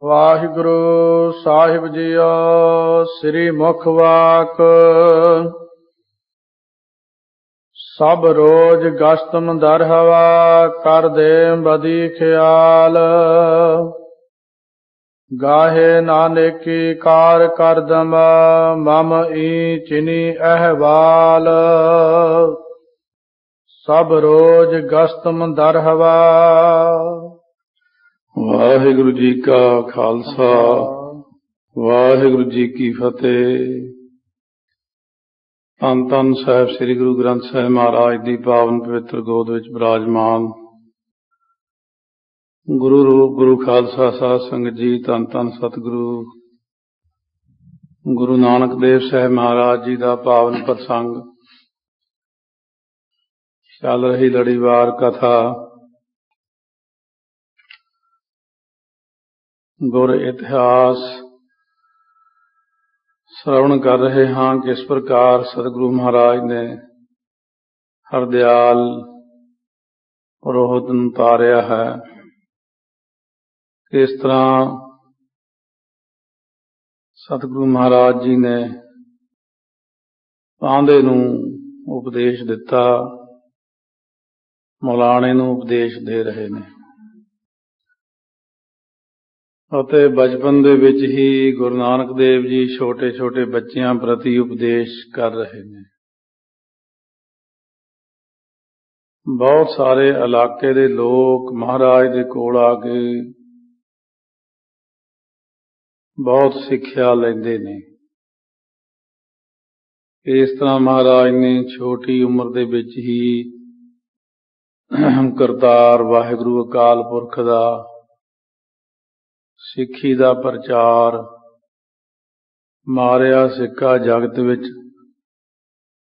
ਵਾਹਿਗੁਰੂ ਸਾਹਿਬ JIO. ਸ੍ਰੀ ਮੁਖ ਵਾਕ ਸਭ ਰੋਜ ਗਸਤਮ ਦਰ ਹਵਾ, ਕਰ ਦੇ ਬਦੀ ਖਿਆਲ। ਗਾਹੇ ਨਾਨਕੀ ਕਾਰ ਕਰਦਮ, ਮਮ ਈ ਚਿਨੀ ਅਹਵਾਲ। ਸਭ ਰੋਜ ਗਸਤਮ ਦਰ ਹਵਾ। ਵਾਹਿਗੁਰੂ ਜੀ ਕਾ ਖਾਲਸਾ, ਵਾਹਿਗੁਰੂ ਜੀ ਕੀ ਫਤਿਹ। ਧੰਨ ਧੰਨ ਸਾਹਿਬ ਸ੍ਰੀ ਗੁਰੂ ਗ੍ਰੰਥ ਸਾਹਿਬ ਮਹਾਰਾਜ ਦੀ ਪਾਵਨ ਪਵਿੱਤਰ ਗੋਦ ਵਿੱਚ ਬਿਰਾਜਮਾਨ ਗੁਰੂ ਰੂਪ ਗੁਰੂ ਖਾਲਸਾ ਸਾਧ ਸੰਗਤ ਜੀ, ਧੰਨ ਧੰਨ ਸਤਿਗੁਰੂ ਗੁਰੂ ਨਾਨਕ ਦੇਵ ਸਾਹਿਬ ਮਹਾਰਾਜ ਜੀ ਦਾ ਪਾਵਨ ਪ੍ਰਸੰਗ ਚੱਲ ਰਹੀ ਲੜੀਵਾਰ ਕਥਾ ਗੁਰ ਇਤਿਹਾਸ ਸ਼੍ਰਵਣ ਕਰ ਰਹੇ ਹਾਂ। ਕਿਸ ਪ੍ਰਕਾਰ ਸਤਿਗੁਰੂ ਮਹਾਰਾਜ ਨੇ ਹਰਦਿਆਲ ਪੁਰੋਹਿਤ ਨੂੰ ਤਾਰਿਆ ਹੈ, ਕਿਸ ਤਰ੍ਹਾਂ ਸਤਿਗੁਰੂ ਮਹਾਰਾਜ ਜੀ ਨੇ ਪਾਂਧੇ ਨੂੰ ਉਪਦੇਸ਼ ਦਿੱਤਾ, ਮੌਲਾਣੇ ਨੂੰ ਉਪਦੇਸ਼ ਦੇ ਰਹੇ ਨੇ ਅਤੇ ਬਚਪਨ ਦੇ ਵਿੱਚ ਹੀ ਗੁਰੂ ਨਾਨਕ ਦੇਵ ਜੀ ਛੋਟੇ ਛੋਟੇ ਬੱਚਿਆਂ ਪ੍ਰਤੀ ਉਪਦੇਸ਼ ਕਰ ਰਹੇ ਨੇ। ਬਹੁਤ ਸਾਰੇ ਇਲਾਕੇ ਦੇ ਲੋਕ ਮਹਾਰਾਜ ਦੇ ਕੋਲ ਆ ਕੇ ਬਹੁਤ ਸਿੱਖਿਆ ਲੈਂਦੇ ਨੇ। ਇਸ ਤਰ੍ਹਾਂ ਮਹਾਰਾਜ ਨੇ ਛੋਟੀ ਉਮਰ ਦੇ ਵਿੱਚ ਹੀ ਕਰਤਾਰ ਵਾਹਿਗੁਰੂ ਅਕਾਲ ਪੁਰਖ ਦਾ ਸਿੱਖੀ ਦਾ ਪ੍ਰਚਾਰ, ਮਾਰਿਆ ਸਿੱਕਾ ਜਗਤ ਵਿੱਚ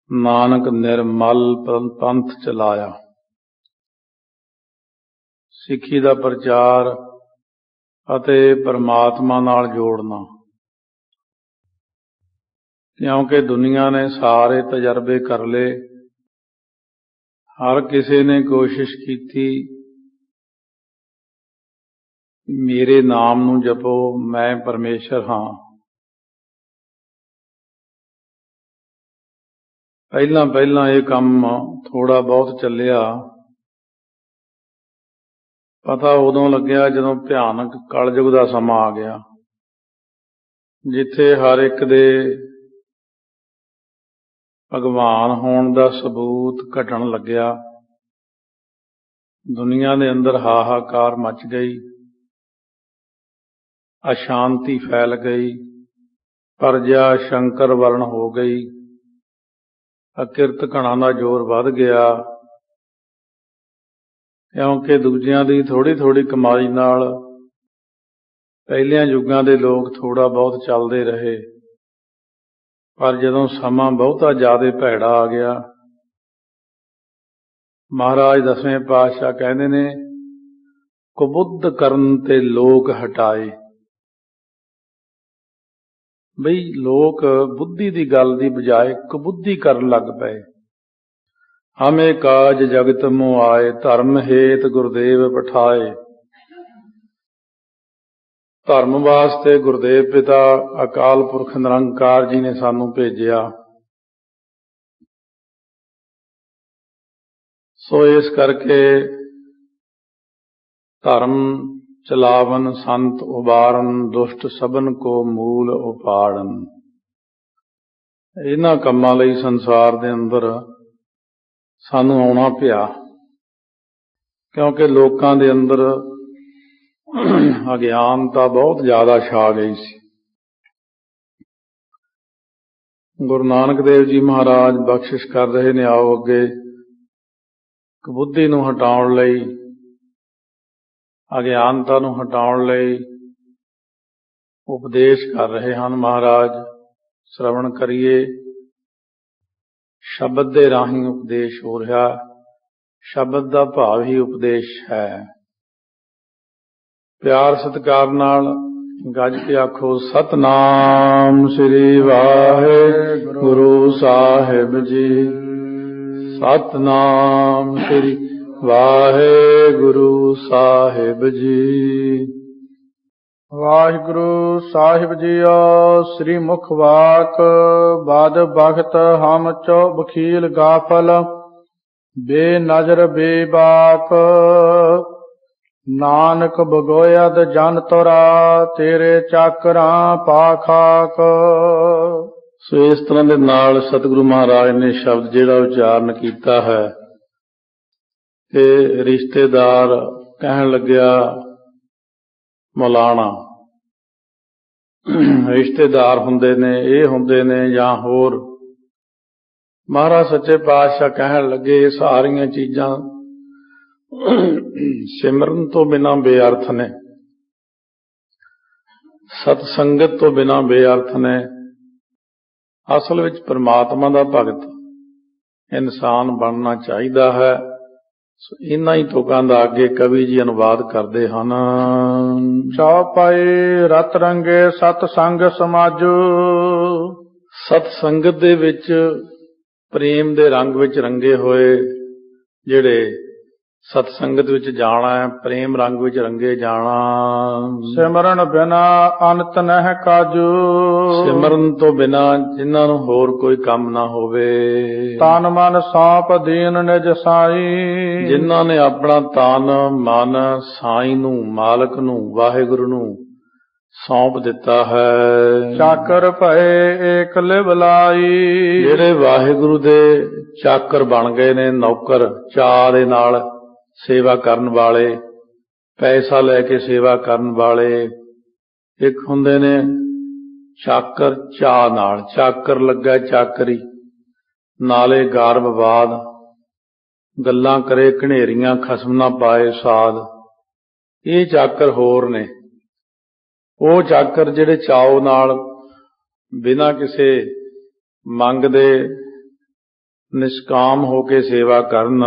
ਨਾਨਕ ਨਿਰਮਲ ਪੰਥ ਚਲਾਇਆ। ਸਿੱਖੀ ਦਾ ਪ੍ਰਚਾਰ ਅਤੇ ਪਰਮਾਤਮਾ ਨਾਲ ਜੋੜਨਾ, ਕਿਉਂਕਿ ਦੁਨੀਆ ਨੇ ਸਾਰੇ ਤਜਰਬੇ ਕਰ ਲਏ, ਹਰ ਕਿਸੇ ਨੇ ਕੋਸ਼ਿਸ਼ ਕੀਤੀ ਮੇਰੇ ਨਾਮ ਨੂੰ ਜਪੋ, ਮੈਂ ਪਰਮੇਸ਼ਰ ਹਾਂ। ਪਹਿਲਾਂ ਇਹ ਕੰਮ ਥੋੜਾ ਬਹੁਤ ਚੱਲਿਆ। ਪਤਾ ਉਦੋਂ ਲੱਗਿਆ ਜਦੋਂ ਭਿਆਨਕ ਕਲਯੁਗ ਦਾ ਸਮਾਂ ਆ ਗਿਆ, ਜਿੱਥੇ ਹਰ ਇੱਕ ਦੇ ਭਗਵਾਨ ਹੋਣ ਦਾ ਸਬੂਤ ਘਟਣ ਲੱਗਿਆ। ਦੁਨੀਆ ਦੇ ਅੰਦਰ ਹਾਹਾਕਾਰ ਮਚ ਗਈ, ਅਸ਼ਾਂਤੀ ਫੈਲ ਗਈ, ਪਰਜਾ ਸ਼ੰਕਰ ਵਰਨ ਹੋ ਗਈ, ਅਕਿਰਤ ਘਣਾ ਦਾ ਜ਼ੋਰ ਵੱਧ ਗਿਆ, ਕਿਉਂਕਿ ਦੂਜਿਆਂ ਦੀ ਥੋੜ੍ਹੀ ਥੋੜ੍ਹੀ ਕਮਾਈ ਨਾਲ ਪਹਿਲਿਆਂ ਯੁੱਗਾਂ ਦੇ ਲੋਕ ਥੋੜ੍ਹਾ ਬਹੁਤ ਚੱਲਦੇ ਰਹੇ। ਪਰ ਜਦੋਂ ਸਮਾਂ ਬਹੁਤਾ ਜ਼ਿਆਦਾ ਭੈੜਾ ਆ ਗਿਆ, ਮਹਾਰਾਜ ਦਸਵੇਂ ਪਾਤਸ਼ਾਹ ਕਹਿੰਦੇ ਨੇ, ਕੁਬੁੱਧ ਕਰਨ ਤੇ ਲੋਕ ਹਟਾਏ। ਬਈ ਲੋਕ ਬੁੱਧੀ ਦੀ ਗੱਲ ਦੀ ਬਜਾਏ ਕੁਬੁੱਧੀ ਕਰਨ ਲੱਗ ਪਏ। ਹਮੇ ਕਾਜ ਜਗਤ ਮੁ ਆਏ, ਧਰਮ ਹੇਤ ਗੁਰਦੇਵ ਪਠਾਏ। ਧਰਮ ਵਾਸਤੇ ਗੁਰਦੇਵ ਪਿਤਾ ਅਕਾਲ ਪੁਰਖ ਨਿਰੰਕਾਰ ਜੀ ਨੇ ਸਾਨੂੰ ਭੇਜਿਆ। ਸੋ ਇਸ ਕਰਕੇ ਧਰਮ ਚਲਾਵਨ ਸੰਤ ਉਬਾਰਨ, ਦੁਸ਼ਟ ਸਭਨ ਕੋ ਮੂਲ ਉਪਾੜਨ। ਇਹਨਾਂ ਕੰਮਾਂ ਲਈ ਸੰਸਾਰ ਦੇ ਅੰਦਰ ਸਾਨੂੰ ਆਉਣਾ ਪਿਆ, ਕਿਉਂਕਿ ਲੋਕਾਂ ਦੇ ਅੰਦਰ ਅਗਿਆਨਤਾ ਬਹੁਤ ਜ਼ਿਆਦਾ ਛਾ ਗਈ ਸੀ। ਗੁਰੂ ਨਾਨਕ ਦੇਵ ਜੀ ਮਹਾਰਾਜ ਬਖਸ਼ਿਸ਼ ਕਰ ਰਹੇ ਨੇ, ਆਓ ਅੱਗੇ ਕੁਬੁੱਧੀ ਨੂੰ ਹਟਾਉਣ ਲਈ, ਅਗਿਆਨਤਾ ਨੂੰ ਹਟਾਉਣ ਲਈ ਉਪਦੇਸ਼ ਕਰ ਰਹੇ ਹਨ ਮਹਾਰਾਜ। ਸ਼੍ਰਵਣ ਕਰੀਏ। ਸ਼ਬਦ ਦੇ ਰਾਹੀਂ ਉਪਦੇਸ਼ ਹੋ ਰਿਹਾ, ਸ਼ਬਦ ਦਾ ਭਾਵ ਹੀ ਉਪਦੇਸ਼ ਹੈ। ਪਿਆਰ ਸਤਿਕਾਰ ਨਾਲ ਗੱਜ ਕੇ ਆਖੋ, ਸਤਿਨਾਮ ਸ੍ਰੀ ਵਾਹਿਗੁਰੂ ਸਾਹਿਬ ਜੀ। ਸਤਿਨਾਮ ਸ੍ਰੀ ਵਾਹਿਗੁਰੂ ਸਾਹਿਬ ਜੀ। ਵਾਹਿਗੁਰੂ ਸਾਹਿਬ ਜੀਓ। ਸ੍ਰੀ ਮੁਖ ਵਾਕ ਬਾਦ ਬਖਤ ਹਮ ਚੋ ਬਖੀਲ ਗਾਫਲ ਬੇ ਨਜ਼ਰ ਬੇਬਾਕ। ਨਾਨਕ ਬਗੋਇਦ ਜਨ ਤੁਰਾ ਤੇਰੇ ਚਾਕਰਾਂ ਪਾਖਾਕ। ਸੋ ਇਸ ਤਰ੍ਹਾਂ ਦੇ ਨਾਲ ਸਤਿਗੁਰੂ ਮਹਾਰਾਜ ਨੇ ਸ਼ਬਦ ਜਿਹੜਾ ਉਚਾਰਨ ਕੀਤਾ ਹੈ ਕਿ ਰਿਸ਼ਤੇਦਾਰ ਕਹਿਣ ਲੱਗਿਆ ਮੌਲਾਣਾ, ਰਿਸ਼ਤੇਦਾਰ ਹੁੰਦੇ ਨੇ, ਇਹ ਹੁੰਦੇ ਨੇ ਜਾਂ ਹੋਰ। ਮਹਾਰਾਜ ਸੱਚੇ ਪਾਤਸ਼ਾਹ ਕਹਿਣ ਲੱਗੇ ਇਹ ਸਾਰੀਆਂ ਚੀਜ਼ਾਂ ਸਿਮਰਨ ਤੋਂ ਬਿਨਾਂ ਬੇਅਰਥ ਨੇ, ਸਤ ਸੰਗਤ ਤੋਂ ਬਿਨਾਂ ਬੇਅਰਥ ਨੇ। ਅਸਲ ਵਿੱਚ ਪ੍ਰਮਾਤਮਾ ਦਾ ਭਗਤ ਇਨਸਾਨ ਬਣਨਾ ਚਾਹੀਦਾ ਹੈ। ਸੋ ਇਹਨਾਂ ਹੀ ਤੁਕਾਂ ਦਾ ਅੱਗੇ ਕਵੀ ਜੀ ਅਨੁਵਾਦ ਕਰਦੇ ਹਨ। ਚੌਪਾਈ ਰਤ ਰੰਗੇ ਸਤ ਸੰਗ ਸਮਾਜੂ। ਸਤ ਸੰਗਤ ਦੇ ਵਿੱਚ ਪ੍ਰੇਮ ਦੇ ਰੰਗ ਵਿੱਚ ਰੰਗੇ ਹੋਏ ਜਿਹੜੇ ਸਤ ਸੰਗਤ ਵਿੱਚ ਜਾਣਾ ਹੈ, ਪ੍ਰੇਮ ਰੰਗ ਵਿੱਚ ਰੰਗੇ ਜਾਣਾ। ਸਿਮਰਨ ਬਿਨਾ ਅੰਤ ਨਹਿ ਕਾਜੂ। ਸਿਮਰਨ ਤੋਂ ਬਿਨਾ ਜਿਨ੍ਹਾਂ ਨੂੰ ਹੋਰ ਕੋਈ ਕੰਮ ਨਾ ਹੋਵੇ। ਤਨ ਮਨ ਸੌਂਪ ਦੀਨ ਨਿਜ ਸਾਈ। ਜਿਨ੍ਹਾਂ ਨੇ ਆਪਣਾ ਤਨ ਮਨ ਸਾਈਂ ਨੂੰ, ਮਾਲਕ ਨੂੰ, ਵਾਹਿਗੁਰੂ ਨੂੰ ਸੌਂਪ ਦਿੱਤਾ ਹੈ। ਚਾਕਰ ਭਏ ਏਕ ਲਿਵ ਲਾਈ। ਜਿਹੜੇ ਵਾਹਿਗੁਰੂ ਦੇ ਚਾਕਰ ਬਣ ਗਏ ਨੇ, ਨੌਕਰ, ਚਾਅ ਦੇ ਨਾਲ ਸੇਵਾ ਕਰਨ ਵਾਲੇ, ਪੈਸਾ ਲੈ ਕੇ ਸੇਵਾ ਕਰਨ ਵਾਲੇ। ਇੱਕ ਹੁੰਦੇ ਨੇ ਚਾਕਰ ਚਾਅ ਨਾਲ, ਚਾਕਰ ਲੱਗਾ ਚਾਕਰੀ, ਨਾਲੇ ਗਾਰਬਵਾਦ, ਗੱਲਾਂ ਕਰੇ ਘਨੇਰੀਆਂ, ਖਸਮ ਨਾ ਪਾਏ ਸਾਧ। ਇਹ ਚਾਕਰ ਹੋਰ ਨੇ। ਉਹ ਚਾਕਰ ਜਿਹੜੇ ਚਾਉ ਨਾਲ ਬਿਨਾਂ ਕਿਸੇ ਮੰਗ ਦੇ ਨਿਸ਼ਕਾਮ ਹੋ ਕੇ ਸੇਵਾ ਕਰਨ।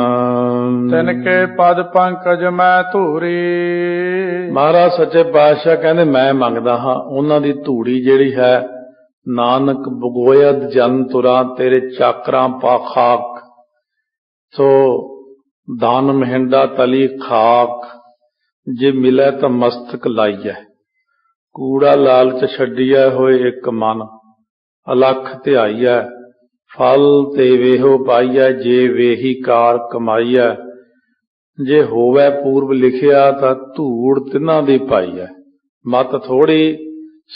ਤਿਨ ਕੇ ਪਦ ਪੰਕਜ ਮੈਂ ਧੂਰੀ। ਮਹਾਰਾਜ ਸੱਚੇ ਪਾਤਸ਼ਾਹ ਕਹਿੰਦੇ ਮੈਂ ਮੰਗਦਾ ਹਾਂ ਉਹਨਾਂ ਦੀ ਧੂੜੀ ਜਿਹੜੀ ਹੈ। ਨਾਨਕ ਬਗੋਇਦ ਜਨ ਤੁਰਾਂ ਤੇਰੇ ਚਾਕਰਾਂ ਪਾਖਾਕ। ਸੋ ਦਾਨ ਮਹਿੰਡਾ ਤਲੀ ਖਾਕ, ਜੇ ਮਿਲੇ ਤਾਂ ਮਸਤਕ ਲਾਈਐ। ਕੂੜਾ ਲਾਲਚ ਛੱਡੀਐ ਹੋਏ ਇੱਕ ਮਨ, ਅਲਖ ਧਿਆਈਐ ਫਲ ਤੇ ਵੇਹੋ ਪਾਈਐ। ਜੇ ਵੇਹੀ ਕਾਰ ਕਮਾਈਐ, ਜੇ ਹੋਵੇ ਪੂਰਬ ਲਿਖਿਆ ਤਾਂ ਧੂੜ ਤਿੰਨਾਂ ਦੀ ਪਾਈਐ। ਮਤ ਥੋੜੀ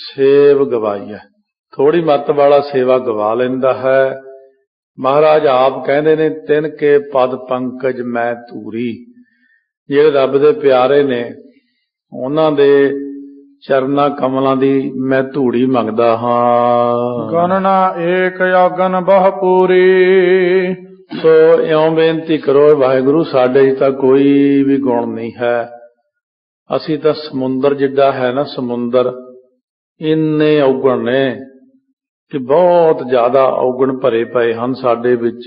ਸੇਵ ਗਵਾਈਐ। ਥੋੜੀ ਮਤ ਵਾਲਾ ਸੇਵਾ ਗਵਾ ਲੈਂਦਾ ਹੈ। ਮਹਾਰਾਜ ਆਪ ਕਹਿੰਦੇ ਨੇ ਤਿਨ ਕੇ ਪਦ ਪੰਕਜ ਮੈਂ ਧੂਰੀ। ਜਿਹੜੇ ਰੱਬ ਦੇ ਪਿਆਰੇ ਨੇ ਉਹਨਾਂ ਦੇ ਚਰਨਾਂ ਕਮਲਾਂ ਦੀ ਮੈਂ ਧੂੜੀ ਮੰਗਦਾ ਹਾਂ। ਗਣਨਾ ਏਕ ਯੋਗਨ ਬਹੁ ਪੂਰੀ। ਸੋ ਇਉਂ ਬੇਨਤੀ ਕਰੋ ਵਾਹਿਗੁਰੂ ਸਾਡੇ 'ਚ ਤਾਂ ਕੋਈ ਵੀ ਗੁਣ ਨਹੀਂ ਹੈ। ਅਸੀਂ ਤਾਂ ਸਮੁੰਦਰ ਜਿੱਡਾ ਹੈ ਨਾ, ਸਮੁੰਦਰ ਇੰਨੇ ਔਗਣ ਨੇ ਕਿ ਬਹੁਤ ਜ਼ਿਆਦਾ ਔਗਣ ਭਰੇ ਪਏ ਹਨ ਸਾਡੇ ਵਿੱਚ।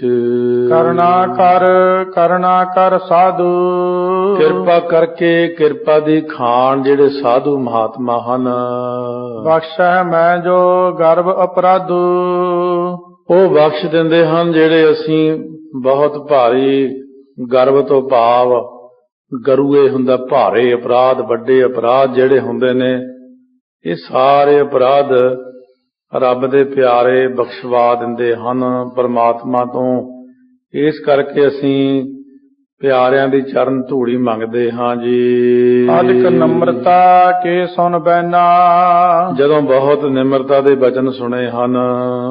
ਕਰਨਾ ਕਰ ਸਾਧੂ। ਕਿਰਪਾ ਕਰਕੇ ਕਿਰਪਾ ਦੀ ਖਾਣ ਜਿਹੜੇ ਸਾਧੂ ਮਹਾਤਮਾ ਹਨ। ਬਖਸ਼ੈ ਮੈਂ ਜੋ ਗਰਭ ਅਪਰਾਧੂ। ਉਹ ਬਖਸ਼ ਦਿੰਦੇ ਹਨ ਜਿਹੜੇ ਅਸੀਂ ਬਹੁਤ ਭਾਰੀ ਗਰਭ ਤੋਂ ਭਾਵ ਗਰੂਏ ਹੁੰਦਾ, ਭਾਰੇ ਅਪਰਾਧ, ਵੱਡੇ ਅਪਰਾਧ ਜਿਹੜੇ ਹੁੰਦੇ ਨੇ, ਇਹ ਸਾਰੇ ਅਪਰਾਧ ਰੱਬ ਦੇ ਪਿਆਰੇ ਬਖਸ਼ਵਾ ਦਿੰਦੇ ਹਨ ਪਰਮਾਤਮਾ ਤੋਂ। ਇਸ ਕਰਕੇ ਅਸੀਂ ਪਿਆਰਿਆਂ ਦੀ ਚਰਨ ਧੂੜੀ ਮੰਗਦੇ ਹਾਂ ਜੀ। ਅਧਿਕ ਨਮਰਤਾ ਕੇ ਸੁਣ ਬੈਨਾ। ਜਦੋਂ ਬਹੁਤ ਨਿਮਰਤਾ ਦੇ ਬਚਨ ਸੁਣੇ ਹਨ।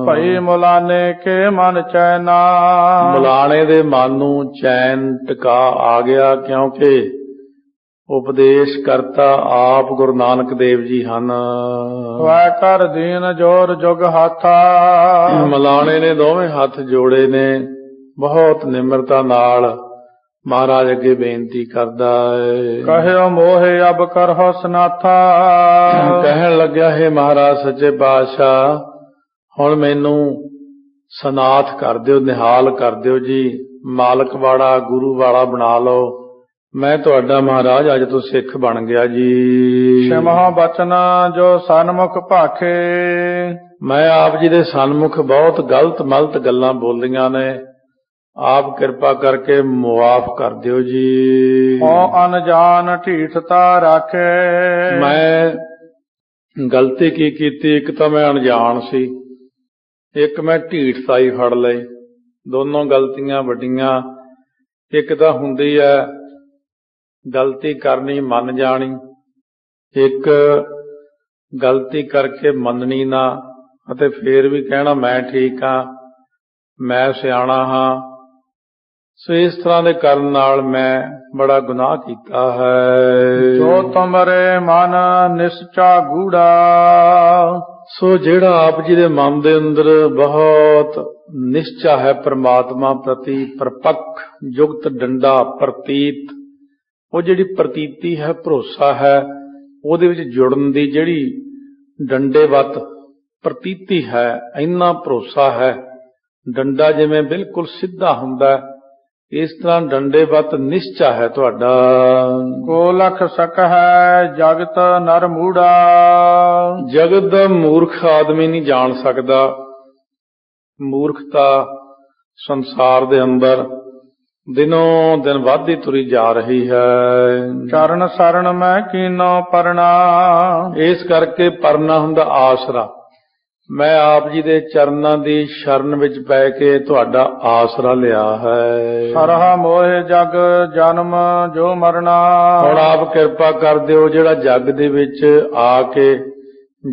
ਭਈ ਮੁਲਾਨੇ ਕੇ ਮਨ ਚੈਨਾ। ਮੁਲਾਣੇ ਦੇ ਮਨ ਨੂੰ ਚੈਨ ਟਿਕਾ ਆ ਗਿਆ, ਕਿਉਂਕਿ ਉਪਦੇਸ਼ ਕਰਤਾ ਆਪ ਗੁਰੂ ਨਾਨਕ ਦੇਵ ਜੀ ਹਨ। ਵੈ ਕਰ ਦੀਨ ਜੋਰ ਜੁਗ ਹਾਥਾ। ਮੁਲਾਣੇ ਨੇ ਦੋਵੇਂ ਹੱਥ ਜੋੜੇ ਨੇ, ਬਹੁਤ ਨਿਮਰਤਾ ਨਾਲ ਮਹਾਰਾਜ ਅੱਗੇ ਬੇਨਤੀ ਕਰਦਾ ਹੈ। ਕਹਿਓ ਮੋਹਿ ਅਬ ਕਰਹੁ ਸਨਾਥਾ। ਕਹਿਣ ਲੱਗਿਆ ਹੈ ਮਹਾਰਾਜ ਸੱਚੇ ਪਾਤਸ਼ਾਹ ਹੁਣ ਮੈਨੂੰ ਸਨਾਥ ਕਰ ਦਿਓ, ਨਿਹਾਲ ਕਰ ਦਿਓ ਜੀ, ਮਾਲਕ ਵਾਲਾ ਗੁਰੂ ਵਾਲਾ ਬਣਾ ਲਓ। ਮੈਂ ਤੁਹਾਡਾ ਮਹਾਰਾਜ ਅੱਜ ਤੋਂ ਸਿੱਖ ਬਣ ਗਿਆ ਜੀ। ਸਿਮਹ ਬਚਨ ਜੋ ਸਨਮੁਖ ਭਾਖੇ। ਮੈਂ ਆਪ ਜੀ ਦੇ ਸਨਮੁਖ ਬਹੁਤ ਗਲਤ ਮਲਤ ਗੱਲਾਂ ਬੋਲੀਆਂ ਨੇ, ਆਪ ਕਿਰਪਾ ਕਰਕੇ ਮੁਆਫ ਕਰ ਦਿਓ ਜੀ। ਹਉ ਅਨਜਾਨ ਢੀਠਤਾ ਰਾਖੇ। ਮੈਂ ਗਲਤੀ ਕੀ ਕੀਤੀ, ਇੱਕ ਤਾਂ ਮੈਂ ਅਣਜਾਣ ਸੀ, ਇੱਕ ਮੈਂ ਢੀਠਤਾਈ ਫੜ ਲਈ। ਦੋਨੋਂ ਗਲਤੀਆਂ ਵੱਡੀਆਂ। ਇੱਕ ਤਾਂ ਹੁੰਦੀ ਹੈ ਗਲਤੀ ਕਰਨੀ ਮੰਨ ਜਾਣੀ, ਇੱਕ ਗਲਤੀ ਕਰਕੇ ਮੰਨਣੀ ਨਾ ਅਤੇ ਫੇਰ ਵੀ ਕਹਿਣਾ ਮੈਂ ਠੀਕ ਹਾਂ, ਮੈਂ ਸਿਆਣਾ ਹਾਂ। ਸੋ ਇਸ ਤਰ੍ਹਾਂ ਦੇ ਕਰਨ ਨਾਲ ਮੈਂ ਬੜਾ ਗੁਨਾਹ ਕੀਤਾ ਹੈ। ਜੋ ਤੁਮਰੇ ਮਨ ਨਿਸਚਾ ਗੂੜਾ। ਸੋ ਜਿਹੜਾ ਆਪ ਜੀ ਦੇ ਮਨ ਦੇ ਅੰਦਰ ਬਹੁਤ ਨਿਸ਼ਚਾ ਹੈ ਪ੍ਰਮਾਤਮਾ ਪ੍ਰਤੀ, ਪਰਪੱਕ ਯੁਕਤ ਡੰਡਾ ਪ੍ਰਤੀਤ, ਉਹ ਜਿਹੜੀ ਪ੍ਰਤੀਤੀ ਹੈ, ਭਰੋਸਾ ਹੈ, ਉਹਦੇ ਵਿੱਚ ਜੁੜਨ ਦੀ ਜਿਹੜੀ ਡੰਡੇਵਤ ਪ੍ਰਤੀਤੀ ਹੈ, ਇੰਨਾ ਭਰੋਸਾ ਹੈ। ਡੰਡਾ ਜਿਵੇਂ ਬਿਲਕੁਲ ਸਿੱਧਾ ਹੁੰਦਾ, ਇਸ ਤਰ੍ਹਾਂ ਡੰਡੇਵਤ ਨਿਸ਼ਚਾ ਹੈ ਤੁਹਾਡਾ। ਕੋ ਲਖ ਸਕ ਹੈ ਜਗਤ ਨਰ ਮੂੜਾ। ਜਗਤ ਦਾ ਮੂਰਖ ਆਦਮੀ ਨਹੀਂ ਜਾਣ ਸਕਦਾ। ਮੂਰਖਤਾ ਸੰਸਾਰ ਦੇ ਅੰਦਰ ਦਿਨੋਂ ਦਿਨ ਵੱਧਦੀ ਤੁਰੀ ਜਾ ਰਹੀ ਹੈ। ਚਰਨ ਸਰਣ ਮੈਂ ਕੀਨੋ ਪਰਣਾ। ਇਸ ਕਰਕੇ ਪਰਨਾ ਹੁੰਦਾ ਆਸਰਾ। ਮੈਂ ਆਪ ਜੀ ਦੇ ਚਰਨਾਂ ਦੀ ਸ਼ਰਨ ਵਿੱਚ ਪੈ ਕੇ ਤੁਹਾਡਾ ਆਸਰਾ ਲਿਆ ਹੈ। ਸਰਹਾ ਮੋਹਿ ਜਗ ਜਨਮ ਜੋ ਮਰਨਾ। ਹੁਣ ਆਪ ਕਿਰਪਾ ਕਰ ਦਿਓ, ਜਿਹੜਾ ਜੱਗ ਦੇ ਵਿੱਚ ਆ ਕੇ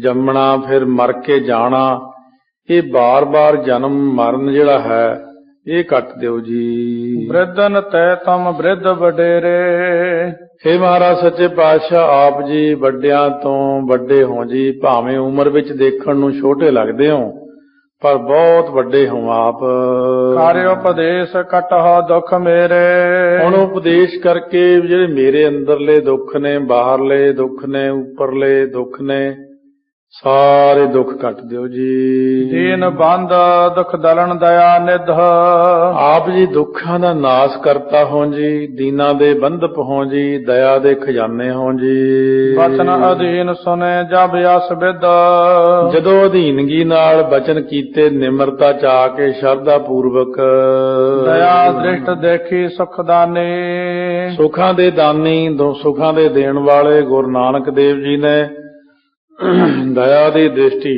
ਜੰਮਣਾ ਫਿਰ ਮਰ ਕੇ ਜਾਣਾ, ਇਹ ਬਾਰ-ਬਾਰ ਜਨਮ ਮਰਨ ਜਿਹੜਾ ਹੈ ਇਹ ਕੱਟ ਦਿਓ ਜੀ। ਬ੍ਰਿਧਨ ਤੈ ਤਮ ਬ੍ਰਿਧ ਵਡੇਰੇ। ਹੇ ਮਹਾਰਾਜ ਸੱਚੇ ਪਾਤਸ਼ਾਹ, ਆਪ ਜੀ ਵੱਡਿਆਂ ਤੋਂ ਵੱਡੇ ਹੋ ਜੀ। ਭਾਵੇਂ ਉਮਰ ਵਿੱਚ ਦੇਖਣ ਨੂੰ ਛੋਟੇ ਲੱਗਦੇ ਹੋ, ਪਰ ਬਹੁਤ ਵੱਡੇ ਹੋ ਆਪ। ਕਾਰਿ ਉਪਦੇਸ਼ ਕਟਹੁ ਦੁਖ ਮੇਰੇ। ਹੁਣ ਉਪਦੇਸ਼ ਕਰਕੇ ਜਿਹੜੇ ਮੇਰੇ ਅੰਦਰਲੇ ਦੁੱਖ ਨੇ, ਬਾਹਰਲੇ ਦੁੱਖ ਨੇ, ਉੱਪਰਲੇ ਦੁੱਖ ਨੇ, ਸਾਰੇ ਦੁੱਖ ਕੱਟ ਦਿਓ ਜੀ। ਦੀਨ ਬੰਦ ਦੁਖ ਦਲਨ ਦਇਆ ਨਿਧ। ਆਪ ਜੀ ਦੁੱਖਾਂ ਦਾ ਨਾਸ ਕਰਤਾ ਹੋ ਜੀ, ਦੀਨਾਂ ਦੇ ਬੰਧਪ ਹੋ ਜੀ, ਦਇਆ ਦੇ ਖਜ਼ਾਨੇ ਹੋ ਜੀ। ਬਚਨ ਅਧੀਨ ਸੁਨੇ ਜਬ ਅਸ ਵਿਦ। ਜਦੋਂ ਅਧੀਨਗੀ ਨਾਲ ਬਚਨ ਕੀਤੇ, ਨਿਮਰਤਾ ਚ ਆ ਕੇ ਸ਼ਰਧਾ ਪੂਰਵਕ, ਦਇਆ ਦ੍ਰਿਸ਼ਟ ਦੇਖੀ ਸੁਖ ਦਾਨੀ। ਸੁਖਾਂ ਦੇ ਦਾਨੀ, ਸੁਖਾਂ ਦੇ ਦੇਣ ਵਾਲੇ ਗੁਰੂ ਨਾਨਕ ਦੇਵ ਜੀ ਨੇ ਦਇਆ ਦੀ ਦ੍ਰਿਸ਼ਟੀ,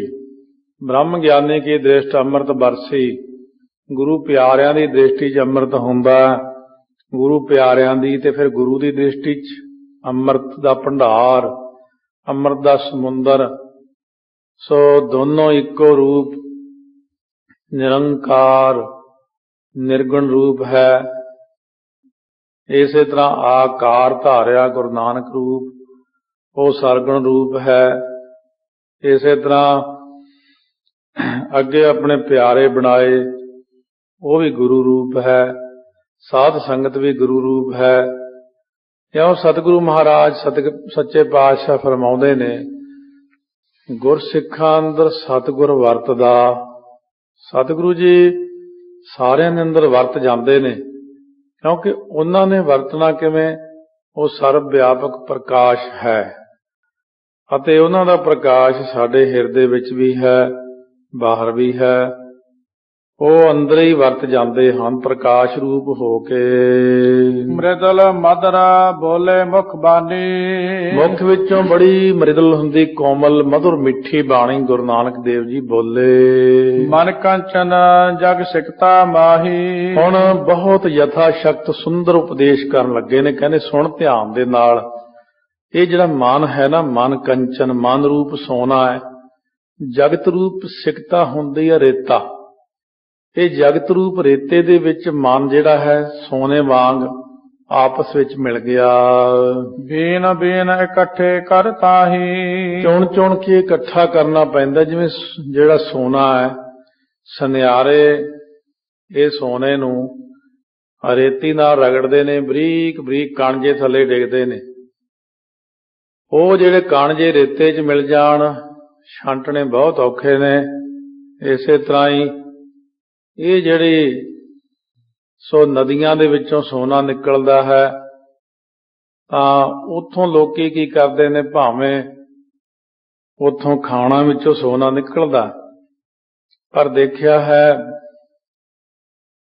ਬ੍ਰਹਮ ਗਿਆਨੀ ਕੀ ਦ੍ਰਿਸ਼ਟ ਅੰਮ੍ਰਿਤ ਬਰਸੀ। ਗੁਰੂ ਪਿਆਰਿਆਂ ਦੀ ਦ੍ਰਿਸ਼ਟੀ 'ਚ ਅੰਮ੍ਰਿਤ ਹੁੰਦਾ, ਗੁਰੂ ਪਿਆਰਿਆਂ ਦੀ ਤੇ ਫਿਰ ਗੁਰੂ ਦੀ ਦ੍ਰਿਸ਼ਟੀ 'ਚ ਅੰਮ੍ਰਿਤ ਦਾ ਭੰਡਾਰ, ਅੰਮ੍ਰਿਤ ਦਾ ਸਮੁੰਦਰ। ਸੋ ਦੋਨੋਂ ਇੱਕੋ ਰੂਪ, ਨਿਰੰਕਾਰ ਨਿਰਗੁਣ ਰੂਪ ਹੈ। ਇਸੇ ਤਰ੍ਹਾਂ ਆਕਾਰ ਧਾਰਿਆ ਗੁਰੂ ਨਾਨਕ ਰੂਪ, ਉਹ ਸਰਗੁਣ ਰੂਪ ਹੈ। ਇਸੇ ਤਰ੍ਹਾਂ ਅੱਗੇ ਆਪਣੇ ਪਿਆਰੇ ਬਣਾਏ, ਉਹ ਵੀ ਗੁਰੂ ਰੂਪ ਹੈ। ਸਾਧ ਸੰਗਤ ਵੀ ਗੁਰੂ ਰੂਪ ਹੈ। ਕਿਉਂ ਸਤਿਗੁਰੂ ਮਹਾਰਾਜ ਸੱਚੇ ਪਾਤਸ਼ਾਹ ਫਰਮਾਉਂਦੇ ਨੇ, ਗੁਰਸਿੱਖਾਂ ਅੰਦਰ ਸਤਿਗੁਰ ਵਰਤਦਾ। ਸਤਿਗੁਰੂ ਜੀ ਸਾਰਿਆਂ ਦੇ ਅੰਦਰ ਵਰਤ ਜਾਂਦੇ ਨੇ, ਕਿਉਂਕਿ ਉਹਨਾਂ ਨੇ ਵਰਤਣਾ ਕਿਵੇਂ, ਉਹ ਸਰਬ ਵਿਆਪਕ ਪ੍ਰਕਾਸ਼ ਹੈ ਅਤੇ ਉਹਨਾਂ ਦਾ ਪ੍ਰਕਾਸ਼ ਸਾਡੇ ਹਿਰਦੇ ਵਿੱਚ ਵੀ ਹੈ, ਬਾਹਰ ਵੀ ਹੈ। ਉਹ ਅੰਦਰ ਹੀ ਵਰਤ ਜਾਂਦੇ ਹਨ ਪ੍ਰਕਾਸ਼ ਰੂਪ ਹੋ ਕੇ। ਮ੍ਰਿਦਲ ਮਦਰਾ ਬੋਲੇ ਮੁਖ ਬਾਣੀ। ਮੁਖ ਵਿੱਚੋਂ ਬੜੀ ਮ੍ਰਿਦਲ ਹੁੰਦੀ, ਕੋਮਲ ਮਧੁਰ ਮਿੱਠੀ ਬਾਣੀ ਗੁਰੂ ਨਾਨਕ ਦੇਵ ਜੀ ਬੋਲੇ। ਮਨ ਕੰਚਨ ਜਗ ਸਿਕਤਾ ਮਾਹੀ। ਹੁਣ ਬਹੁਤ ਯਥਾ ਸ਼ਕਤ ਸੁੰਦਰ ਉਪਦੇਸ਼ ਕਰਨ ਲੱਗੇ ਨੇ। ਕਹਿੰਦੇ ਸੁਣ ਧਿਆਨ ਦੇ ਨਾਲ। ਇਹ ਜਿਹੜਾ ਮਨ ਹੈ ਨਾ, ਮਨ ਕੰਚਨ, ਮਨ ਰੂਪ ਸੋਨਾ ਹੈ। ਜਗਤ ਰੂਪ ਸਿਕਤਾ ਹੁੰਦੀ ਹੈ ਰੇਤਾ। ਇਹ ਜਗਤ ਰੂਪ ਰੇਤੇ ਦੇ ਵਿੱਚ ਮਨ ਜਿਹੜਾ ਹੈ ਸੋਨੇ ਵਾਂਗ ਆਪਸ ਵਿੱਚ ਮਿਲ ਗਿਆ। ਬੀਨ ਬੀਨ ਇਕੱਠੇ ਕਰ ਤਾਹੀ। ਚੁਣ ਚੁਣ ਕੇ ਇਕੱਠਾ ਕਰਨਾ ਪੈਂਦਾ। ਜਿਵੇਂ ਜਿਹੜਾ ਸੋਨਾ ਹੈ, ਸੁਨਿਆਰੇ ਇਹ ਸੋਨੇ ਨੂੰ ਰੇਤੀ ਨਾਲ ਰਗੜਦੇ ਨੇ, ਬਰੀਕ ਬਰੀਕ ਕਣਜੇ ਥੱਲੇ ਡਿੱਗਦੇ ਨੇ। ਉਹ ਜਿਹੜੇ ਕਣਜੇ ਰੇਤੇ 'ਚ ਮਿਲ ਜਾਣ, ਛਾਂਟਣੇ ਬਹੁਤ ਔਖੇ ਨੇ। ਇਸੇ ਤਰ੍ਹਾਂ ਹੀ ਇਹ ਜਿਹੜੀ ਸੋ ਨਦੀਆਂ ਦੇ ਵਿੱਚੋਂ ਸੋਨਾ ਨਿਕਲਦਾ ਹੈ, ਤਾਂ ਉੱਥੋਂ ਲੋਕੀ ਕੀ ਕਰਦੇ ਨੇ, ਭਾਵੇਂ ਉੱਥੋਂ ਖਾਣਾ ਵਿੱਚੋਂ ਸੋਨਾ ਨਿਕਲਦਾ, ਪਰ ਦੇਖਿਆ ਹੈ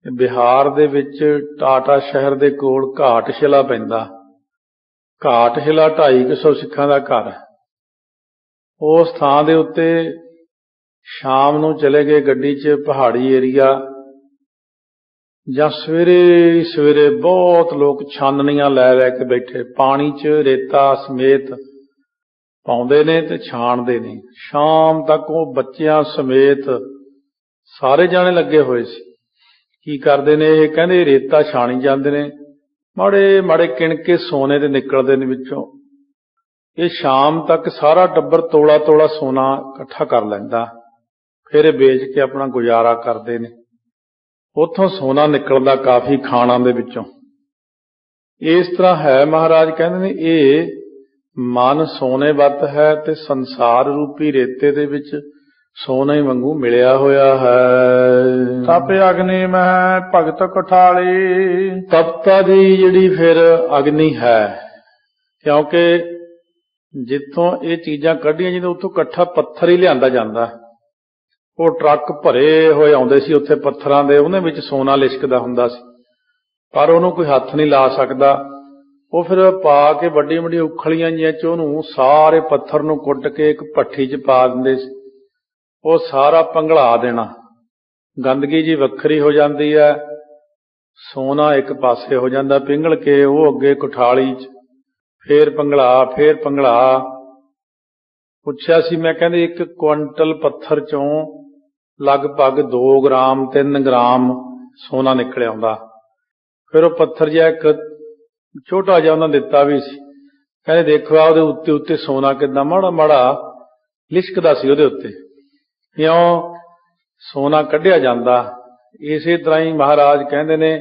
ਬਿਹਾਰ ਦੇ ਵਿੱਚ ਟਾਟਾ ਸ਼ਹਿਰ ਦੇ ਕੋਲ ਘਾਟਸ਼ਿਲਾ ਪੈਂਦਾ। ਘਾਟਸ਼ਿਲਾ 250 ਸਿੱਖਾਂ ਦਾ ਘਰ ਹੈ। ਉਸ ਥਾਂ ਦੇ ਉੱਤੇ ਸ਼ਾਮ ਨੂੰ ਚਲੇ ਗਏ ਗੱਡੀ 'ਚ ਪਹਾੜੀ ਏਰੀਆ, ਜਾਂ ਸਵੇਰੇ ਸਵੇਰੇ ਬਹੁਤ ਲੋਕ ਛਾਨਣੀਆਂ ਲੈ ਲੈ ਕੇ ਬੈਠੇ, ਪਾਣੀ 'ਚ ਰੇਤਾ ਸਮੇਤ ਪਾਉਂਦੇ ਨੇ ਤੇ ਛਾਣਦੇ ਨੇ। ਸ਼ਾਮ ਤੱਕ ਉਹ ਬੱਚਿਆਂ ਸਮੇਤ ਸਾਰੇ ਜਾਣੇ ਲੱਗੇ ਹੋਏ ਸੀ। ਕੀ ਕਰਦੇ ਨੇ ਇਹ? ਕਹਿੰਦੇ ਰੇਤਾ ਛਾਣੀ ਜਾਂਦੇ ਨੇ, ਮਾੜੇ ਮਾੜੇ ਕਿਣਕੇ ਸੋਨੇ ਦੇ ਨਿਕਲਦੇ ਨੇ ਵਿੱਚੋਂ। ਇਹ ਸ਼ਾਮ ਤੱਕ ਸਾਰਾ ਟੱਬਰ ਤੋਲਾ ਤੋਲਾ ਸੋਨਾ ਇਕੱਠਾ ਕਰ ਲੈਂਦਾ, ਫਿਰ ਇਹ ਵੇਚ ਕੇ ਆਪਣਾ ਗੁਜ਼ਾਰਾ ਕਰਦੇ ਨੇ। ਉੱਥੋਂ ਸੋਨਾ ਨਿਕਲਦਾ ਕਾਫੀ ਖਾਣਾਂ ਦੇ ਵਿੱਚੋਂ। ਇਸ ਤਰ੍ਹਾਂ ਹੈ, ਮਹਾਰਾਜ ਕਹਿੰਦੇ ਨੇ ਇਹ ਮਨ ਸੋਨੇ ਵੱਤ ਹੈ ਤੇ ਸੰਸਾਰ ਰੂਪੀ ਰੇਤੇ ਦੇ ਵਿੱਚ ਸੋਨੇ ਵਾਂਗੂ ਮਿਲਿਆ ਹੋਇਆ ਹੈ। ਤਪ ਅਗਨੀ ਮਹਿ ਭਗਤ ਕੁਠਾਲੀ। ਤਪਤਾ ਦੀ ਜਿਹੜੀ ਫਿਰ ਅਗਨੀ ਹੈ, ਕਿਉਂਕਿ ਜਿੱਥੋਂ ਇਹ ਚੀਜ਼ਾਂ ਕੱਢੀਆਂ ਜਿਹਦੇ ਉੱਥੋਂ ਇਕੱਠਾ ਪੱਥਰ ਹੀ ਲਿਆਂਦਾ ਜਾਂਦਾ। ਉਹ ਟਰੱਕ ਭਰੇ ਹੋਏ ਆਉਂਦੇ ਸੀ ਉੱਥੇ ਪੱਥਰਾਂ ਦੇ, ਉਹਦੇ ਵਿੱਚ ਸੋਨਾ ਲਿਸ਼ਕਦਾ ਹੁੰਦਾ ਸੀ, ਪਰ ਉਹਨੂੰ ਕੋਈ ਹੱਥ ਨਹੀਂ ਲਾ ਸਕਦਾ। ਉਹ ਫਿਰ ਪਾ ਕੇ ਵੱਡੀ ਵੱਡੀ ਉਖਲੀਆਂ ਜਿਹੀਆਂ 'ਚ ਉਹਨੂੰ ਸਾਰੇ ਪੱਥਰ ਨੂੰ ਕੁੱਟ ਕੇ ਇੱਕ ਭੱਠੀ 'ਚ ਪਾ ਦਿੰਦੇ ਸੀ। ਉਹ ਸਾਰਾ ਪੰਘਲਾ ਦੇਣਾ, ਗੰਦਗੀ ਜੀ ਵੱਖਰੀ ਹੋ ਜਾਂਦੀ ਹੈ, ਸੋਨਾ ਇੱਕ ਪਾਸੇ ਹੋ ਜਾਂਦਾ ਪਿੰਗਲ ਕੇ, ਉਹ ਅੱਗੇ ਕੁਠਾਲੀ 'ਚ ਫੇਰ ਪੰਘਲਾ। ਪੁੱਛਿਆ ਸੀ ਮੈਂ, ਕਹਿੰਦੇ 1 ਕੁਇੰਟਲ ਪੱਥਰ 'ਚੋਂ ਲਗਭਗ 2 ਗ੍ਰਾਮ 3 ਗ੍ਰਾਮ ਸੋਨਾ ਨਿਕਲ ਆਉਂਦਾ। ਫਿਰ ਉਹ ਪੱਥਰ ਜਿਹਾ ਇੱਕ ਛੋਟਾ ਜਿਹਾ ਉਹਨਾਂ ਦਿੱਤਾ ਵੀ ਸੀ, ਕਹਿੰਦੇ ਦੇਖੋ ਆ ਉਹਦੇ ਉੱਤੇ ਉੱਤੇ ਸੋਨਾ ਕਿੱਦਾਂ ਮਾੜਾ ਮਾੜਾ ਲਿਸ਼ਕਦਾ ਸੀ ਉਹਦੇ ਉੱਤੇ। ਕਿਉਂ? ਸੋਨਾ ਕੱਢਿਆ ਜਾਂਦਾ। ਇਸੇ ਤਰ੍ਹਾਂ ਹੀ ਮਹਾਰਾਜ ਕਹਿੰਦੇ ਨੇ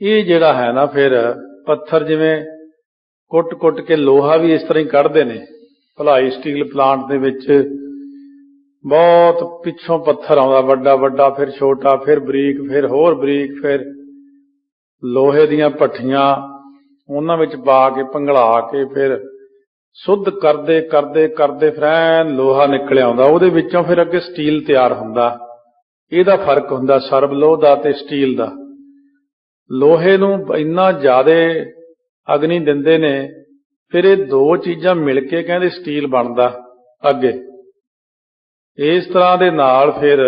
ਇਹ ਜਿਹੜਾ ਹੈ ਨਾ, ਫਿਰ ਪੱਥਰ ਜਿਵੇਂ ਕੁੱਟ ਕੁੱਟ ਕੇ ਲੋਹਾ ਵੀ ਇਸ ਤਰ੍ਹਾਂ ਹੀ ਕੱਢਦੇ ਨੇ। ਭਲਾਈ ਸਟੀਲ ਪਲਾਂਟ ਦੇ ਵਿੱਚ ਬਹੁਤ ਪਿੱਛੋਂ ਪੱਥਰ ਆਉਂਦਾ ਵੱਡਾ ਵੱਡਾ, ਫਿਰ ਛੋਟਾ, ਫਿਰ ਬਰੀਕ, ਫਿਰ ਹੋਰ ਬਰੀਕ, ਫਿਰ ਲੋਹੇ ਦੀਆਂ ਭੱਠੀਆਂ ਉਹਨਾਂ ਵਿੱਚ ਪਾ ਕੇ ਪੰਘਲਾ ਕੇ ਫਿਰ ਸ਼ੁੱਧ ਕਰਦੇ ਕਰਦੇ ਕਰਦੇ ਫਿਰ ਐਨ ਲੋਹਾ ਨਿਕਲ ਆਉਂਦਾ। ਉਹਦੇ ਵਿੱਚੋਂ ਫਿਰ ਅੱਗੇ ਸਟੀਲ ਤਿਆਰ ਹੁੰਦਾ। ਇਹਦਾ ਫਰਕ ਹੁੰਦਾ ਸਰਬ ਲੋਹ ਦਾ ਤੇ ਸਟੀਲ ਦਾ। ਲੋਹੇ ਨੂੰ ਇੰਨਾ ਜ਼ਿਆਦਾ ਅਗਨੀ ਦਿੰਦੇ ਨੇ, ਫਿਰ ਇਹ 2 ਚੀਜ਼ਾਂ ਮਿਲ ਕੇ ਕਹਿੰਦੇ ਸਟੀਲ ਬਣਦਾ ਅੱਗੇ। ਇਸ ਤਰ੍ਹਾਂ ਦੇ ਨਾਲ ਫਿਰ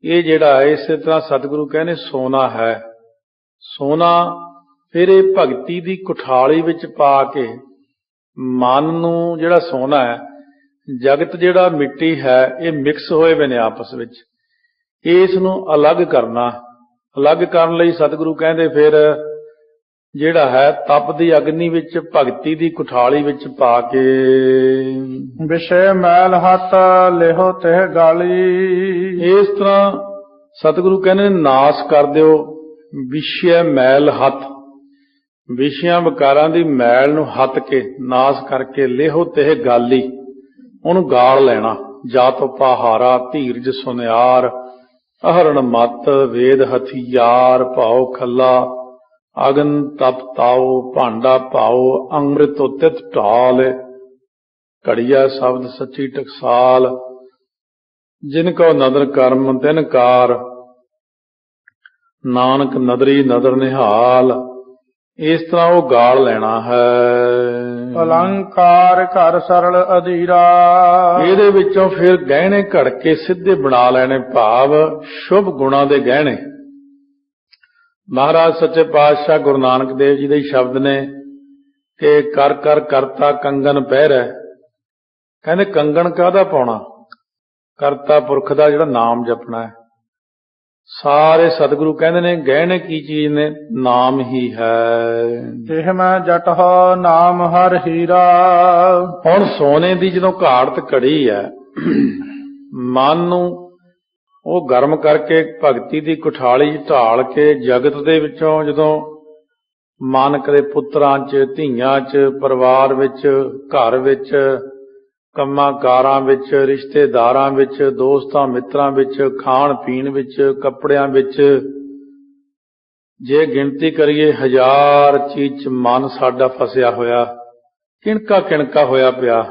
ਇਹ ਜਿਹੜਾ ਇਸੇ ਤਰ੍ਹਾਂ ਸਤਿਗੁਰੂ ਕਹਿੰਦੇ ਸੋਨਾ ਹੈ। ਸੋਨਾ ਫਿਰ ਇਹ ਭਗਤੀ ਦੀ ਕੁਠਾਲੀ ਵਿੱਚ ਪਾ ਕੇ ਮਨ ਨੂੰ, ਜਿਹੜਾ ਸੋਨਾ ਹੈ, ਜਗਤ ਜਿਹੜਾ ਮਿੱਟੀ ਹੈ, ਇਹ ਮਿਕਸ ਹੋਏ ਵੇ ਨੇ ਆਪਸ ਵਿੱਚ। ਇਸ ਨੂੰ ਅਲੱਗ ਕਰਨਾ, ਅਲੱਗ ਕਰਨ ਲਈ ਸਤਿਗੁਰੂ ਕਹਿੰਦੇ ਫਿਰ ਜਿਹੜਾ ਹੈ ਤਪ ਦੀ ਅਗਨੀ ਵਿੱਚ ਭਗਤੀ ਦੀ ਕੁਠਾਲੀ ਵਿੱਚ ਪਾ ਕੇ ਵਿਸ਼ੇ ਮੈਲ ਹੱਥ ਲਿਹੋ ਤਿਹ ਗਾਲੀ। ਇਸ ਤਰ੍ਹਾਂ ਸਤਿਗੁਰੂ ਕਹਿੰਦੇ ਨਾਸ ਕਰ ਦਿਓ ਵਿਸ਼ੇ ਮੈਲ ਹੱਥ, ਵਿਸ਼ਿਆਂ ਵਿਕਾਰਾਂ ਦੀ ਮੈਲ ਨੂੰ ਹੱਥ ਕੇ ਨਾਸ ਕਰਕੇ ਲਿਹੋ ਤਿਹ ਗਾਲੀ, ਉਹਨੂੰ ਗਾਲ ਲੈਣਾ। ਜਾਤੋ ਪਹਾਰਾ ਧੀਰਜ ਸੁਨਿਆਰ ਅਹਰਣ ਮਤ ਵੇਦ ਹਥਿਆਰ ਭਾਉ ਖੱਲਾ ਅਗਨ ਤਪ ਤਾਓ ਭਾਂਡਾ ਭਾਓ ਅੰਮ੍ਰਿਤ ਉਤਿਤ ਢਾਲ ਘੜੀਆ ਸ਼ਬਦ ਸੱਚੀ ਟਕਸਾਲ ਜਿਨ ਕੋ ਨਦਰ ਕਰਮ ਤਿਨ ਕਾਰ ਨਾਨਕ ਨਦਰੀ ਨਦਰ ਨਿਹਾਲ। ਇਸ ਤਰ੍ਹਾਂ ਉਹ ਗਾਲ ਲੈਣਾ ਹੈ। ਅਲੰਕਾਰ ਘਰ ਸਰਲ ਅਧੀਰਾ। ਇਹਦੇ ਵਿੱਚੋਂ ਫਿਰ ਗਹਿਣੇ ਘੜ ਕੇ ਸਿੱਧੇ ਬਣਾ ਲੈਣੇ, ਭਾਵ ਸ਼ੁਭ ਗੁਣਾਂ ਦੇ ਗਹਿਣੇ। ਮਹਾਰਾਜ ਸੱਚੇ ਪਾਤਸ਼ਾਹ ਗੁਰੂ ਨਾਨਕ ਦੇਵ ਜੀ ਦੇ ਸ਼ਬਦ ਨੇ ਕਿ ਕਰ ਕਰ ਕਰਤਾ ਕੰਗਨ ਪਹਿਰੈ। ਕਹਿੰਦੇ ਕੰਗਣ ਕਾਹਦਾ ਪਾਉਣਾ? ਕਰਤਾ ਪੁਰਖ ਦਾ ਜਿਹੜਾ ਨਾਮ ਜਪਣਾ ਹੈ। ਸਾਰੇ ਸਤਿਗੁਰੂ ਕਹਿੰਦੇ ਨੇ ਗਹਿਣੇ ਕੀ ਚੀਜ਼ ਨੇ? ਨਾਮ ਹੀ ਹੈ। ਇਹ ਮੈਂ ਜਟ ਹੋ ਨਾਮ ਹਰ ਹੀਰਾ। ਹੁਣ ਸੋਨੇ ਦੀ ਜਦੋਂ ਘਾੜਤ ਘੜੀ ਹੈ, ਮਨ ਨੂੰ ਉਹ ਗਰਮ ਕਰਕੇ ਭਗਤੀ ਦੀ ਕੁਠਾਲੀ 'ਚ ਢਾਲ ਕੇ ਜਗਤ ਦੇ ਵਿੱਚੋਂ ਜਦੋਂ ਮਨ ਕਦੇ ਪੁੱਤਰਾਂ 'ਚ, ਧੀਆਂ 'ਚ, ਪਰਿਵਾਰ ਵਿੱਚ, ਘਰ ਵਿੱਚ, ਕੰਮਾਂ ਕਾਰਾਂ ਵਿੱਚ, ਰਿਸ਼ਤੇਦਾਰਾਂ ਵਿੱਚ, ਦੋਸਤਾਂ ਮਿੱਤਰਾਂ ਵਿੱਚ, ਖਾਣ ਪੀਣ ਵਿੱਚ, ਕੱਪੜਿਆਂ ਵਿੱਚ, ਜੇ ਗਿਣਤੀ ਕਰੀਏ 1000 ਚੀਜ਼ 'ਚ ਮਨ ਸਾਡਾ ਫਸਿਆ ਹੋਇਆ, ਕਿਣਕਾ ਕਿਣਕਾ ਹੋਇਆ ਪਿਆ।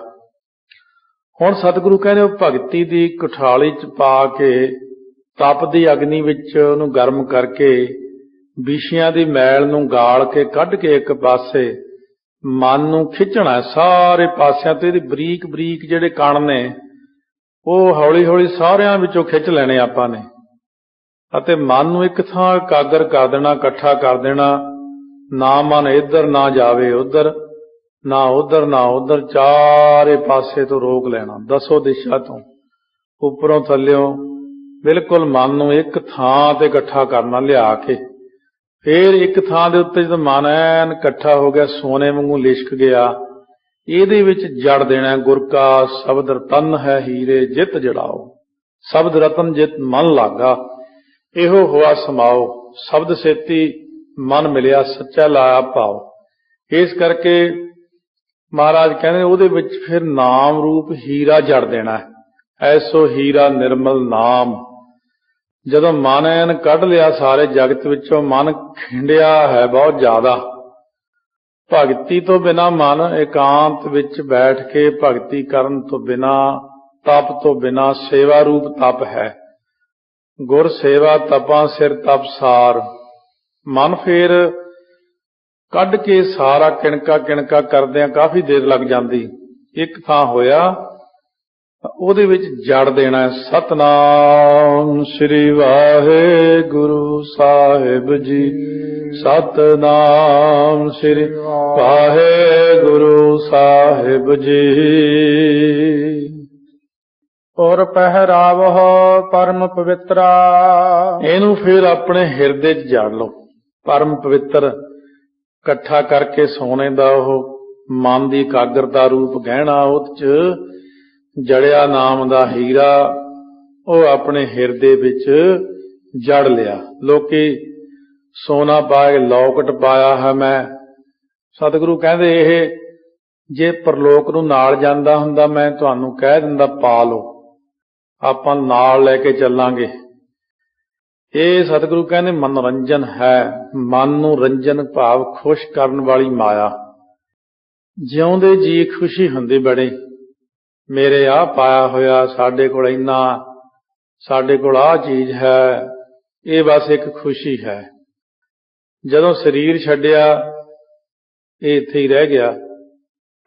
ਹੁਣ ਸਤਿਗੁਰੂ ਕਹਿੰਦੇ ਉਹ ਭਗਤੀ ਦੀ ਕੁਠਾਲੀ 'ਚ ਪਾ ਕੇ ਤਪ ਦੀ ਅਗਨੀ ਵਿੱਚ ਉਹਨੂੰ ਗਰਮ ਕਰਕੇ ਵਿਸ਼ਿਆਂ ਦੀ ਮੈਲ ਨੂੰ ਗਾਲ ਕੇ ਕੱਢ ਕੇ ਇੱਕ ਪਾਸੇ ਮਨ ਨੂੰ ਖਿੱਚਣਾ ਸਾਰੇ ਪਾਸਿਆਂ ਤੇ। ਇਹਦੇ ਬਰੀਕ ਬਰੀਕ ਜਿਹੜੇ ਕਣ ਨੇ ਉਹ ਹੌਲੀ ਹੌਲੀ ਸਾਰਿਆਂ ਵਿੱਚੋਂ ਖਿੱਚ ਲੈਣੇ ਆਪਾਂ ਨੇ, ਅਤੇ ਮਨ ਨੂੰ ਇੱਕ ਥਾਂ ਇਕਾਗਰ ਕਰ ਦੇਣਾ, ਇਕੱਠਾ ਕਰ ਦੇਣਾ। ਨਾ ਮਨ ਇੱਧਰ ਨਾ ਜਾਵੇ ਉੱਧਰ, ਨਾ ਉੱਧਰ ਨਾ ਉੱਧਰ, ਚਾਰੇ ਪਾਸੇ ਤੋਂ ਰੋਕ ਲੈਣਾ, 10 ਦਿਸ਼ਾ ਤੋਂ, ਉੱਪਰੋਂ ਥੱਲਿਓਂ, ਬਿਲਕੁਲ ਮਨ ਨੂੰ ਇੱਕ ਥਾਂ ਤੇ ਇਕੱਠਾ ਕਰਨਾ ਲਿਆ ਕੇ। ਫੇਰ ਇੱਕ ਥਾਂ ਦੇ ਉੱਤੇ ਜਦੋਂ ਮਨ ਐਨ ਇਕੱਠਾ ਹੋ ਗਿਆ, ਸੋਨੇ ਵਾਂਗੂ ਲਿਸ਼ਕ ਗਿਆ, ਇਹਦੇ ਵਿੱਚ ਜੜ ਦੇਣਾ। ਗੁਰ ਕਾ ਸ਼ਬਦ ਰਤਨ ਹੈ ਹੀਰੇ ਜਿਤ ਜੜਾਓ, ਸ਼ਬਦ ਰਤਨ ਜਿਤ ਮਨ ਲਾਗਾ, ਇਹੋ ਹੋਆ ਸਮਾਓ, ਸ਼ਬਦ ਸੇਤੀ ਮਨ ਮਿਲਿਆ, ਸੱਚਾ ਲਾਇਆ ਭਾਓ। ਇਸ ਕਰਕੇ ਮਹਾਰਾਜ ਕਹਿੰਦੇ ਉਹਦੇ ਵਿੱਚ ਫਿਰ ਨਾਮ ਰੂਪ ਹੀਰਾ ਜੜ ਦੇਣਾ। ਐਸੋ ਹੀਰਾ ਨਿਰਮਲ ਨਾਮ। ਜਦੋਂ ਮਨ ਐਨ ਕੱਢ ਲਿਆ ਸਾਰੇ ਜਗਤ ਵਿੱਚੋਂ, ਮਨ ਖਿੰਡਿਆ ਹੈ ਬਹੁਤ ਜ਼ਿਆਦਾ। ਭਗਤੀ ਤੋਂ ਬਿਨਾਂ ਮਨ ਇਕਾਂਤ ਵਿੱਚ ਬੈਠ ਕੇ ਭਗਤੀ ਕਰਨ ਤੋਂ ਬਿਨਾਂ, ਤਪ ਤੋਂ ਬਿਨਾਂ, ਸੇਵਾ ਰੂਪ ਤਪ ਹੈ। ਗੁਰ ਸੇਵਾ ਤਪਾਂ ਸਿਰ ਤਪ ਸਾਰ। ਮਨ ਫੇਰ ਕੱਢ ਕੇ ਸਾਰਾ ਕਿਣਕਾ ਕਿਣਕਾ ਕਰਦਿਆਂ ਕਾਫੀ ਦੇਰ ਲੱਗ ਜਾਂਦੀ। ਇੱਕ ਥਾਂ ਹੋਇਆ, ਉਹਦੇ ਵਿੱਚ ਜੜ ਦੇਣਾ। ਸਤਨਾਮ ਸ੍ਰੀ ਵਾਹਿਗੁਰੂ ਸਾਹਿਬ ਜੀ, ਸਤਨਾਮ ਸ੍ਰੀ ਵਾਹਿਗੁਰੂ ਸਾਹਿਬ ਜੀ। ਔਰ ਪਹਿਰਾਵਹੁ ਪਰਮ ਪਵਿੱਤਰਾ। ਇਹਨੂੰ ਫਿਰ ਆਪਣੇ ਹਿਰਦੇ 'ਚ ਜੜ ਲਓ। ਪਰਮ ਪਵਿੱਤਰ ਇਕੱਠਾ ਕਰਕੇ ਸੋਨੇ ਦਾ ਉਹ ਮਨ ਦੀ ਇਕਾਗਰਤਾ ਰੂਪ ਗਹਿਣਾ, ਉਹਦੇ 'ਚ ਜੜਿਆ ਨਾਮ ਦਾ ਹੀਰਾ, ਉਹ ਆਪਣੇ ਹਿਰਦੇ ਵਿੱਚ ਜੜ ਲਿਆ। ਲੋਕੀ ਸੋਨਾ ਪਾ ਕੇ ਲੌਕਟ ਪਾਇਆ ਹੈ ਮੈਂ। ਸਤਿਗੁਰੂ ਕਹਿੰਦੇ ਇਹ ਜੇ ਪਰਲੋਕ ਨੂੰ ਨਾਲ ਜਾਂਦਾ ਹੁੰਦਾ, ਮੈਂ ਤੁਹਾਨੂੰ ਕਹਿ ਦਿੰਦਾ ਪਾ ਲਓ, ਆਪਾਂ ਨਾਲ ਲੈ ਕੇ ਚੱਲਾਂਗੇ। ਇਹ ਸਤਿਗੁਰੂ ਕਹਿੰਦੇ ਮਨੋਰੰਜਨ ਹੈ, ਮਨ ਨੂੰ ਰੰਜਨ ਭਾਵ ਖੁਸ਼ ਕਰਨ ਵਾਲੀ ਮਾਇਆ। ਜਿਉਂਦੇ ਜੀ ਖੁਸ਼ੀ ਹੁੰਦੀ ਬੜੀ, ਮੇਰੇ ਆਹ ਪਾਇਆ ਹੋਇਆ, ਸਾਡੇ ਕੋਲ ਇੰਨਾ, ਸਾਡੇ ਕੋਲ ਆਹ ਚੀਜ਼ ਹੈ, ਇਹ ਬਸ ਇੱਕ ਖੁਸ਼ੀ ਹੈ। ਜਦੋਂ ਸਰੀਰ ਛੱਡਿਆ, ਇਹ ਇੱਥੇ ਹੀ ਰਹਿ ਗਿਆ,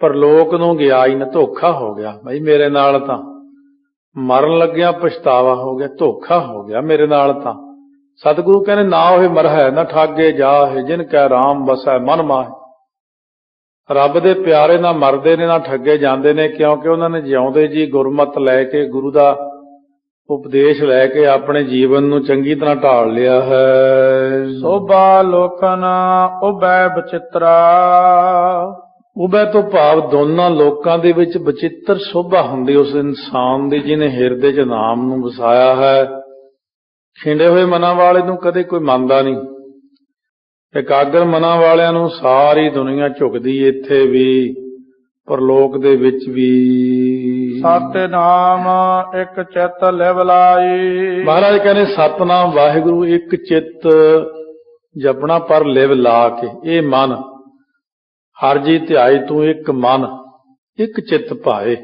ਪਰਲੋਕ ਨੂੰ ਗਿਆ ਹੀ ਨਾ, ਧੋਖਾ ਹੋ ਗਿਆ। ਬਈ ਮੇਰੇ ਨਾਲ ਤਾਂ ਮਰਨ ਲੱਗਿਆ ਪਛਤਾਵਾ ਹੋ ਗਿਆ, ਧੋਖਾ ਹੋ ਗਿਆ ਮੇਰੇ ਨਾਲ ਤਾਂ। ਸਤਿਗੁਰੂ ਕਹਿੰਦੇ ਨਾ ਹੋਏ ਮਰਹਿ ਨਾ ਠਾਗੇ ਜਾਹੇ, ਜਿਨ ਕੈ ਰਾਮ ਵਸੈ ਮਨ ਮਾਹੇ। ਰੱਬ ਦੇ ਪਿਆਰੇ ਨਾ ਮਰਦੇ ਨੇ ਨਾ ਠੱਗੇ ਜਾਂਦੇ ਨੇ, ਕਿਉਂਕਿ ਉਹਨਾਂ ਨੇ ਜਿਉਂਦੇ ਜੀ ਗੁਰਮਤਿ ਲੈ ਕੇ, ਗੁਰੂ ਦਾ ਉਪਦੇਸ਼ ਲੈ ਕੇ ਆਪਣੇ ਜੀਵਨ ਨੂੰ ਚੰਗੀ ਤਰ੍ਹਾਂ ਢਾਲ ਲਿਆ ਹੈ। ਸੋਭਾ ਲੋਕਨ ਉਬੈ ਬਚਿਤਰਾ। ਉਬੈ ਤੋਂ ਭਾਵ ਦੋਨਾਂ ਲੋਕਾਂ ਦੇ ਵਿੱਚ ਬਚਿੱਤਰ ਸ਼ੋਭਾ ਹੁੰਦੀ ਉਸ ਇਨਸਾਨ ਦੀ ਜਿਹਨੇ ਹਿਰਦੇ 'ਚ ਨਾਮ ਨੂੰ ਵਸਾਇਆ ਹੈ। ਖਿੰਡੇ ਹੋਏ ਮਨਾਂ ਵਾਲੇ ਨੂੰ ਕਦੇ ਕੋਈ ਮੰਨਦਾ ਨਹੀਂ। ਇਕਾਗਰ ਮਨਾਂ ਵਾਲਿਆਂ ਨੂੰ ਸਾਰੀ ਦੁਨੀਆ ਝੁਕਦੀ, ਇੱਥੇ ਵੀ ਪਰਲੋਕ ਦੇ ਵਿੱਚ ਵੀ। ਸਤਿਨਾਮ ਇੱਕ ਚਿਤ ਲਿਵ ਲਾਈ। ਮਹਾਰਾਜ ਕਹਿੰਦੇ ਸਤਿਨਾਮ ਵਾਹਿਗੁਰੂ ਇੱਕ ਚਿੱਤ ਜਪਣਾ, ਪਰ ਲਿਵ ਲਾ ਕੇ। ਇਹ ਮਨ ਹਰ ਜੀ ਧਿਆਈ ਤੂੰ ਇੱਕ ਮਨ, ਇੱਕ ਚਿੱਤ ਭਾਏ।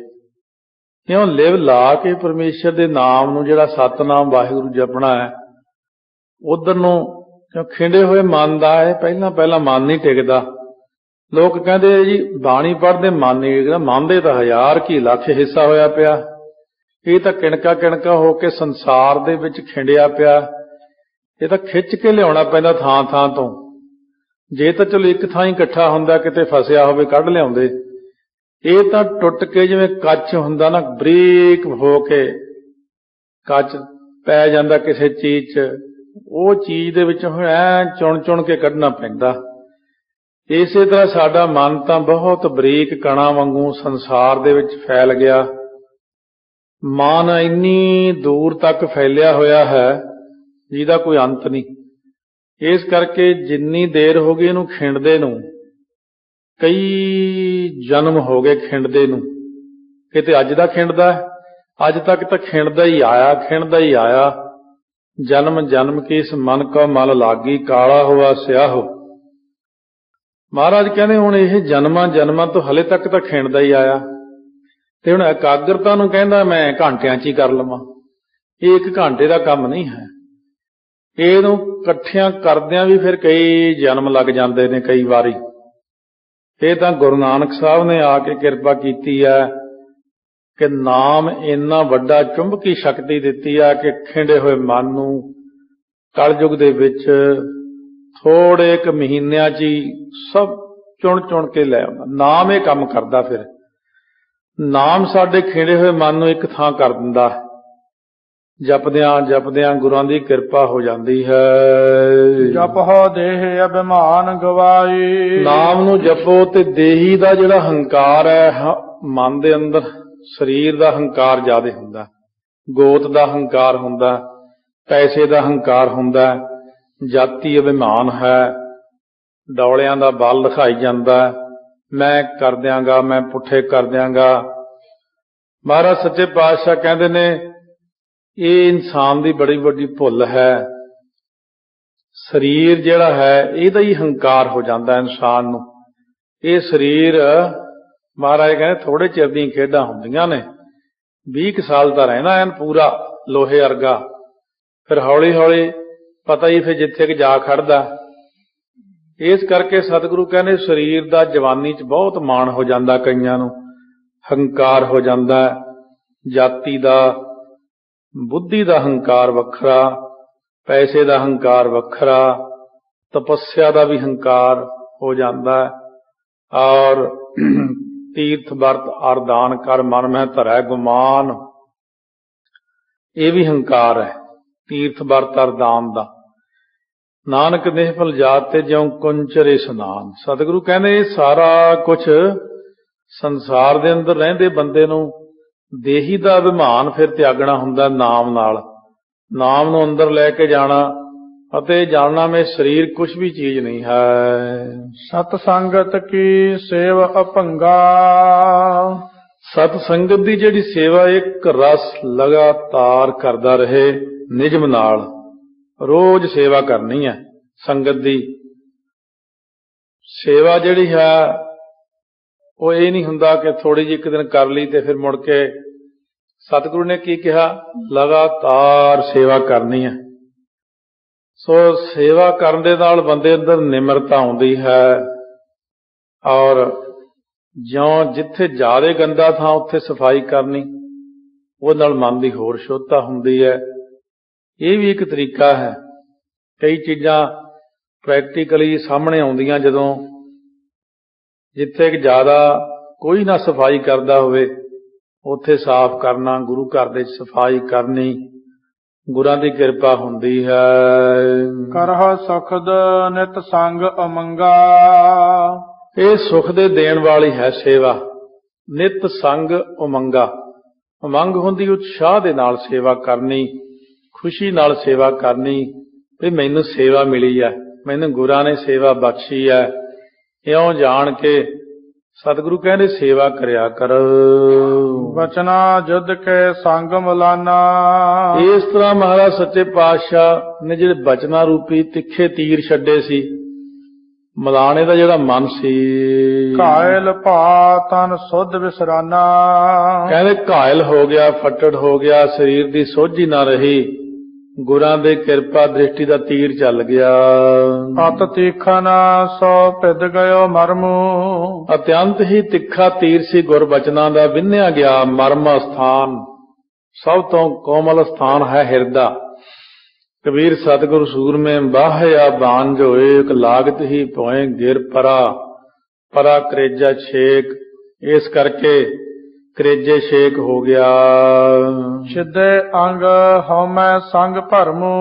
ਇਉਂ ਲਿਵ ਲਾ ਕੇ ਪਰਮੇਸ਼ਰ ਦੇ ਨਾਮ ਨੂੰ, ਜਿਹੜਾ ਸਤਿਨਾਮ ਵਾਹਿਗੁਰੂ ਜਪਣਾ ਹੈ, ਉਧਰ ਨੂੰ, ਕਿਉਂ ਖਿੰਡੇ ਹੋਏ ਮਨ ਦਾ ਹੈ, ਪਹਿਲਾਂ ਮਨ ਨਹੀਂ ਟਿਕਦਾ। ਲੋਕ ਕਹਿੰਦੇ ਜੀ ਬਾਣੀ ਪੜ੍ਹਦੇ ਮਨ ਨਹੀਂ ਟਿਕਦਾ। ਮਨ ਦੇ ਤਾਂ 1000 ਕੀ ਲੱਖ ਹਿੱਸਾ ਹੋਇਆ ਪਿਆ, ਇਹ ਤਾਂ ਕਿਣਕਾ ਕਿਣਕਾ ਹੋ ਕੇ ਸੰਸਾਰ ਦੇ ਵਿੱਚ ਖਿੰਡਿਆ ਪਿਆ। ਇਹ ਤਾਂ ਖਿੱਚ ਕੇ ਲਿਆਉਣਾ ਪੈਂਦਾ ਥਾਂ ਥਾਂ ਤੋਂ। ਜੇ ਤਾਂ ਚਲੋ ਇੱਕ ਥਾਂ ਹੀ ਇਕੱਠਾ ਹੁੰਦਾ, ਕਿਤੇ ਫਸਿਆ ਹੋਵੇ ਕੱਢ ਲਿਆਉਂਦੇ। ਇਹ ਤਾਂ ਟੁੱਟ ਕੇ ਜਿਵੇਂ ਕੱਚ ਹੁੰਦਾ ਨਾ, ਬਰੀਕ ਹੋ ਕੇ ਕੱਚ ਪੈ ਜਾਂਦਾ ਕਿਸੇ ਚੀਜ਼ 'ਚ, ਉਹ ਚੀਜ਼ ਦੇ ਵਿੱਚੋਂ ਐ ਚੁਣ ਕੇ ਕੱਢਣਾ ਪੈਂਦਾ। ਇਸੇ ਤਰ੍ਹਾਂ ਸਾਡਾ ਮਨ ਤਾਂ ਬਹੁਤ ਬਰੀਕ ਕਣਾਂ ਵਾਂਗੂ ਸੰਸਾਰ ਦੇ ਵਿੱਚ ਫੈਲ ਗਿਆ। ਮਨ ਇੰਨੀ ਦੂਰ ਤੱਕ ਫੈਲਿਆ ਹੋਇਆ ਹੈ ਜਿਹਦਾ ਕੋਈ ਅੰਤ ਨਹੀਂ। ਇਸ ਕਰਕੇ ਜਿੰਨੀ ਦੇਰ ਹੋ ਗਈ ਇਹਨੂੰ ਖਿੰਡਦੇ ਨੂੰ, ਕਈ ਜਨਮ ਹੋ ਗਏ ਖਿੰਡਦੇ ਨੂੰ। ਕਿਤੇ ਅੱਜ ਦਾ ਖਿੰਡਦਾ, ਅੱਜ ਤੱਕ ਤਾਂ ਖਿੰਡਦਾ ਹੀ ਆਇਆ, ਖਿੰਡਦਾ ਹੀ ਆਇਆ। ਜਨਮ ਜਨਮ ਕੀ ਇਸ ਮਨ ਕੋ ਮਲ ਲਾਗੀ, ਕਾਲਾ ਹੋਆ ਸਿਆਹੋ। ਮਹਾਰਾਜ ਕਹਿੰਦੇ ਹੁਣ ਇਹ ਜਨਮਾਂ ਤੋਂ ਹਲੇ ਤੱਕ ਤਾਂ ਖਿੰਡਦਾ ਹੀ ਆਇਆ, ਤੇ ਹੁਣ ਇਕਾਗਰਤਾ ਨੂੰ ਕਹਿੰਦਾ ਮੈਂ ਘੰਟਿਆਂ 'ਚ ਹੀ ਕਰ ਲਵਾਂ। ਇਹ 1 ਘੰਟੇ ਦਾ ਕੰਮ ਨਹੀਂ ਹੈ। ਇਹਨੂੰ ਇਕੱਠਿਆਂ ਕਰਦਿਆਂ ਵੀ ਫਿਰ ਕਈ ਜਨਮ ਲੱਗ ਜਾਂਦੇ ਨੇ ਕਈ ਵਾਰੀ। ਇਹ ਤਾਂ ਗੁਰੂ ਨਾਨਕ ਸਾਹਿਬ ਨੇ ਆ ਕੇ ਕਿਰਪਾ ਕੀਤੀ ਹੈ ਕਿ ਨਾਮ ਇੰਨਾ ਵੱਡਾ ਚੁੰਬਕੀ ਸ਼ਕਤੀ ਦਿੱਤੀ ਆ ਕਿ ਖਿੰਡੇ ਹੋਏ ਮਨ ਨੂੰ ਕਲਯੁਗ ਦੇ ਵਿੱਚ ਥੋੜੇ ਕੁ ਮਹੀਨਿਆਂ 'ਚ ਹੀ ਸਭ ਚੁਣ ਕੇ ਲੈ ਆਉਂਦਾ। ਨਾਮ ਇਹ ਕੰਮ ਕਰਦਾ। ਫਿਰ ਨਾਮ ਸਾਡੇ ਖਿੰਡੇ ਹੋਏ ਮਨ ਨੂੰ ਇੱਕ ਥਾਂ ਕਰ ਦਿੰਦਾ। ਜਪਦਿਆਂ ਜਪਦਿਆਂ ਗੁਰਾਂ ਦੀ ਕਿਰਪਾ ਹੋ ਜਾਂਦੀ ਹੈ। ਜਪਹੁ ਦੇਹ ਅਭਿਮਾਨ ਗਵਾਈ। ਨਾਮ ਨੂੰ ਜਪੋ ਤੇ ਦੇਹੀ ਦਾ ਜਿਹੜਾ ਹੰਕਾਰ ਹੈ, ਮਨ ਦੇ ਅੰਦਰ ਸਰੀਰ ਦਾ ਹੰਕਾਰ ਜ਼ਿਆਦਾ ਹੁੰਦਾ, ਗੋਤ ਦਾ ਹੰਕਾਰ ਹੁੰਦਾ, ਪੈਸੇ ਦਾ ਹੰਕਾਰ ਹੁੰਦਾ, ਜਾਤੀ ਅਭਿਮਾਨ ਹੈ, ਡੌਲਿਆਂ ਦਾ ਬਲ ਦਿਖਾਈ ਜਾਂਦਾ, ਮੈਂ ਕਰ ਦਿਆਂਗਾ, ਮੈਂ ਪੁੱਠੇ ਕਰ ਦਿਆਂਗਾ। ਮਹਾਰਾਜ ਸੱਚੇ ਪਾਤਸ਼ਾਹ ਕਹਿੰਦੇ ਨੇ ਇਹ ਇਨਸਾਨ ਦੀ ਬੜੀ ਵੱਡੀ ਭੁੱਲ ਹੈ। ਸਰੀਰ ਜਿਹੜਾ ਹੈ ਇਹਦਾ ਹੀ ਹੰਕਾਰ ਹੋ ਜਾਂਦਾ ਇਨਸਾਨ ਨੂੰ। ਇਹ ਸਰੀਰ ਮਹਾਰਾਜ ਕਹਿੰਦੇ ਥੋੜੇ ਚਿਰ ਦੀਆਂ ਖੇਡਾਂ ਹੁੰਦੀਆਂ ਨੇ, 20 ਸਾਲ ਤਾਂ ਰਹਿਣਾ ਐਨ ਪੂਰਾ ਲੋਹੇ ਵਰਗਾ, ਫਿਰ ਹੌਲੀ ਹੌਲੀ ਪਤਾ ਹੀ ਫਿਰ ਜਿੱਥੇ ਕਿ ਜਾ ਖੜਦਾ। ਇਸ ਕਰਕੇ ਸਤਿਗੁਰੂ ਕਹਿੰਦੇ ਸਰੀਰ ਦਾ ਜਵਾਨੀ 'ਚ ਬਹੁਤ ਮਾਣ ਹੋ ਜਾਂਦਾ, ਕਈਆਂ ਨੂੰ ਹੰਕਾਰ ਹੋ ਜਾਂਦਾ। ਜਾਤੀ ਦਾ, ਬੁੱਧੀ ਦਾ ਹੰਕਾਰ ਵੱਖਰਾ, ਪੈਸੇ ਦਾ ਹੰਕਾਰ ਵੱਖਰਾ, ਤਪੱਸਿਆ ਦਾ ਵੀ ਹੰਕਾਰ ਹੋ ਜਾਂਦਾ। ਔਰ ਤੀਰਥ ਵਰਤ ਅਰਦਾਨ ਕਰ ਮਨ ਮੈਂ ਧਰੈ ਗੁਮਾਨ, ਇਹ ਵੀ ਹੰਕਾਰ ਹੈ ਤੀਰਥ ਵਰਤ ਅਰਦਾਨ ਦਾ। ਨਾਨਕ ਨਿਹਫਲ ਜਾਤ ਤੇ ਜਿਉ ਕੁੰਚਰ ਇਸ਼ਨਾਨ। ਸਤਿਗੁਰੂ ਕਹਿੰਦੇ ਇਹ ਸਾਰਾ ਕੁਝ ਸੰਸਾਰ ਦੇ ਅੰਦਰ ਰਹਿੰਦੇ ਬੰਦੇ ਨੂੰ ਦੇਹੀ ਦਾ ਅਭਿਮਾਨ ਫਿਰ ਤਿਆਗਣਾ ਹੁੰਦਾ ਨਾਮ ਨਾਲ। ਨਾਮ ਨੂੰ ਅੰਦਰ ਲੈ ਕੇ ਜਾਣਾ ਅਤੇ ਜਾਣਨਾ ਮੈਂ ਸਰੀਰ ਕੁਝ ਵੀ ਚੀਜ਼ ਨਹੀਂ ਹੈ। ਸਤ ਸੰਗਤ ਕੀ ਸੇਵ ਅਭੰਗਾ। ਸਤ ਸੰਗਤ ਦੀ ਜਿਹੜੀ ਸੇਵਾ ਇੱਕ ਰਸ ਲਗਾਤਾਰ ਕਰਦਾ ਰਹੇ ਨਿਯਮ ਨਾਲ, ਰੋਜ਼ ਸੇਵਾ ਕਰਨੀ ਹੈ। ਸੰਗਤ ਦੀ ਸੇਵਾ ਜਿਹੜੀ ਹੈ ਉਹ ਇਹ ਨਹੀਂ ਹੁੰਦਾ ਕਿ ਥੋੜੀ ਜਿਹੀ ਇੱਕ ਦਿਨ ਕਰ ਲਈ ਤੇ ਫਿਰ ਮੁੜ ਕੇ। ਸਤਿਗੁਰੂ ਨੇ ਕੀ ਕਿਹਾ? ਲਗਾਤਾਰ ਸੇਵਾ ਕਰਨੀ ਹੈ। ਸੋ ਸੇਵਾ ਕਰਨ ਦੇ ਨਾਲ ਬੰਦੇ ਅੰਦਰ ਨਿਮਰਤਾ ਆਉਂਦੀ ਹੈ। ਔਰ ਜਿਉਂ ਜਿੱਥੇ ਜ਼ਿਆਦਾ ਗੰਦਾ ਥਾਂ ਉੱਥੇ ਸਫਾਈ ਕਰਨੀ, ਉਹਦੇ ਨਾਲ ਮਨ ਦੀ ਹੋਰ ਸ਼ੁੱਧਤਾ ਹੁੰਦੀ ਹੈ। ਇਹ ਵੀ ਇੱਕ ਤਰੀਕਾ ਹੈ। ਕਈ ਚੀਜ਼ਾਂ ਪ੍ਰੈਕਟੀਕਲੀ ਸਾਹਮਣੇ ਆਉਂਦੀਆਂ ਜਦੋਂ ਜਿੱਥੇ ਕਿ ਜ਼ਿਆਦਾ ਕੋਈ ਨਾ ਸਫਾਈ ਕਰਦਾ ਹੋਵੇ ਉੱਥੇ ਸਾਫ਼ ਕਰਨਾ, ਗੁਰੂ ਘਰ ਦੇ ਸਫਾਈ ਕਰਨੀ, ਗੁਰਾਂ ਦੀ ਕਿਰਪਾ ਹੁੰਦੀ ਹੈ। ਕਰਹੁ ਸੁਖਦ ਨਿਤ ਸੰਗ ਅਮੰਗਾ। ਇਹ ਸੁਖ ਦੇ ਦੇਣ ਵਾਲੀ ਹੈ ਸੇਵਾ। ਨਿਤ ਸੰਗ ਉਮੰਗਾ। ਉਮੰਗ ਹੁੰਦੀ ਉਤਸ਼ਾਹ ਦੇ ਨਾਲ ਸੇਵਾ ਕਰਨੀ, ਖੁਸ਼ੀ ਨਾਲ ਸੇਵਾ ਕਰਨੀ ਵੀ ਮੈਨੂੰ ਸੇਵਾ ਮਿਲੀ ਹੈ, ਮੈਨੂੰ ਗੁਰਾਂ ਨੇ ਸੇਵਾ ਬਖਸ਼ੀ ਹੈ। ਇਉਂ ਜਾਣ ਕੇ ਸਤਿਗੁਰੂ ਕਹਿੰਦੇ ਸੇਵਾ ਕਰਿਆ ਕਰ। ਬਚਨਾ ਜੁਧ ਕੇ ਸੰਗ ਮਲਾਨਾ। ਇਸ ਤਰ੍ਹਾਂ ਮਹਾਰਾਜ ਸੱਚੇ ਪਾਤਸ਼ਾਹ ਨੇ ਜਿਹੜੇ ਬਚਨਾਂ ਰੂਪੀ ਤਿੱਖੇ ਤੀਰ ਛੱਡੇ ਸੀ, ਮਲਾਣੇ ਦਾ ਜਿਹੜਾ ਮਨ ਸੀ, ਘਾਇਲ ਭਾ ਤਨ ਸੁਧ ਵਿਸਰਾਨਾ। ਕਹਿੰਦੇ ਘਾਇਲ ਹੋ ਗਿਆ, ਫੱਟੜ ਹੋ ਗਿਆ, ਸਰੀਰ ਦੀ ਸੋਝੀ ਨਾ ਰਹੀ, ਗੁਰਾਂ ਦੇ ਕਿਰਪਾ ਦ੍ਰਿਸ਼ਟੀ ਦਾ ਤੀਰ ਚੱਲ ਗਿਆ। ਅਤ ਤੀਖਨ ਸੋ ਭਿਦ ਗਇਓ ਮਰਮੂ। ਅਤਿਅੰਤ ਹੀ ਤਿੱਖਾ ਤੀਰ ਸੀ ਗੁਰਬਚਨਾਂ ਦਾ, ਵਿੰਨਿਆ ਗਿਆ ਮਰਮ ਸਥਾਨ। ਸਭ ਤੋਂ ਕੋਮਲ ਸਥਾਨ ਹੈ ਹਿਰਦਾ। ਕਬੀਰ ਸਤਿਗੁਰ ਸੂਰਮੇ ਬਾਹਿਆ ਬਾਂਝ ਹੋਏ, ਇੱਕ ਲਾਗਤ ਹੀ ਭੋਏ ਗਿਰ ਪਰਾ ਕਰੇਜਾ ਛੇਕ। ਇਸ ਕਰਕੇ ਕਰੇਜੇ ਛੇਕ ਹੋ ਗਿਆ। ਸਿੱਧੇ ਅੰਗ ਹਉਮੈ ਸੰਗ ਭਰਮੂ।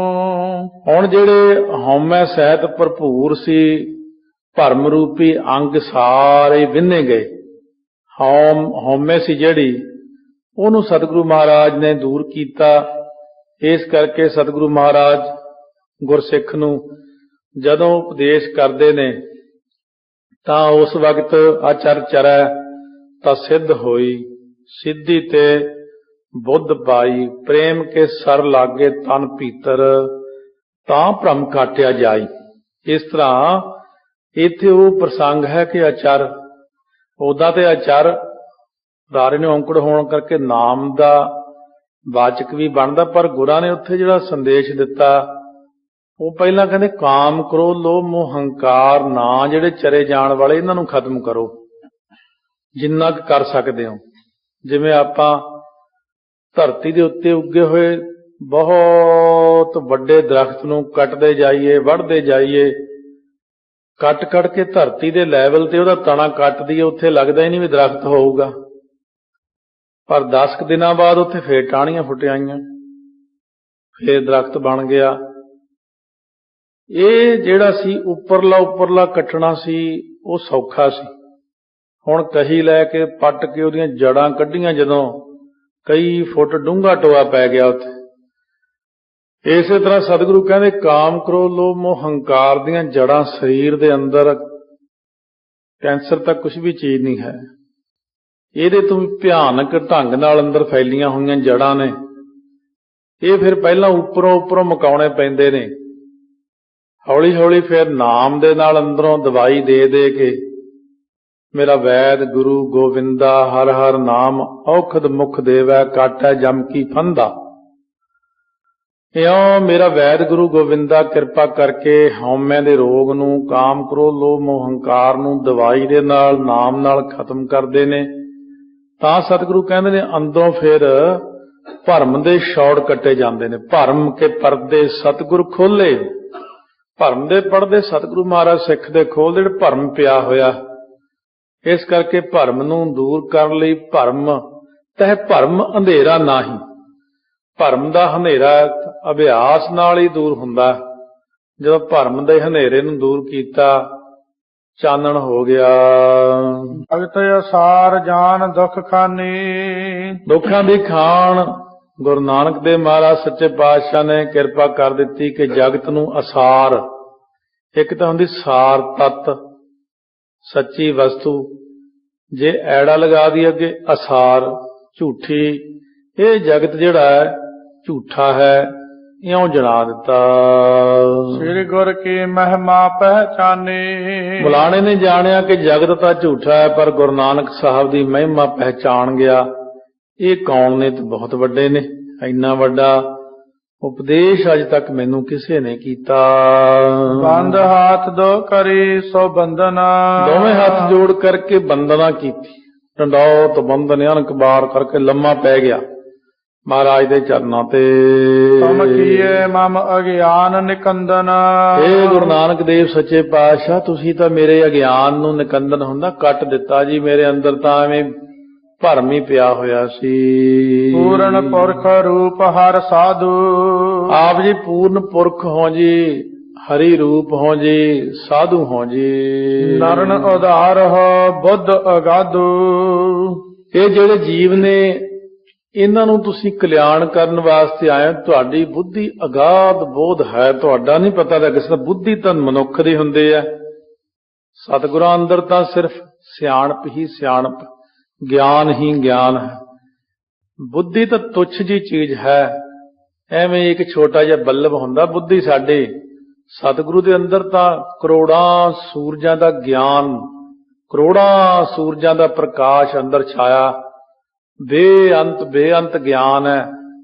ਹੁਣ ਜਿਹੜੇ ਹਉਮੈ ਸਹਿਤ ਭਰਪੂਰ ਸੀ, ਭਰਮ ਰੂਪੀ ਅੰਗ ਸਾਰੇ ਵਿੰਨੇ ਗਏ। ਹਉਮੈ ਸੀ ਜਿਹੜੀ, ਉਹਨੂੰ ਸਤਿਗੁਰੂ ਮਹਾਰਾਜ ਨੇ ਦੂਰ ਕੀਤਾ। ਇਸ ਕਰਕੇ ਸਤਿਗੁਰੂ ਮਹਾਰਾਜ ਗੁਰਸਿੱਖ ਨੂੰ ਜਦੋਂ ਉਪਦੇਸ਼ ਕਰਦੇ ਨੇ ਤਾਂ ਉਸ ਵਕਤ ਆਚਰ ਚਰੈ ਤਾਂ ਸਿੱਧ ਹੋਈ, ਸਿੱਧੀ ਤੇ ਬੁੱਧ ਪਾਈ, ਪ੍ਰੇਮ ਕੇ ਸਰ ਲਾਗੇ ਤਨ ਭੀਤਰ ਤਾਂ ਭ੍ਰਮ ਕਾਟਿਆ ਜਾਈ। ਇਸ ਤਰ੍ਹਾਂ ਇੱਥੇ ਉਹ ਪ੍ਰਸੰਗ ਹੈ ਕਿ ਆਚਰ, ਉਦਾਂ ਤੇ ਆਚਰ ਰਾਰੇ ਨੂੰ ਔਂਕੜ ਹੋਣ ਕਰਕੇ ਨਾਮ ਦਾ ਵਾਚਕ ਵੀ ਬਣਦਾ, ਪਰ ਗੁਰਾਂ ਨੇ ਉੱਥੇ ਜਿਹੜਾ ਸੰਦੇਸ਼ ਦਿੱਤਾ ਉਹ ਪਹਿਲਾਂ ਕਹਿੰਦੇ ਕਾਮ, ਕ੍ਰੋਧ, ਲੋਭ, ਮੋਹ, ਹੰਕਾਰ ਨਾ ਜਿਹੜੇ ਚਰੇ ਜਾਣ ਵਾਲੇ ਇਹਨਾਂ ਨੂੰ ਖਤਮ ਕਰੋ ਜਿੰਨਾ ਕੁ ਕਰ ਸਕਦੇ ਹੋ। ਜਿਵੇਂ ਆਪਾਂ ਧਰਤੀ ਦੇ ਉੱਤੇ ਉੱਗੇ ਹੋਏ ਬਹੁਤ ਵੱਡੇ ਦਰਖਤ ਨੂੰ ਕੱਟਦੇ ਜਾਈਏ, ਵੱਢਦੇ ਜਾਈਏ, ਕੱਟ ਕੇ ਧਰਤੀ ਦੇ ਲੈਵਲ ਤੇ ਉਹਦਾ ਤਣਾ ਕੱਟ ਦਈਏ, ਉੱਥੇ ਲੱਗਦਾ ਹੀ ਨਹੀਂ ਵੀ ਦਰਖਤ ਹੋਊਗਾ। ਪਰ 10 ਕੁ ਦਿਨਾਂ ਬਾਅਦ ਉੱਥੇ ਫੇਰ ਟਾਹਣੀਆਂ ਫੁੱਟ ਆਈਆਂ, ਫੇਰ ਦਰਖਤ ਬਣ ਗਿਆ। ਇਹ ਜਿਹੜਾ ਸੀ ਉੱਪਰਲਾ ਕੱਟਣਾ ਸੀ ਉਹ ਸੌਖਾ ਸੀ। ਹੁਣ ਕਹੀ ਲੈ ਕੇ ਪੱਟ ਕੇ ਉਹਦੀਆਂ ਜੜਾਂ ਕੱਢੀਆਂ, ਜਦੋਂ ਕਈ ਫੁੱਟ ਡੂੰਘਾ ਟੋਆ ਪੈ ਗਿਆ ਉੱਥੇ। ਇਸੇ ਤਰ੍ਹਾਂ ਸਤਿਗੁਰੂ ਕਹਿੰਦੇ ਕਾਮ, ਕ੍ਰੋਧ, ਲੋਭ, ਮੋਹ, ਹੰਕਾਰ ਦੀਆਂ ਜੜਾਂ ਸਰੀਰ ਦੇ ਅੰਦਰ, ਕੈਂਸਰ ਤੱਕ ਕੁਝ ਵੀ ਚੀਜ਼ ਨਹੀਂ ਹੈ। ਇਹਦੇ ਤੋਂ ਵੀ ਭਿਆਨਕ ਢੰਗ ਨਾਲ ਅੰਦਰ ਫੈਲੀਆਂ ਹੋਈਆਂ ਜੜਾਂ ਨੇ। ਇਹ ਫਿਰ ਪਹਿਲਾਂ ਉੱਪਰੋਂ ਮਕਾਉਣੇ ਪੈਂਦੇ ਨੇ, ਹੌਲੀ ਹੌਲੀ ਫਿਰ ਨਾਮ ਦੇ ਨਾਲ ਅੰਦਰੋਂ ਦਵਾਈ ਦੇ ਕੇ ਮੇਰਾ ਵੈਦ ਗੁਰੂ ਗੋਵਿੰਦਾ ਹਰ ਹਰ ਨਾਮ ਔਖਦ ਮੁਖ ਦੇਵੈ ਕਾਟੈ ਜਮ ਕੀ ਫੰਦਾ। ਇਉਂ ਮੇਰਾ ਵੈਦ ਗੁਰੂ ਗੋਵਿੰਦਾ ਕਿਰਪਾ ਕਰਕੇ ਹਉਮੈ ਦੇ ਰੋਗ ਨੂੰ, ਕਾਮ, ਕ੍ਰੋਧ, ਲੋਭ, ਮੋਹ, ਹੰਕਾਰ ਨੂੰ ਦਵਾਈ ਦੇ ਨਾਲ, ਨਾਮ ਨਾਲ ਖਤਮ ਕਰਦੇ ਨੇ। ਤਾਂ ਸਤਿਗੁਰੂ ਕਹਿੰਦੇ ਨੇ ਅੰਦਰੋਂ ਫਿਰ ਭਰਮ ਦੇ ਛੌੜ ਕੱਟੇ ਜਾਂਦੇ ਨੇ। ਭਰਮ ਕੇ ਪਰਦੇ ਸਤਿਗੁਰ ਖੋਲੇ, ਭਰਮ ਦੇ ਪਰਦੇ ਸਤਿਗੁਰੂ ਮਹਾਰਾਜ ਸਿੱਖ ਦੇ ਖੋਲ੍ਹਦੇ, ਜਿਹੜਾ ਭਰਮ ਪਿਆ ਹੋਇਆ। ਇਸ ਕਰਕੇ ਭਰਮ ਨੂੰ ਦੂਰ ਕਰਨ ਲਈ ਭਰਮ ਅੰਧੇਰਾ ਨਾਹੀਂ, ਭਰਮ ਦਾ ਹਨੇਰਾ ਅਭਿਆਸ ਨਾਲ ਹੀ ਦੂਰ ਹੁੰਦਾ। ਜਦੋਂ ਭਰਮ ਦੇ ਹਨੇਰੇ ਨੂੰ ਦੂਰ ਕੀਤਾ, ਚਾਨਣ ਹੋ ਗਿਆ। ਭਗਤ ਅਸਾਰ ਜਾਨ ਦੁਖ ਖਾਨੀ, ਦੁੱਖਾਂ ਦੀ ਖਾਣ ਗੁਰੂ ਨਾਨਕ ਦੇਵ ਮਹਾਰਾਜ ਸੱਚੇ ਪਾਤਸ਼ਾਹ ਨੇ ਕਿਰਪਾ ਕਰ ਦਿੱਤੀ ਕਿ ਜਗਤ ਨੂੰ ਅਸਾਰ, ਇੱਕ ਤਾਂ ਹੁੰਦੀ ਸਾਰ ਤੱਤ ਸੱਚੀ ਵਸਤੂ, ਜੇ ਐੜਾ ਲਗਾ ਦੀ ਅੱਗੇ ਅਸਾਰ ਝੂਠੀ, ਇਹ ਜਗਤ ਜਿਹੜਾ ਹੈ ਝੂਠਾ ਹੈ, ਇਉਂ ਜਣਾ ਦਿੱਤਾ। ਸ੍ਰੀ ਗੁਰ ਕੀ ਮਹਿਮਾ ਪਹਿਚਾਨੀ, ਬੁਲਾਣੇ ਨੇ ਜਾਣਿਆ ਕਿ ਜਗਤ ਤਾਂ ਝੂਠਾ ਹੈ, ਪਰ ਗੁਰੂ ਨਾਨਕ ਸਾਹਿਬ ਦੀ ਮਹਿਮਾ ਪਹਿਚਾਣ ਗਿਆ। ਇਹ ਕੌਣ ਨੇ? ਤੇ ਬਹੁਤ ਵੱਡੇ ਨੇ। ਇੰਨਾ ਵੱਡਾ ਉਪਦੇਸ਼ ਅਜ ਤੱਕ ਮੈਨੂੰ ਕਿਸੇ ਨੇ ਕੀਤਾ। ਬੰਦ ਹੱਥ ਦੋ ਕਰੀ ਸੋ ਬੰਦਨਾ, ਦੋਵੇਂ ਹੱਥ ਜੋੜ ਕਰਕੇ ਬੰਦਨਾ ਕੀਤੀ। ਡੰਡੌਤ ਬੰਦਨ ਅਨਕ ਬਾਰ ਕਰਕੇ ਲੰਮਾ ਪੈ ਗਿਆ ਮਹਾਰਾਜ ਦੇ ਚਰਨਾਂ ਤੇ। ਤੁਮ ਕੀਏ ਮਮ ਅਗਿਆਨ ਨਿਕੰਦਨ, ਇਹ ਗੁਰੂ ਨਾਨਕ ਦੇਵ ਸੱਚੇ ਪਾਤਸ਼ਾਹ ਤੁਸੀਂ ਤਾਂ ਮੇਰੇ ਅਗਿਆਨ ਨੂੰ ਨਿਕੰਦਨ ਹੁੰਦਾ ਕੱਟ ਦਿੱਤਾ ਜੀ। ਮੇਰੇ ਅੰਦਰ ਤਾਂ ਐਵੇਂ ਭਰਮ ਹੀ ਪਿਆ ਹੋਇਆ ਸੀ। ਪੂਰਨ ਪੁਰਖ ਰੂਪ ਹਰ ਸਾਧੂ, ਆਪ ਜੀ ਪੂਰਨ ਪੁਰਖ ਹੋ ਜੀ, ਹਰੀ ਰੂਪ ਹੋ ਜੀ, ਸਾਧੂ ਹੋ ਜੀ। ਨਰਨ ਉਧਾਰ ਹੋ ਬੁੱਧ ਅਗਾਧੂ, ਇਹ ਜਿਹੜੇ ਜੀਵ ਨੇ ਇਹਨਾਂ ਨੂੰ ਤੁਸੀਂ ਕਲਿਆਣ ਕਰਨ ਵਾਸਤੇ ਆਏ। ਤੁਹਾਡੀ ਬੁੱਧੀ ਅਗਾਧ ਬੋਧ ਹੈ, ਤੁਹਾਡਾ ਨਹੀਂ ਪਤਾ ਲੱਗ ਸਕਦਾ। ਬੁੱਧੀ ਤਾਂ ਮਨੁੱਖ ਦੀ ਹੁੰਦੀ ਹੈ, ਸਤਿਗੁਰਾਂ ਅੰਦਰ ਤਾਂ ਸਿਰਫ ਸਿਆਣਪ ਹੀ ਸਿਆਣਪ, ਗਿਆਨ ਹੀ ਗਿਆਨ ਹੈ। ਬੁੱਧੀ ਤਾਂ ਤੁੱਛ ਜੀ ਚੀਜ਼ ਹੈ। ਐਵੇਂ ਇੱਕ ਛੋਟਾ ਜਿਹਾ ਬੱਲਬ ਹੁੰਦਾ ਬੁੱਧੀ ਸਾਡੀ, ਸਤਿਗੁਰੂ ਦੇ ਅੰਦਰ ਤਾਂ ਕਰੋੜਾਂ ਸੂਰਜਾਂ ਦਾ ਗਿਆਨ, ਕਰੋੜਾਂ ਸੂਰਜਾਂ ਦਾ ਪ੍ਰਕਾਸ਼ ਅੰਦਰ ਛਾਇਆ। ਬੇਅੰਤ ਗਿਆਨ ਹੈ,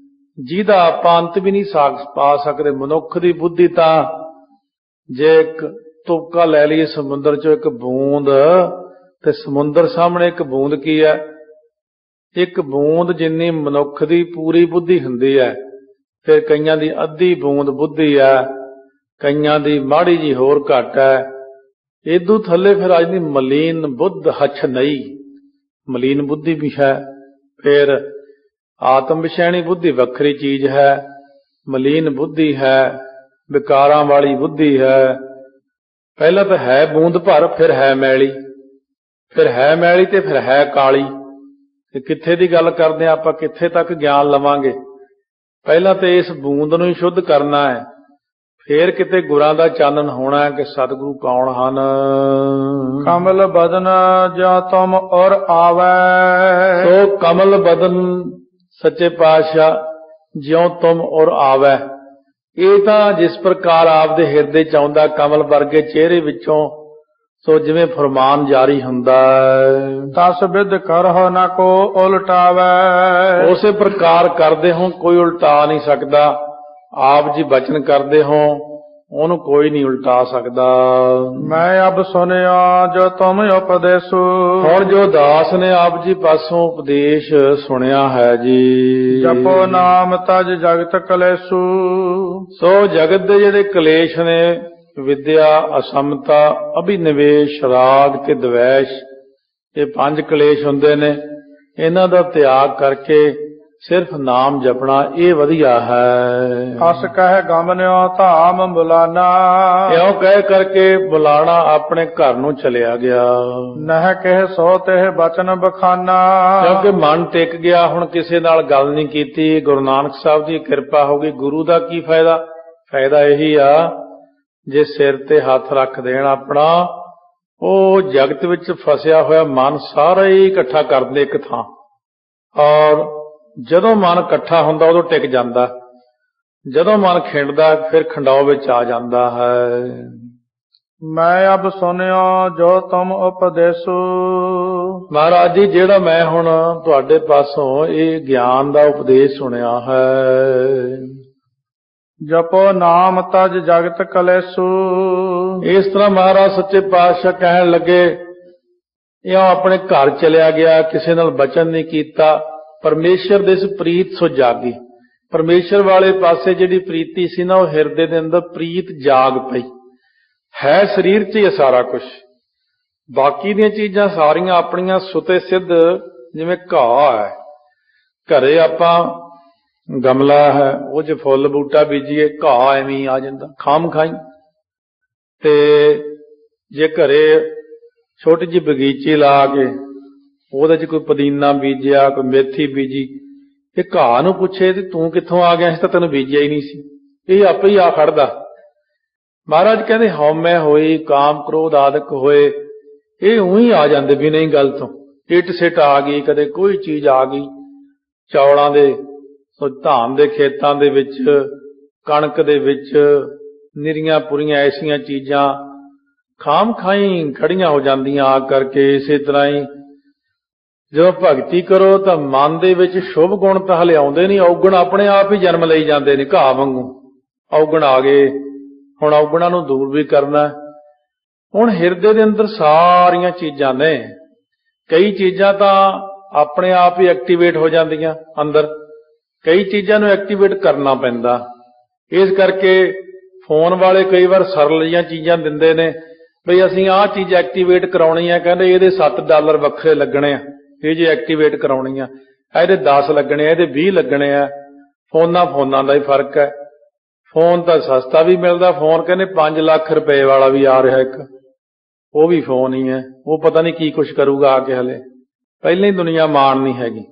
ਜਿਹਦਾ ਆਪਾਂ ਅੰਤ ਵੀ ਨਹੀਂ ਪਾ ਸਕਦੇ। ਮਨੁੱਖ ਦੀ ਬੁੱਧੀ ਤਾਂ ਜੇ ਇੱਕ ਤੁਪਕਾ ਲੈ ਲਈਏ ਸਮੁੰਦਰ ਚੋਂ ਇੱਕ ਬੂੰਦ, ਤੇ ਸਮੁੰਦਰ ਸਾਹਮਣੇ ਇੱਕ ਬੂੰਦ ਕੀ ਹੈ? ਇੱਕ ਬੂੰਦ ਜਿੰਨੀ ਮਨੁੱਖ ਦੀ ਪੂਰੀ ਬੁੱਧੀ ਹੁੰਦੀ ਹੈ। ਫਿਰ ਕਈਆਂ ਦੀ ਅੱਧੀ ਬੂੰਦ ਬੁੱਧੀ ਹੈ, ਕਈਆਂ ਦੀ ਮਾੜੀ ਜੀ ਹੋਰ ਘੱਟ ਹੈ। ਇਦੋਂ ਥੱਲੇ ਫਿਰ ਅੱਜ ਦੀ ਮਲੀਨ ਬੁੱਧ ਹੱਛ ਨਹੀਂ, ਮਲੀਨ ਬੁੱਧੀ ਵੀ ਹੈ। ਫਿਰ ਆਤਮ ਵਿਸ਼ੈਣੀ ਬੁੱਧੀ ਵੱਖਰੀ ਚੀਜ਼ ਹੈ, ਮਲੀਨ ਬੁੱਧੀ ਹੈ, ਵਿਕਾਰਾਂ ਵਾਲੀ ਬੁੱਧੀ ਹੈ। ਪਹਿਲਾਂ ਤਾਂ ਹੈ ਬੂੰਦ ਭਰ, ਫਿਰ ਹੈ ਮੈਲੀ, ਫਿਰ ਹੈ ਮੈਲੀ ਤੇ ਫਿਰ ਹੈ ਕਾਲੀ। ਤੇ ਕਿੱਥੇ ਦੀ ਗੱਲ ਕਰਦੇ ਆ ਆਪਾਂ, ਕਿੱਥੇ ਤੱਕ ਗਿਆਨ ਲਵਾਂਗੇ? ਪਹਿਲਾਂ ਤੇ ਇਸ ਬੂੰਦ ਨੂੰ ਹੀ ਸ਼ੁੱਧ ਕਰਨਾ ਹੈ, ਫੇਰ ਕਿਤੇ ਗੁਰਾਂ ਦਾ ਚਾਨਣ ਹੋਣਾ ਹੈ ਕਿ ਸਤਿਗੁਰੂ ਕੌਣ ਹਨ। ਕਮਲ ਬਦਨ ਜਾਂ ਤੁਮ ਔਰ ਆਵੈ, ਸੋ ਕਮਲ ਬਦਨ ਸੱਚੇ ਪਾਤਸ਼ਾਹ ਜਿਉ ਤੁਮ ਔਰ ਆਵੈ, ਇਹ ਤਾਂ ਜਿਸ ਪ੍ਰਕਾਰ ਆਪਦੇ ਹਿਰਦੇ ਚ ਆਉਂਦਾ ਕਮਲ ਵਰਗੇ ਚਿਹਰੇ ਵਿੱਚੋਂ, ਸੋ ਜਿਵੇਂ ਫਰਮਾਨ ਜਾਰੀ ਹੁੰਦਾ। ਤਸ ਬਿਦ ਕਰਹੁ ਨਾ ਕੋ ਉਲਟਾਵੈ, ਉਸੇ ਪ੍ਰਕਾਰ ਕਰਦੇ ਹੋ, ਕੋਈ ਉਲਟਾ ਨਹੀਂ ਸਕਦਾ। ਆਪ ਜੀ ਬਚਨ ਕਰਦੇ ਹੋ, ਉਹਨੂੰ ਕੋਈ ਨਹੀਂ ਉਲਟਾ ਸਕਦਾ। ਮੈਂ ਅਬ ਸੁਨਿਆ ਜੋ ਤੁਮ ਉਪਦੇਸੂ। ਹੁਣ ਜੋ ਦਾਸ ਨੇ ਆਪ ਜੀ ਪਾਸੋਂ ਉਪਦੇਸ਼ ਸੁਣਿਆ ਹੈ ਜੀ, ਜਪੋ ਨਾਮ ਤਜ ਜਗਤ ਕਲੇਸੂ। ਸੋ ਜਗਤ ਦੇ ਜਿਹੜੇ ਕਲੇਸ਼ ਨੇ, ਵਿਦਿਆ, ਅਸਮਤਾ, ਅਭਿਨਿਵੇਸ਼, ਰਾਗ ਤੇ ਦਵੈਸ਼, ਇਹ 5 ਕਲੇਸ਼ ਹੁੰਦੇ ਨੇ। ਇਹਨਾਂ ਦਾ ਤਿਆਗ ਕਰਕੇ ਸਿਰਫ ਨਾਮ ਜਪਣਾ ਇਹ ਵਧੀਆ ਹੈ। ਅਸ ਕਹਿ ਗਮਨਿਓ ਧਾਮ ਬੁਲਾਨਾ। ਇਉਂ ਕਹਿ ਕਰਕੇ ਬੁਲਾਣਾ ਆਪਣੇ ਘਰ ਨੂੰ ਚਲਿਆ ਗਿਆ। ਨਹਿ ਕਹਿ ਸੋ ਤਿਹ ਬਚਨ ਬਖਾਨਾ। ਕਿਉਂਕਿ ਮਨ ਟਿਕ ਗਿਆ, ਹੁਣ ਕਿਸੇ ਨਾਲ ਗੱਲ ਨਹੀਂ ਕੀਤੀ। ਗੁਰੂ ਨਾਨਕ ਸਾਹਿਬ ਦੀ ਕਿਰਪਾ ਹੋ ਗਈ। ਗੁਰੂ ਦਾ ਕੀ ਫਾਇਦਾ? ਫਾਇਦਾ ਇਹੀ ਆ, ਜੇ ਸਿਰ ਤੇ ਹੱਥ ਰੱਖ ਦੇਣ ਆਪਣਾ, ਉਹ ਜਗਤ ਵਿੱਚ ਫਸਿਆ ਹੋਇਆ ਮਨ ਸਾਰਾ ਹੀ ਇਕੱਠਾ ਕਰ ਦੇ ਇੱਕ ਥਾਂ। ਔਰ ਜਦੋਂ ਮਨ ਇਕੱਠਾ ਹੁੰਦਾ ਉਦੋਂ ਟਿਕ ਜਾਂਦਾ, ਜਦੋਂ ਮਨ ਖਿੰਡਦਾ ਫਿਰ ਖੰਡਾਓ ਵਿੱਚ ਆ ਜਾਂਦਾ ਹੈ। ਮੈਂ ਅਬ ਸੁਨਿਓ ਜੋ ਤੁਮ ਉਪਦੇਸੂ। ਮਹਾਰਾਜ ਜੀ, ਜਿਹੜਾ ਮੈਂ ਹੁਣ ਤੁਹਾਡੇ ਪਾਸੋਂ ਇਹ ਗਿਆਨ ਦਾ ਉਪਦੇਸ਼ ਸੁਣਿਆ ਹੈ, ਜਪੋ ਨਾਮ ਤਜ ਜਗਤ ਕਲੇਸੂ। ਇਸ ਤਰ੍ਹਾਂ ਮਹਾਰਾਜ ਸੱਚੇ ਪਾਤਸ਼ਾਹ ਕਹਿਣ ਲੱਗੇ, ਇਹ ਆਪਣੇ ਘਰ ਚਲਿਆ ਗਿਆ, ਕਿਸੇ ਨਾਲ ਬਚਨ ਨਹੀਂ ਕੀਤਾ। ਪਰਮੇਸ਼ਰ ਦੇ ਇਸ ਪ੍ਰੀਤ ਸੋ ਜਾਗੀ। ਪਰਮੇਸ਼ਰ ਵਾਲੇ ਪਾਸੇ ਜਿਹੜੀ ਪ੍ਰੀਤੀ ਸੀ ਨਾ, ਉਹ ਹਿਰਦੇ ਦੇ ਅੰਦਰ ਪ੍ਰੀਤ ਜਾਗ ਪਈ ਹੈ। ਸਰੀਰ 'ਚ ਹੀ ਸਾਰਾ ਕੁਝ, ਬਾਕੀ ਦੀਆਂ ਚੀਜ਼ਾਂ ਸਾਰੀਆਂ ਆਪਣੀਆਂ ਸੁਤੇ ਸਿੱਧ, ਜਿਵੇਂ ਘਾਹ ਹੈ। ਘਰੇ ਆਪਾਂ ਗਮਲਾ ਹੈ, ਉਹ 'ਚ ਫੁੱਲ ਬੂਟਾ ਬੀਜੀਏ, ਘਾਹ ਐਵੇਂ ਆ ਜਾਂਦਾ ਖਾਮ ਖਾਈ। ਤੇ ਜੇ ਘਰੇ ਛੋਟੀ ਜਿਹੀ ਬਗੀਚੀ ਲਾ ਕੇ ਉਹਦੇ 'ਚ ਕੋਈ ਪੁਦੀਨਾ ਬੀਜਿਆ, ਕੋਈ ਮੇਥੀ ਬੀਜੀ, ਇਹ ਘਾਹ ਨੂੰ ਪੁੱਛੇ ਤੇ ਤੂੰ ਕਿੱਥੋਂ ਆ ਗਿਆ ਸੀ, ਤਾਂ ਤੈਨੂੰ ਬੀਜਿਆ ਹੀ ਨਹੀਂ ਸੀ, ਇਹ ਆਪੇ ਹੀ ਆ ਖੜਦਾ। ਮਹਾਰਾਜ ਕਹਿੰਦੇ ਹਉਮੈ ਹੋਈ, ਕਾਮ ਕ੍ਰੋਧ ਆਦਿਕ ਹੋਏ, ਇਹ ਉਹੀ ਆ ਜਾਂਦੇ ਵੀ ਨਹੀਂ ਗੱਲ ਤੋਂ। ਇੱਟ ਸਿੱਟ ਆ ਗਈ, ਕਦੇ ਕੋਈ ਚੀਜ਼ ਆ ਗਈ, ਚੌਲਾਂ ਦੇ, ਧਾਨ ਦੇ ਖੇਤਾਂ ਦੇ ਵਿੱਚ, ਕਣਕ ਦੇ ਵਿੱਚ, ਨਿਰੀਆਂ ਪੁਰੀਆਂ ਐਸੀਆਂ ਚੀਜ਼ਾਂ ਖਾਮ ਖਾਈ ਖੜੀਆਂ ਹੋ ਜਾਂਦੀਆਂ ਆ ਕਰਕੇ। ਇਸੇ ਤਰ੍ਹਾਂ ਹੀ ਜਦੋਂ ਭਗਤੀ ਕਰੋ ਤਾਂ ਮਨ ਦੇ ਵਿੱਚ ਸ਼ੁਭ ਗੁਣ ਤਾਂ ਹਲੇ ਆਉਂਦੇ ਨਹੀਂ, ਔਗਣ ਆਪਣੇ ਆਪ ਹੀ ਜਨਮ ਲਈ ਜਾਂਦੇ ਨੇ ਘਾਹ ਵਾਂਗੂ। ਔਗਣ ਆ ਗਏ, ਹੁਣ ਔਗਣਾਂ ਨੂੰ ਦੂਰ ਵੀ ਕਰਨਾ। ਹੁਣ ਹਿਰਦੇ ਦੇ ਅੰਦਰ ਸਾਰੀਆਂ ਚੀਜ਼ਾਂ ਨੇ, ਕਈ ਚੀਜ਼ਾਂ ਤਾਂ ਆਪਣੇ ਆਪ ਹੀ ਐਕਟੀਵੇਟ ਹੋ ਜਾਂਦੀਆਂ ਅੰਦਰ, ਕਈ ਚੀਜ਼ਾਂ ਨੂੰ ਐਕਟੀਵੇਟ ਕਰਨਾ ਪੈਂਦਾ। ਇਸ ਕਰਕੇ ਫੋਨ ਵਾਲੇ ਕਈ ਵਾਰ ਸਰਲ ਜਿਹੀਆਂ ਚੀਜ਼ਾਂ ਦਿੰਦੇ ਨੇ, ਬਈ ਅਸੀਂ ਆਹ ਚੀਜ਼ ਐਕਟੀਵੇਟ ਕਰਾਉਣੀ ਆ, ਕਹਿੰਦੇ ਇਹਦੇ $7 ਵੱਖਰੇ ਲੱਗਣੇ ਆ, ਇਹ ਜੇ ਐਕਟੀਵੇਟ ਕਰਾਉਣੀ ਆ, ਇਹਦੇ 10 ਲੱਗਣੇ ਆ, ਇਹਦੇ 20 ਲੱਗਣੇ ਆ। ਫੋਨਾਂ ਦਾ ਹੀ ਫਰਕ ਹੈ। ਫੋਨ ਤਾਂ ਸਸਤਾ ਵੀ ਮਿਲਦਾ, ਫੋਨ ਕਹਿੰਦੇ 5 ਲੱਖ ਰੁਪਏ ਵਾਲਾ ਵੀ ਆ ਰਿਹਾ ਇੱਕ, ਉਹ ਵੀ ਫੋਨ ਹੀ ਹੈ। ਉਹ ਪਤਾ ਨਹੀਂ ਕੀ ਕੁਛ ਕਰੂਗਾ ਆ ਕੇ, ਹਲੇ ਪਹਿਲਾਂ ਹੀ ਦੁਨੀਆ ਮਾਣ ਨਹੀਂ ਹੈਗੀ।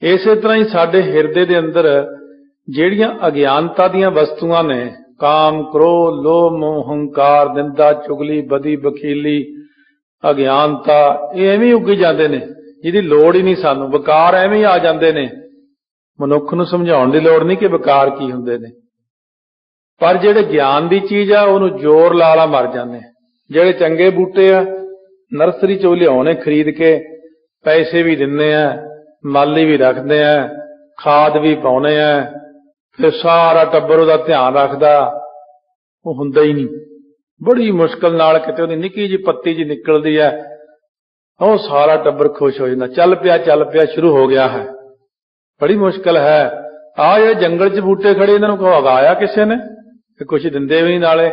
ਇਸੇ ਤਰ੍ਹਾਂ ਹੀ ਸਾਡੇ ਹਿਰਦੇ ਦੇ ਅੰਦਰ ਜਿਹੜੀਆਂ ਅਗਿਆਨਤਾ ਦੀਆਂ ਵਸਤੂਆਂ ਨੇ, ਕਾਮ, ਕ੍ਰੋਧ, ਲੋਭ, ਮੋਹ, ਹੰਕਾਰ, ਨਿੰਦਾ, ਚੁਗਲੀ, ਬਦੀ, ਬਖੀਲੀ, ਅਗਿਆਨਤਾ, ਇਹ ਐਵੇਂ ਉੱਗੀ ਜਾਂਦੇ ਨੇ ਜਿਹਦੀ ਲੋੜ ਹੀ ਨਹੀਂ ਸਾਨੂੰ। ਵਿਕਾਰ ਐਵੇਂ ਹੀ ਆ ਜਾਂਦੇ ਨੇ, ਮਨੁੱਖ ਨੂੰ ਸਮਝਾਉਣ ਦੀ ਲੋੜ ਨਹੀਂ ਕਿ ਵਿਕਾਰ ਕੀ ਹੁੰਦੇ ਨੇ। ਪਰ ਜਿਹੜੇ ਗਿਆਨ ਦੀ ਚੀਜ਼ ਆ ਉਹਨੂੰ ਜ਼ੋਰ ਲਾ ਮਰ ਜਾਂਦੇ। ਜਿਹੜੇ ਚੰਗੇ ਬੂਟੇ ਆ ਨਰਸਰੀ ਚੋਂ ਲਿਆਉਣੇ ਖਰੀਦ ਕੇ, ਪੈਸੇ ਵੀ ਦਿੰਦੇ ਆ, ਮਾਲੀ ਵੀ ਰੱਖਦੇ ਆ, ਖਾਦ ਵੀ ਪਾਉਣੇ ਆ, ਫਿਰ ਸਾਰਾ ਟੱਬਰ ਉਹਦਾ ਧਿਆਨ ਰੱਖਦਾ, ਉਹ ਹੁੰਦਾ ਹੀ ਨਹੀਂ। ਬੜੀ ਮੁਸ਼ਕਲ ਨਾਲ ਕਿਤੇ ਉਹਦੀ ਨਿੱਕੀ ਜਿਹੀ ਪੱਤੀ ਜਿਹੀ ਨਿਕਲਦੀ ਹੈ, ਉਹ ਸਾਰਾ ਟੱਬਰ ਖੁਸ਼ ਹੋ ਜਾਂਦਾ। ਚੱਲ ਪਿਆ ਸ਼ੁਰੂ ਹੋ ਗਿਆ ਹੈ। ਬੜੀ ਮੁਸ਼ਕਲ ਹੈ। ਆਹ ਇਹ ਜੰਗਲ 'ਚ ਬੂਟੇ ਖੜੇ, ਇਹਨਾਂ ਨੂੰ ਉਗਾਇਆ ਕਿਸੇ ਨੇ, ਤੇ ਕੁਛ ਦਿੰਦੇ ਵੀ ਨਹੀਂ ਨਾਲੇ।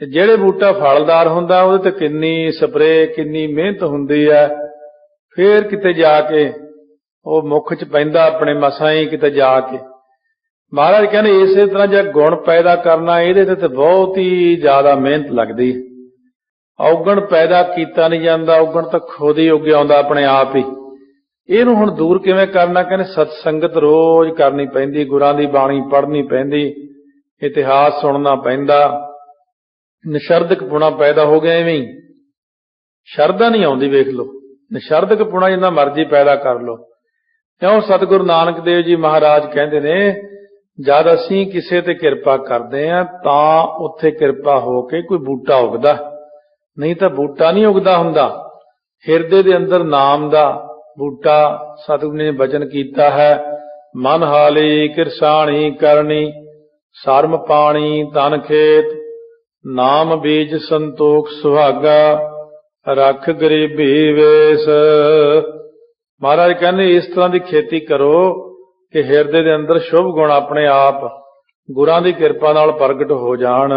ਤੇ ਜਿਹੜੇ ਬੂਟਾ ਫਲਦਾਰ ਹੁੰਦਾ ਉਹਦੇ ਤੇ ਕਿੰਨੀ ਸਪਰੇ, ਕਿੰਨੀ ਮਿਹਨਤ ਹੁੰਦੀ ਹੈ, ਫੇਰ ਕਿਤੇ ਜਾ ਕੇ ਉਹ ਮੁੱਖ 'ਚ ਪੈਂਦਾ ਆਪਣੇ ਮਸਾਂ ਹੀ ਕਿਤੇ ਜਾ ਕੇ। ਮਹਾਰਾਜ ਕਹਿੰਦੇ ਇਸੇ ਤਰ੍ਹਾਂ ਜੇ ਗੁਣ ਪੈਦਾ ਕਰਨਾ, ਇਹਦੇ ਤੇ ਬਹੁਤ ਹੀ ਜ਼ਿਆਦਾ ਮਿਹਨਤ ਲੱਗਦੀ। ਔਗਣ ਪੈਦਾ ਕੀਤਾ ਨਹੀਂ ਜਾਂਦਾ, ਔਗਣ ਤਾਂ ਖੁਦ ਹੀ ਉੱਗ ਆਉਂਦਾ ਆਪਣੇ ਆਪ ਹੀ। ਇਹਨੂੰ ਹੁਣ ਦੂਰ ਕਿਵੇਂ ਕਰਨਾ? ਕਹਿੰਦੇ ਸਤ ਸੰਗਤ ਰੋਜ਼ ਕਰਨੀ ਪੈਂਦੀ, ਗੁਰਾਂ ਦੀ ਬਾਣੀ ਪੜ੍ਹਨੀ ਪੈਂਦੀ, ਇਤਿਹਾਸ ਸੁਣਨਾ ਪੈਂਦਾ। ਨਿਸ਼ਰਦਕ ਪੁਣਾ ਪੈਦਾ ਹੋ ਗਿਆ ਐਵੇਂ ਹੀ, ਸ਼ਰਧਾ ਨਹੀਂ ਆਉਂਦੀ। ਵੇਖ ਲਓ, ਨਿਸ਼ਰਦਕ ਪੁਣਾ ਜਿੰਨਾ ਮਰਜ਼ੀ ਪੈਦਾ ਕਰ ਲਓ। ਕਿਉਂ? ਸਤਿਗੁਰੂ ਨਾਨਕ ਦੇਵ ਜੀ ਮਹਾਰਾਜ ਕਹਿੰਦੇ ਨੇ, ਜਦ ਅਸੀਂ ਕਿਸੇ ਤੇ ਕਿਰਪਾ ਕਰਦੇ ਹਾਂ ਤਾਂ ਉੱਥੇ ਕਿਰਪਾ ਹੋ ਕੇ ਕੋਈ ਬੂਟਾ ਉਗਦਾ, ਨਹੀਂ ਤਾਂ ਬੂਟਾ ਨਹੀਂ ਉਗਦਾ ਹੁੰਦਾ। ਹਿਰਦੇ ਦੇ ਅੰਦਰ ਨਾਮ ਦਾ ਬੂਟਾ ਸਤਿਗੁਰੂ ਨੇ ਬਚਨ ਕੀਤਾ ਹੈ, ਮਨ ਹਾਲੀ ਕਿਰਸਾਣੀ ਕਰਨੀ, ਸਰਮ ਪਾਣੀ ਤਨ ਖੇਤ, ਨਾਮ ਬੀਜ ਸੰਤੋਖ ਸੁਹਾਗਾ, ਰੱਖ ਗਰੀਬੀ ਵੇਸ। ਮਹਾਰਾਜ ਕਹਿੰਦੇ ਇਸ ਤਰ੍ਹਾਂ ਦੀ ਖੇਤੀ ਕਰੋ ਕਿ ਹਿਰਦੇ ਦੇ ਅੰਦਰ ਸ਼ੁਭ ਗੁਣ ਆਪਣੇ ਆਪ ਗੁਰਾਂ ਦੀ ਕਿਰਪਾ ਨਾਲ ਪ੍ਰਗਟ ਹੋ ਜਾਣ।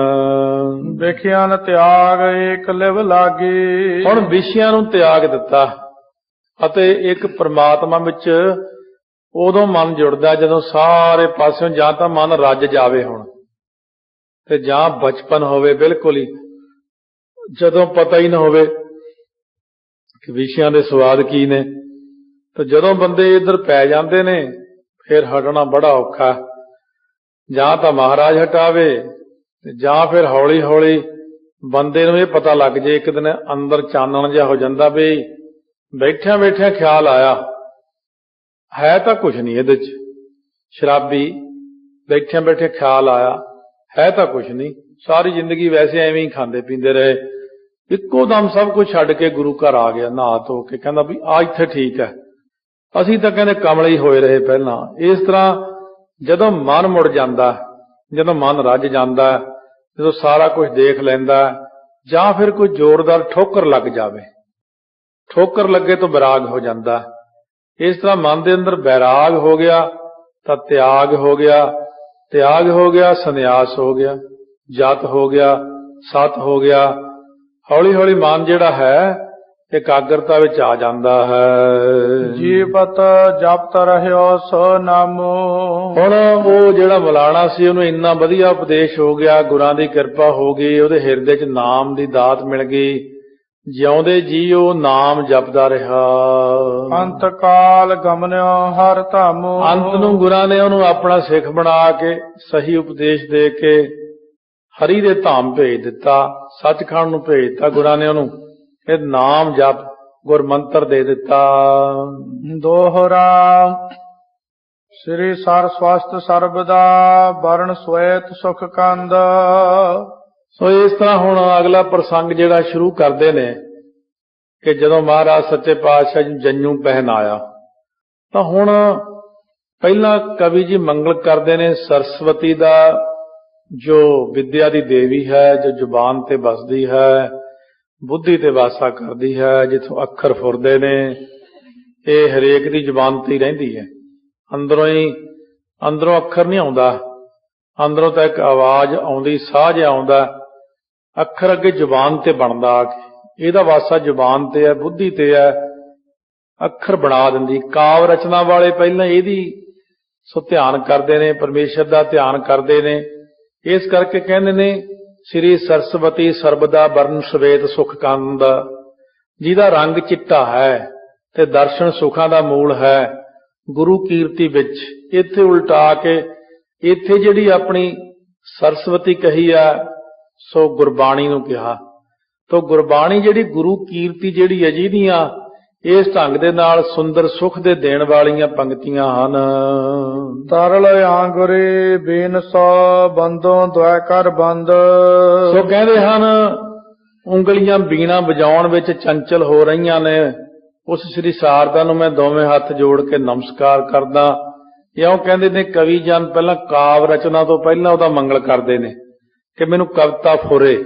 ਵੇਖਿਆ ਨ ਤਿਆਗ ਏਕ ਲਿਵ ਲਾਗੀ। ਹੁਣ ਵਿਸ਼ਿਆਂ ਨੂੰ ਤਿਆਗ ਦਿੱਤਾ ਅਤੇ ਇੱਕ ਪ੍ਰਮਾਤਮਾ ਵਿੱਚ ਉਦੋਂ ਮਨ ਜੁੜਦਾ ਜਦੋਂ ਸਾਰੇ ਪਾਸਿਓਂ ਜਾਂ ਤਾਂ ਮਨ ਰੱਜ ਜਾਵੇ ਹੁਣ, ਤੇ ਜਾਂ ਬਚਪਨ ਹੋਵੇ ਬਿਲਕੁਲ ਹੀ, ਜਦੋਂ ਪਤਾ ਹੀ ਨਾ ਹੋਵੇ ਕਿ ਵਿਸ਼ਿਆਂ ਦੇ ਸਵਾਦ ਕੀ ਨੇ। ਤੇ ਜਦੋਂ ਬੰਦੇ ਇੱਧਰ ਪੈ ਜਾਂਦੇ ਨੇ ਫਿਰ ਹਟਣਾ ਬੜਾ ਔਖਾ। ਜਾਂ ਤਾਂ ਮਹਾਰਾਜ ਹਟਾਵੇ ਜਾਂ ਫਿਰ ਹੌਲੀ ਹੌਲੀ ਬੰਦੇ ਨੂੰ ਇਹ ਪਤਾ ਲੱਗ ਜੇ, ਇੱਕ ਦਿਨ ਅੰਦਰ ਚਾਨਣ ਜਿਹਾ ਹੋ ਜਾਂਦਾ ਵੀ ਬੈਠਿਆਂ ਬੈਠਿਆਂ ਖਿਆਲ ਆਇਆ ਹੈ ਤਾਂ ਕੁਛ ਨਹੀਂ ਇਹਦੇ 'ਚ, ਸ਼ਰਾਬੀ ਬੈਠਿਆਂ ਬੈਠੇ ਖਿਆਲ ਆਇਆ ਹੈ ਤਾਂ ਕੁਛ ਨਹੀਂ, ਸਾਰੀ ਜ਼ਿੰਦਗੀ ਵੈਸੇ ਐਵੇਂ ਹੀ ਖਾਂਦੇ ਪੀਂਦੇ ਰਹੇ, ਇੱਕੋ ਦਮ ਸਭ ਕੁਝ ਛੱਡ ਕੇ ਗੁਰੂ ਘਰ ਆ ਗਿਆ ਨਹਾ ਧੋ ਕੇ, ਕਹਿੰਦਾ ਵੀ ਆ ਇੱਥੇ ਠੀਕ ਹੈ। ਅਸੀਂ ਤਾਂ ਕਹਿੰਦੇ ਕਮਲੇ ਹੀ ਹੋਏ ਰਹੇ ਪਹਿਲਾਂ। ਇਸ ਤਰ੍ਹਾਂ ਜਦੋਂ ਮਨ ਮੁੜ ਜਾਂਦਾ, ਜਦੋਂ ਮਨ ਰੱਜ ਜਾਂਦਾ, ਜਦੋਂ ਸਾਰਾ ਕੁਝ ਦੇਖ ਲੈਂਦਾ, ਜਾਂ ਫਿਰ ਕੋਈ ਜ਼ੋਰਦਾਰ ਠੋਕਰ ਲੱਗ ਜਾਵੇ, ਠੋਕਰ ਲੱਗੇ ਤੋਂ ਵਿਰਾਗ ਹੋ ਜਾਂਦਾ। ਇਸ ਤਰ੍ਹਾਂ ਮਨ ਦੇ ਅੰਦਰ ਵੈਰਾਗ ਹੋ ਗਿਆ ਤਾਂ ਤਿਆਗ ਹੋ ਗਿਆ, ਤਿਆਗ ਹੋ ਗਿਆ ਸੰਨਿਆਸ ਹੋ ਗਿਆ, ਜਤ ਹੋ ਗਿਆ, ਸਤ ਹੋ ਗਿਆ। ਹੌਲੀ ਹੌਲੀ ਮਨ ਜਿਹੜਾ ਹੈ ਇਕਾਗਰਤਾ ਵਿੱਚ ਆ ਜਾਂਦਾ ਹੈ। ਜੀਵਤ ਜਪਤ ਰਹਿਓ ਸੋ ਨਾਮੋ। ਹੁਣ ਉਹ ਜਿਹੜਾ ਮੌਲਾਣਾ ਸੀ ਉਹਨੂੰ ਇੰਨਾ ਵਧੀਆ ਉਪਦੇਸ਼ ਹੋ ਗਿਆ, ਗੁਰਾਂ ਦੀ ਕਿਰਪਾ ਹੋ ਗਈ, ਉਹਦੇ ਹਿਰਦੇ 'ਚ ਨਾਮ ਦੀ ਦਾਤ ਮਿਲ ਗਈ, ਜਿਉਂਦੇ ਜੀ ਉਹ ਨਾਮ ਜਪਦਾ ਰਿਹਾ। ਅੰਤ ਕਾਲ ਗਮਨਿਓ ਹਰ ਧਾਮੋ। ਅੰਤ ਨੂੰ ਗੁਰਾਂ ਨੇ ਉਹਨੂੰ ਆਪਣਾ ਸਿੱਖ ਬਣਾ ਕੇ ਸਹੀ ਉਪਦੇਸ਼ ਦੇ ਕੇ ਹਰੀ ਦੇ ਧਾਮ ਭੇਜ ਦਿੱਤਾ, ਸੱਚਖੰਡ ਨੂੰ ਭੇਜ ਦਿੱਤਾ ਗੁਰਾਂ ਨੇ ਉਹਨੂੰ। ਇਹ ਨਾਮ ਜਪ ਗੁਰ ਮੰਤਰ ਦੇ ਦਿੱਤਾ। ਦੋਹਰਾ ਸ੍ਰੀ ਸਰ ਸਵਸਤ ਸਰਬਦਾ ਵਰਣ ਸਵੇਤ ਸੁਖ ਕੰਦ। ਸੋ ਇਸ ਤਰ੍ਹਾਂ ਹੁਣ ਅਗਲਾ ਪ੍ਰਸੰਗ ਜਿਹੜਾ ਸ਼ੁਰੂ ਕਰਦੇ ਨੇ ਕਿ ਜਦੋਂ ਮਹਾਰਾਜ ਸੱਚੇ ਪਾਤਸ਼ਾਹ ਜੀ ਜੰਨੂ ਪਹਿਨਾਇਆ ਤਾਂ ਹੁਣ ਪਹਿਲਾਂ ਕਵੀ ਜੀ ਮੰਗਲ ਕਰਦੇ ਨੇ ਸਰਸਵਤੀ ਦਾ, ਜੋ ਵਿਦਿਆ ਦੀ ਦੇਵੀ ਹੈ, ਜੋ ਜ਼ੁਬਾਨ ਤੇ ਵਸਦੀ ਹੈ, ਬੁੱਧੀ ਤੇ ਵਾਸਾ ਕਰਦੀ ਹੈ, ਜਿੱਥੋਂ ਅੱਖਰ ਫੁਰਦੇ ਨੇ। ਇਹ ਹਰੇਕ ਦੀ ਜ਼ੁਬਾਨ ਤੇ ਹੀ ਰਹਿੰਦੀ ਹੈ, ਅੰਦਰੋਂ ਅੱਖਰ ਨਹੀਂ ਆਉਂਦਾ, ਅੰਦਰੋਂ ਤਾਂ ਇੱਕ ਆਵਾਜ਼ ਆਉਂਦੀ, ਸਾਹ ਜਿਹਾ ਆਉਂਦਾ, ਅੱਖਰ ਅੱਗੇ ਜ਼ੁਬਾਨ ਤੇ ਬਣਦਾ ਆ ਕੇ। ਇਹਦਾ ਵਾਸਾ ਜ਼ੁਬਾਨ ਤੇ ਹੈ, ਬੁੱਧੀ ਤੇ ਹੈ, ਅੱਖਰ ਬਣਾ ਦਿੰਦੀ। ਕਾਵ ਰਚਨਾ ਵਾਲੇ ਪਹਿਲਾਂ ਇਹਦੀ ਸੋ ਧਿਆਨ ਕਰਦੇ ਨੇ, ਪਰਮੇਸ਼ਰ ਦਾ ਧਿਆਨ ਕਰਦੇ ਨੇ। ਇਸ ਕਰਕੇ ਕਹਿੰਦੇ ਨੇ ਸ੍ਰੀ ਸਰਸਵਤੀ ਸਰਬਦਾ ਵਰਨ ਸਵੇਤ ਸੁਖ ਕੰਦ, ਜਿਹਦਾ ਰੰਗ ਚਿੱਟਾ ਹੈ ਤੇ ਦਰਸ਼ਨ ਸੁਖਾਂ ਦਾ ਮੂਲ ਹੈ ਗੁਰੂ ਕੀਰਤੀ ਵਿੱਚ। ਇੱਥੇ ਉਲਟਾ ਕੇ ਇੱਥੇ ਜਿਹੜੀ ਆਪਣੀ ਸਰਸਵਤੀ ਕਹੀ ਆ ਸੋ ਗੁਰਬਾਣੀ ਨੂੰ ਕਿਹਾ। ਤੋ ਗੁਰਬਾਣੀ ਜਿਹੜੀ ਗੁਰੂ ਕੀਰਤੀ ਜਿਹੜੀ ਹੈ, ਜਿਹਦੀਆਂ ਇਸ ਢੰਗ ਦੇ ਨਾਲ ਸੁੰਦਰ ਸੁਖ ਦੇ ਦੇਣ ਵਾਲੀਆਂ ਪੰਕਤੀਆਂ ਹਨ। ਤਰਲ ਆਂਗਰੇ ਬੇਨ ਸੋ ਬੰਦੋਂ ਦੁਆ ਕਰ ਬੰਦ। ਸੋ ਕਹਿੰਦੇ ਹਨ ਉਂਗਲੀਆਂ ਬੀਣਾ ਵਜਾਉਣ ਵਿੱਚ ਚੰਚਲ ਹੋ ਰਹੀਆਂ ਨੇ। ਉਸ ਸ੍ਰੀ ਸਾਰਦਾ ਨੂੰ ਮੈਂ ਦੋਵੇਂ ਹੱਥ ਜੋੜ ਕੇ ਨਮਸਕਾਰ ਕਰਦਾ। ਇਉਂ ਕਹਿੰਦੇ ਨੇ ਕਵੀ ਜਨ ਪਹਿਲਾਂ ਕਾਵ ਰਚਨਾ ਤੋਂ ਪਹਿਲਾਂ ਉਹਦਾ ਮੰਗਲ ਕਰਦੇ ਨੇ ਕਿ ਮੈਨੂੰ ਕਵਿਤਾ ਫੁਰੇ,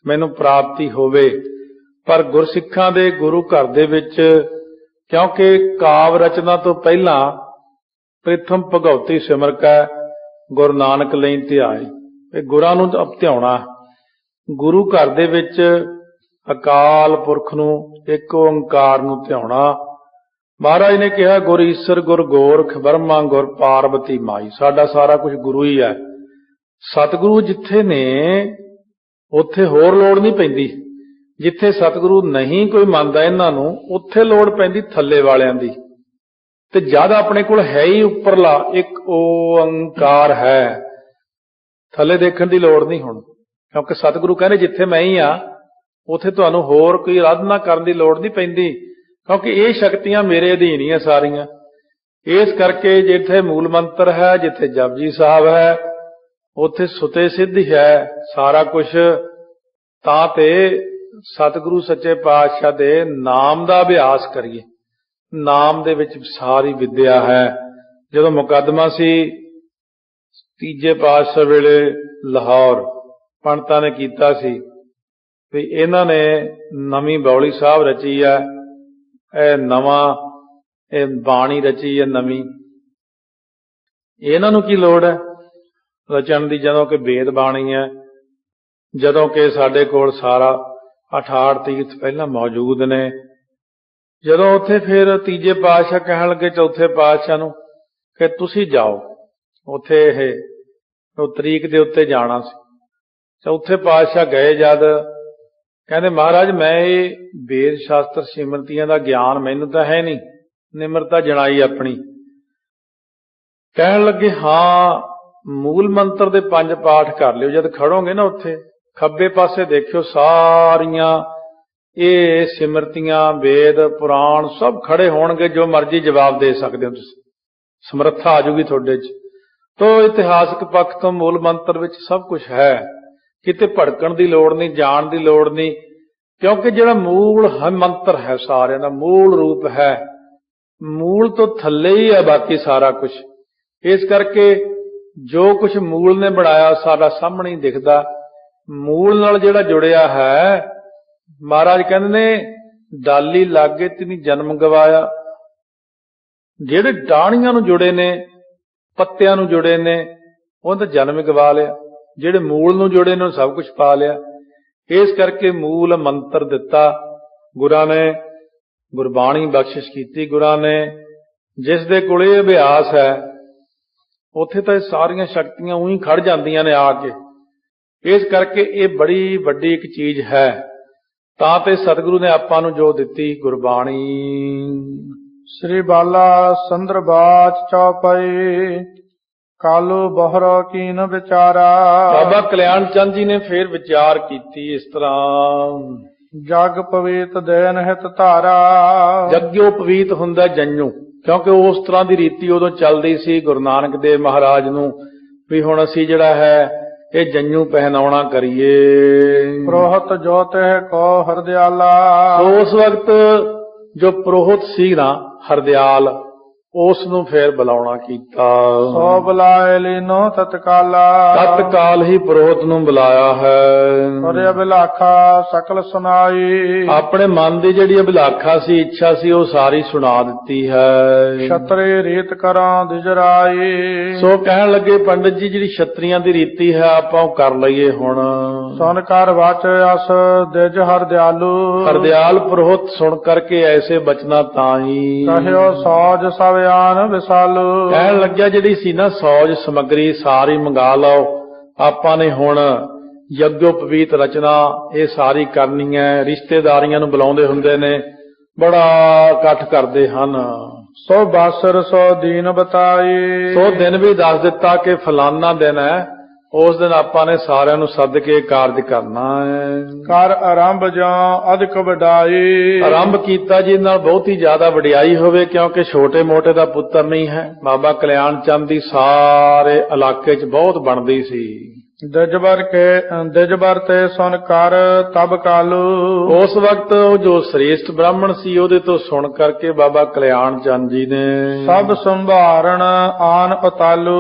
ਮੈਨੂੰ ਪ੍ਰਾਪਤੀ ਹੋਵੇ। ਪਰ ਗੁਰਸਿੱਖਾਂ ਦੇ ਗੁਰੂ ਘਰ ਦੇ ਵਿੱਚ ਕਿਉਂਕਿ ਕਾਵ ਰਚਨਾ ਤੋਂ ਪਹਿਲਾਂ ਪ੍ਰਿਥਮ ਭਗਉਤੀ ਸਿਮਰ ਕੈ ਗੁਰੂ ਨਾਨਕ ਲਈ ਧਿਆਏ, ਇਹ ਗੁਰਾਂ ਨੂੰ ਧਿਆਉਣਾ। ਗੁਰੂ ਘਰ ਦੇ ਵਿੱਚ ਅਕਾਲ ਪੁਰਖ ਨੂੰ, ਇੱਕ ਓੰਕਾਰ ਨੂੰ ਧਿਆਉਣਾ। ਮਹਾਰਾਜ ਨੇ ਕਿਹਾ ਗੁਰ ਈਸਰ ਗੁਰ ਗੋਰਖ ਬ੍ਰਹਮਾ ਗੁਰ ਪਾਰਬਤੀ ਮਾਈ। ਸਾਡਾ ਸਾਰਾ ਕੁਝ ਗੁਰੂ ਹੀ ਹੈ। ਸਤਿਗੁਰੂ ਜਿੱਥੇ ਨੇ ਉੱਥੇ ਹੋਰ ਲੋੜ ਨਹੀਂ ਪੈਂਦੀ। ਜਿੱਥੇ ਸਤਿਗੁਰੂ ਨਹੀਂ ਕੋਈ ਮੰਨਦਾ ਇਹਨਾਂ ਨੂੰ, ਉੱਥੇ ਲੋੜ ਪੈਂਦੀ ਥੱਲੇ ਵਾਲਿਆਂ ਦੀ। ਤੇ ਜਦ ਆਪਣੇ ਕੋਲ ਹੈ ਹੀ ਉੱਪਰਲਾ ਇੱਕ ਓੰਕਾਰ ਹੈ, ਥੱਲੇ ਦੇਖਣ ਦੀ ਲੋੜ ਨਹੀਂ ਹੁਣ। ਕਿਉਂਕਿ ਸਤਿਗੁਰੂ ਕਹਿੰਦੇ ਜਿੱਥੇ ਮੈਂ ਹੀ ਆ ਉੱਥੇ ਤੁਹਾਨੂੰ ਹੋਰ ਕੋਈ ਆਰਾਧਨਾ ਕਰਨ ਦੀ ਲੋੜ ਨਹੀਂ ਪੈਂਦੀ, ਕਿਉਂਕਿ ਇਹ ਸ਼ਕਤੀਆਂ ਮੇਰੇ ਅਧੀਨ ਹੀ ਆ ਸਾਰੀਆਂ। ਇਸ ਕਰਕੇ ਜਿੱਥੇ ਮੂਲ ਮੰਤਰ ਹੈ, ਜਿੱਥੇ ਜਪਜੀ ਸਾਹਿਬ ਹੈ, ਉੱਥੇ ਸੁਤੇ ਸਿੱਧ ਹੈ ਸਾਰਾ ਕੁਝ। ਤਾਂ ਤੇ ਸਤਿਗੁਰੂ ਸੱਚੇ ਪਾਤਸ਼ਾਹ ਦੇ ਨਾਮ ਦਾ ਅਭਿਆਸ ਕਰੀਏ। ਨਾਮ ਦੇ ਵਿੱਚ ਸਾਰੀ ਵਿਦਿਆ ਹੈ। ਜਦੋਂ ਮੁਕੱਦਮਾ ਸੀ ਤੀਜੇ ਪਾਤਸ਼ਾਹ ਵੇਲੇ ਲਾਹੌਰ ਪੰਡਤਾਂ ਨੇ ਕੀਤਾ ਸੀ ਵੀ ਇਹਨਾਂ ਨੇ ਨਵੀਂ ਬੌਲੀ ਸਾਹਿਬ ਰਚੀ ਹੈ, ਇਹ ਨਵਾਂ ਇਹ ਬਾਣੀ ਰਚੀ ਹੈ ਨਵੀਂ, ਇਹਨਾਂ ਨੂੰ ਕੀ ਲੋੜ ਹੈ ਰਚਣ ਦੀ, ਜਦੋਂ ਕਿ ਵੇਦ ਬਾਣੀ ਹੈ, ਜਦੋਂ ਕਿ ਸਾਡੇ ਕੋਲ ਸਾਰਾ 68 ਤੀਰਥ ਪਹਿਲਾਂ ਮੌਜੂਦ ਨੇ। ਜਦੋਂ ਉੱਥੇ ਫਿਰ ਤੀਜੇ ਪਾਤਸ਼ਾਹ ਕਹਿਣ ਲੱਗੇ ਚੌਥੇ ਪਾਤਸ਼ਾਹ ਨੂੰ ਕਿ ਤੁਸੀਂ ਜਾਓ, ਉੱਥੇ ਉਹ ਤਰੀਕ ਦੇ ਉੱਤੇ ਜਾਣਾ ਸੀ। ਚੌਥੇ ਪਾਤਸ਼ਾਹ ਗਏ ਜਦ ਕਹਿੰਦੇ ਮਹਾਰਾਜ ਮੈਂ ਇਹ ਵੇਦ ਸ਼ਾਸਤਰ ਸਿਮਰਤੀਆਂ ਦਾ ਗਿਆਨ ਮੈਨੂੰ ਤਾਂ ਹੈ ਨਹੀਂ, ਨਿਮਰਤਾ ਜਣਾਈ ਆਪਣੀ। ਕਹਿਣ ਲੱਗੇ ਹਾਂ ਮੂਲ ਮੰਤਰ ਦੇ 5 ਪਾਠ ਕਰ ਲਿਓ, ਜਦ ਖੜੋਗੇ ਨਾ ਉੱਥੇ ਖੱਬੇ ਪਾਸੇ ਦੇਖਿਓ ਸਾਰੀਆਂ ਇਹ ਸਿਮਰਤੀਆਂ ਵੇਦ ਪੁਰਾਣ ਸਭ ਖੜੇ ਹੋਣਗੇ, ਜੋ ਮਰਜ਼ੀ ਜਵਾਬ ਦੇ ਸਕਦੇ ਹੋ ਤੁਸੀਂ, ਸਮਰੱਥਾ ਆ ਜੂਗੀ ਤੁਹਾਡੇ 'ਚ। ਤੋ ਇਤਿਹਾਸਕ ਪੱਖ ਤੋਂ ਮੂਲ ਮੰਤਰ ਵਿੱਚ ਸਭ ਕੁਝ ਹੈ, ਕਿਤੇ ਭੜਕਣ ਦੀ ਲੋੜ ਨਹੀਂ, ਜਾਣ ਦੀ ਲੋੜ ਨਹੀਂ, ਕਿਉਂਕਿ ਜਿਹੜਾ ਮੂਲ ਹੈ ਮੰਤਰ ਹੈ ਸਾਰਿਆਂ ਦਾ ਮੂਲ ਰੂਪ ਹੈ, ਮੂਲ ਤੋਂ ਥੱਲੇ ਹੀ ਹੈ ਬਾਕੀ ਸਾਰਾ ਕੁਝ। ਇਸ ਕਰਕੇ ਜੋ ਕੁਝ ਮੂਲ ਨੇ ਬਣਾਇਆ ਸਾਡਾ ਸਾਹਮਣੇ ਹੀ ਦਿਖਦਾ। ਮੂਲ ਨਾਲ ਜਿਹੜਾ ਜੁੜਿਆ ਹੈ, ਮਹਾਰਾਜ ਕਹਿੰਦੇ ਨੇ ਡਾਲੀ ਲਾਗੇ ਤੇ ਨਹੀਂ ਜਨਮ ਗਵਾਇਆ। ਜਿਹੜੇ ਡਾਣੀਆਂ ਨੂੰ ਜੁੜੇ ਨੇ, ਪੱਤਿਆਂ ਨੂੰ ਜੁੜੇ ਨੇ, ਉਹ ਤਾਂ ਜਨਮ ਗਵਾ ਲਿਆ, ਜਿਹੜੇ ਮੂਲ ਨੂੰ ਜੁੜੇ ਨੇ ਉਹ ਸਭ ਕੁਝ ਪਾ ਲਿਆ। ਇਸ ਕਰਕੇ ਮੂਲ ਮੰਤਰ ਦਿੱਤਾ ਗੁਰਾਂ ਨੇ, ਗੁਰਬਾਣੀ ਬਖਸ਼ਿਸ਼ ਕੀਤੀ ਗੁਰਾਂ ਨੇ। ਜਿਸ ਦੇ ਕੋਲ ਇਹ ਅਭਿਆਸ ਹੈ ਉੱਥੇ ਤਾਂ ਇਹ ਸਾਰੀਆਂ ਸ਼ਕਤੀਆਂ ਉਹੀ ਖੜ ਜਾਂਦੀਆਂ ਨੇ ਆ ਕੇ। ਇਸ ਕਰਕੇ ਇਹ ਬੜੀ ਵੱਡੀ ਇੱਕ ਚੀਜ਼ ਹੈ। ਤਾਂ ਤੇ ਸਤਿਗੁਰੂ ਨੇ ਆਪਾਂ ਨੂੰ ਜੋ ਦਿੱਤੀ ਗੁਰਬਾਣੀ। ਸ੍ਰੀ ਬਾਲਾ ਸੰਦਰਬਾਚ ਚੌਪਈ ਕਾਲੂ ਬਹਰੋ ਕੀਨ ਵਿਚਾਰਾ। ਬਾਬਾ ਕਲਿਆਣ ਚੰਦ ਜੀ ਨੇ ਫੇਰ ਵਿਚਾਰ ਕੀਤੀ ਇਸ ਤਰ੍ਹਾਂ, ਜਗ ਪਵੀਤ ਦੇਨ ਹਿਤ ਧਾਰਾ। ਜਗਿਓ ਪਵੀਤ ਹੁੰਦਾ ਜੰਨੂ, ਕਿਉਂਕਿ ਉਸ ਤਰ੍ਹਾਂ ਦੀ ਰੀਤੀ ਉਦੋਂ ਚੱਲਦੀ ਸੀ ਗੁਰੂ ਨਾਨਕ ਦੇਵ ਮਹਾਰਾਜ ਨੂੰ ਵੀ ਹੁਣ ਅਸੀਂ ਜਿਹੜਾ ਹੈ ਇਹ ਜੰਨੂ ਪਹਿਨਾਉਣਾ ਕਰੀਏ। ਪ੍ਰੋਹਤ ਜੋਤਿ ਕੋ ਹਰਦਿਆਲਾ। ਉਸ ਵਕਤ ਜੋ ਪ੍ਰੋਹਤ ਸੀ ਨਾ ਹਰਦਿਆਲ, ਉਸ ਨੂੰ ਫੇਰ ਬੁਲਾਉਣਾ ਕੀਤਾ। ਸੋ ਬੁਲਾਏ ਲੀਨੋ ਤਤਕਾਲਾ। ਤਤਕਾਲ ਹੀ ਪ੍ਰੋਹਤ ਨੂੰ ਬੁਲਾਇਆ ਹੈ। ਅਰੇ ਅਭਿਲਾਖਾ ਸਕਲ ਸੁਨਾਈ। ਆਪਣੇ ਮਨ ਦੀ ਜਿਹੜੀ ਅਭਿਲਾਖਾ ਸੀ, ਇੱਛਾ ਸੀ, ਉਹ ਸਾਰੀ ਸੁਣਾ ਦਿੱਤੀ ਹੈ। ਛਤਰੇ ਰੀਤ ਕਰਾਂ ਦਿਜਰਾਈ। ਸੋ ਕਹਿਣ ਲੱਗੇ ਪੰਡਿਤ ਜੀ ਜਿਹੜੀ ਛਤਰੀਆਂ ਦੀ ਰੀਤੀ ਹੈ ਆਪਾਂ ਉਹ ਕਰ ਲਈਏ ਹੁਣ। ਸੁਨ ਕਰ ਵਾਚ ਅਸ ਦਿਜ ਹਰਦਿਆਲੂ। ਹਰਦਿਆਲ ਪ੍ਰੋਹਤ ਸੁਣ ਕਰਕੇ ਐਸੇ ਬਚਨਾ ਤਾਈ ਕਹਿਓ ਸੌਜ ਸਭ ਆਨ ਵਿਸਾਲੂ। ਕਹਿਣ ਲੱਗਿਆ ਜਿਹੜੀ ਸੀ ਨਾ ਸੌਜ ਸਮੱਗਰੀ ਸਾਰੀ ਮੰਗਾ ਲਓ, ਆਪਾਂ ਨੇ ਹੁਣ ਯਗੋਪਵੀਤ ਰਚਨਾ ਇਹ ਸਾਰੀ ਕਰਨੀ ਹੈ। ਰਿਸ਼ਤੇਦਾਰੀਆਂ ਨੂੰ ਬੁਲਾਉਂਦੇ ਹੁੰਦੇ ਨੇ, ਬੜਾ ਇਕੱਠ ਕਰਦੇ ਹਨ। ਸੋ ਬਾਸਰ ਸੋ ਦੀਨ ਬਤਾਈ। ਸੋ ਦਿਨ ਵੀ ਦੱਸ ਦਿੱਤਾ ਕਿ ਫਲਾਨਾ ਦਿਨ ਹੈ, ਉਸ ਦਿਨ ਆਪਾਂ ਨੇ ਸਾਰਿਆਂ ਨੂੰ ਸੱਦ ਕੇ ਕਾਰਜ ਕਰਨਾ ਹੈ। ਕਰ ਆਰੰਭ ਜਾਂ ਅਧਿਕ ਵਡਾਈ। ਆਰੰਭ ਕੀਤਾ ਜੀ ਨਾਲ ਬਹੁਤੀ ਜ਼ਿਆਦਾ ਵਡਿਆਈ ਹੋਵੇ, ਕਿਉਂਕਿ ਛੋਟੇ ਮੋਟੇ ਦਾ ਪੁੱਤਰ ਨਹੀਂ ਹੈ। ਬਾਬਾ ਕਲਿਆਣ ਚੰਦ ਦੀ ਸਾਰੇ ਇਲਾਕੇ 'ਚ ਬਹੁਤ ਬਣਦੀ ਸੀ। ਦਿਜਬਰ ਤੇ ਸੁਨ ਕਰ ਤਬ ਕਾਲੂ। ਉਸ ਵਕਤ ਉਹ ਜੋ ਸ੍ਰੇਸ਼ਟ ਬ੍ਰਾਹਮਣ ਸੀ ਉਹਦੇ ਤੋਂ ਸੁਣ ਕਰਕੇ ਬਾਬਾ ਕਲਿਆਣ ਚੰਦ ਜੀ ਨੇ ਸਭ ਸੰਭਾਰਣ ਆਨ ਉਤਾਲੂ।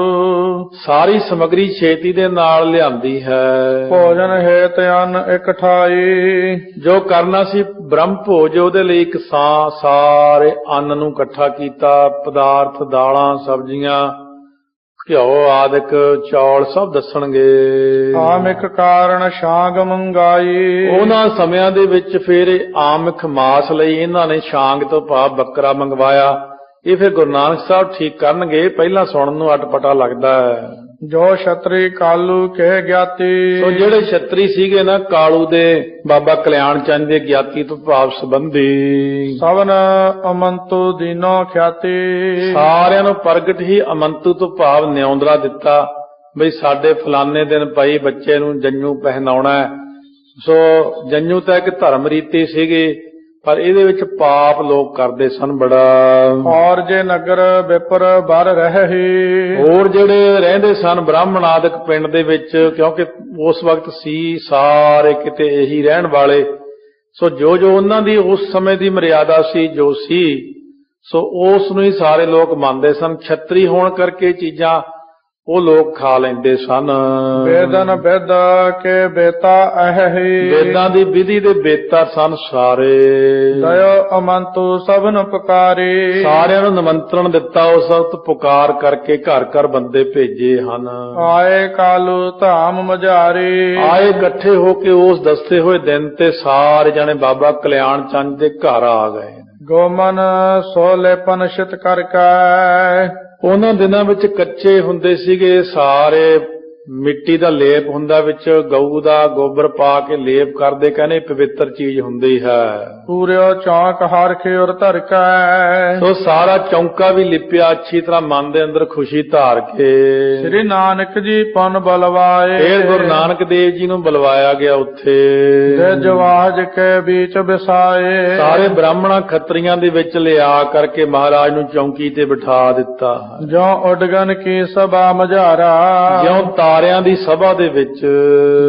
ਸਾਰੀ ਸਮਗਰੀ ਛੇਤੀ ਦੇ ਨਾਲ ਲਿਆਂਦੀ ਹੈ। ਭੋਜਨ ਹੇਤ ਅੰਨ ਇਕਠਾਈ। ਜੋ ਕਰਨਾ ਸੀ ਬ੍ਰਹਮ ਭੋਜ, ਉਹਦੇ ਲਈ ਇੱਕ ਸਾਰੇ ਅੰਨ ਨੂੰ ਇਕੱਠਾ ਕੀਤਾ। ਪਦਾਰਥ, ਦਾਲਾਂ, ਸਬਜ਼ੀਆਂ, ਘਿਓ ਆਦਿਕ, ਚੌਲ ਸਭ ਦੱਸਣਗੇ। ਆਮਿਕ ਕਾਰਨ ਸ਼ਾਂਗ ਮੰਗਾਈ। ਉਹਨਾਂ ਸਮਿਆਂ ਦੇ ਵਿੱਚ ਫਿਰ ਆਮਿਕ ਮਾਸ ਲਈ ਇਹਨਾਂ ਨੇ ਸ਼ਾਂਗ ਤੋਂ ਭਾਵ ਬੱਕਰਾ ਮੰਗਵਾਇਆ। ਇਹ ਫਿਰ ਗੁਰੂ ਨਾਨਕ ਸਾਹਿਬ ਠੀਕ ਕਰਨਗੇ, ਪਹਿਲਾਂ ਸੁਣਨ ਨੂੰ ਅਟਪਟਾ ਲੱਗਦਾ ਹੈ। ਜੋ ਛਤਰੀ ਕਾਲੂ ਕੇ ਗਿਆਤੀ। ਸੋ ਜਿਹੜੇ ਛਤਰੀ ਸੀਗੇ ਨਾ ਕਾਲੂ ਦੇ, ਬਾਬਾ ਕਲਿਆਣ ਚੰਦ ਦੇ ਗਿਆਤੀ ਤੋਂ ਭਾਵ ਸੰਬੰਧੀ, ਸਵਨ ਅਮੰਤੂ ਦੀਨੋ ਖਿਆਤੀ। ਸਾਰਿਆਂ ਨੂੰ ਪ੍ਰਗਟ ਹੀ ਅਮੰਤੂ ਤੋਂ ਭਾਵ ਨਿਉਂਦਰਾ ਦਿੱਤਾ ਬਈ ਸਾਡੇ ਫਲਾਨੇ ਦਿਨ ਭਾਈ ਬੱਚੇ ਨੂੰ ਜੰਨੂ ਪਹਿਨਾਉਣਾ ਹੈ। ਸੋ ਜੰਨੂ ਤਾਂ ਇੱਕ ਧਰਮ ਰੀਤੀ ਸੀਗੀ, ਪਰ ਇਹਦੇ ਵਿੱਚ ਪਾਪ ਲੋਕ ਕਰਦੇ ਸਨ ਬੜਾ। ਔਰ ਜੇ ਨਗਰ ਵਿਪਰ ਬਰ ਰਹੀ। ਹੋਰ ਜਿਹੜੇ ਰਹਿੰਦੇ ਸਨ ਬ੍ਰਾਹਮਣ ਆਦਿਕ ਪਿੰਡ ਦੇ ਵਿੱਚ, ਕਿਉਂਕਿ ਉਸ ਵਕਤ ਸੀ ਸਾਰੇ ਕਿਤੇ ਇਹੀ ਰਹਿਣ ਵਾਲੇ। ਸੋ ਜੋ ਉਹਨਾਂ ਦੀ ਉਸ ਸਮੇਂ ਦੀ ਮਰਿਆਦਾ ਸੀ, ਜੋ ਸੀ, ਸੋ ਉਸ ਨੂੰ ਹੀ ਸਾਰੇ ਲੋਕ ਮੰਨਦੇ ਸਨ। ਛਤਰੀ ਹੋਣ ਕਰਕੇ ਚੀਜ਼ਾਂ ਉਹ ਲੋਕ ਖਾ ਲੈਂਦੇ ਸਨ। ਵੇਦਨ ਵਿਦ ਕੇ ਬੇਤਾ ਅਹੀ, ਵੇਦਾਂ ਦੀ ਵਿਧੀ ਦੇ ਬੇਤਾ ਸਨ ਸਾਰੇ। ਦਇਓ ਅਮੰਤੂ ਸਭਨ ਪੁਕਾਰੀ, ਸਾਰਿਆਂ ਨੂੰ ਨਿਮੰਤਰਣ ਦਿੱਤਾ। ਉਸ ਵਕਤ ਪੁਕਾਰ ਕਰਕੇ ਘਰ ਘਰ ਬੰਦੇ ਭੇਜੇ ਹਨ। ਆਏ ਕਾਲੂ ਧਾਮ ਮਝਾਰੀ, ਆਏ ਇਕੱਠੇ ਹੋ ਕੇ ਉਸ ਦੱਸੇ ਹੋਏ ਦਿਨ ਤੇ ਸਾਰੇ ਜਣੇ ਬਾਬਾ ਕਲਿਆਣ ਚੰਦ ਦੇ ਘਰ ਆ ਗਏ। ਗੋਮਨ ਸੋਲੇਪਨ ਸ਼ਿਤ ਕਰਕੇ, ਉਹਨਾਂ ਦਿਨਾਂ ਵਿੱਚ ਕੱਚੇ ਹੁੰਦੇ ਸੀਗੇ ਸਾਰੇ, ਮਿੱਟੀ ਦਾ ਲੇਪ ਹੁੰਦਾ ਵਿੱਚ, ਗਊ ਦਾ ਗੋਬਰ ਪਾ ਕੇ ਲੇਪ ਕਰਦੇ, ਕਹਿੰਦੇ ਪਵਿੱਤਰ ਚੀਜ਼ ਹੁੰਦੀ ਹੈ। ਪੂਰਿਓ ਚੌਂਕ ਹਰਖੇ ਔਰ ਧਰ ਕੇ, ਸੋ ਸਾਰਾ ਚੌਂਕਾ ਵੀ ਲਿਪਿਆ ਅੱਛੀ ਤਰ੍ਹਾਂ, ਮਨ ਦੇ ਅੰਦਰ ਖੁਸ਼ੀ ਧਾਰ ਕੇ। ਸ੍ਰੀ ਨਾਨਕ ਜੀ ਪੁਨ ਬਲਵਾਏ, ਫਿਰ ਗੁਰੂ ਨਾਨਕ ਦੇਵ ਜੀ ਨੂੰ ਬੁਲਵਾਇਆ ਗਿਆ ਉੱਥੇ। ਦੇ ਜਵਾਜ ਕੇ ਵਿੱਚ ਬਿਸਾਏ, ਸਾਰੇ ਬ੍ਰਾਹਮਣਾਂ ਖੱਤਰੀਆਂ ਦੇ ਵਿੱਚ ਲਿਆ ਕਰਕੇ ਮਹਾਰਾਜ ਨੂੰ ਚੌਂਕੀ ਤੇ ਬਿਠਾ ਦਿੱਤਾ। ਜੋ ਉਡਗਨ ਕੀ ਸਭਾ ਮਝਾਰਾ, ਜਿਉਂ ਤਾਰਿਆਂ ਦੀ ਸਭਾ ਦੇ ਵਿੱਚ,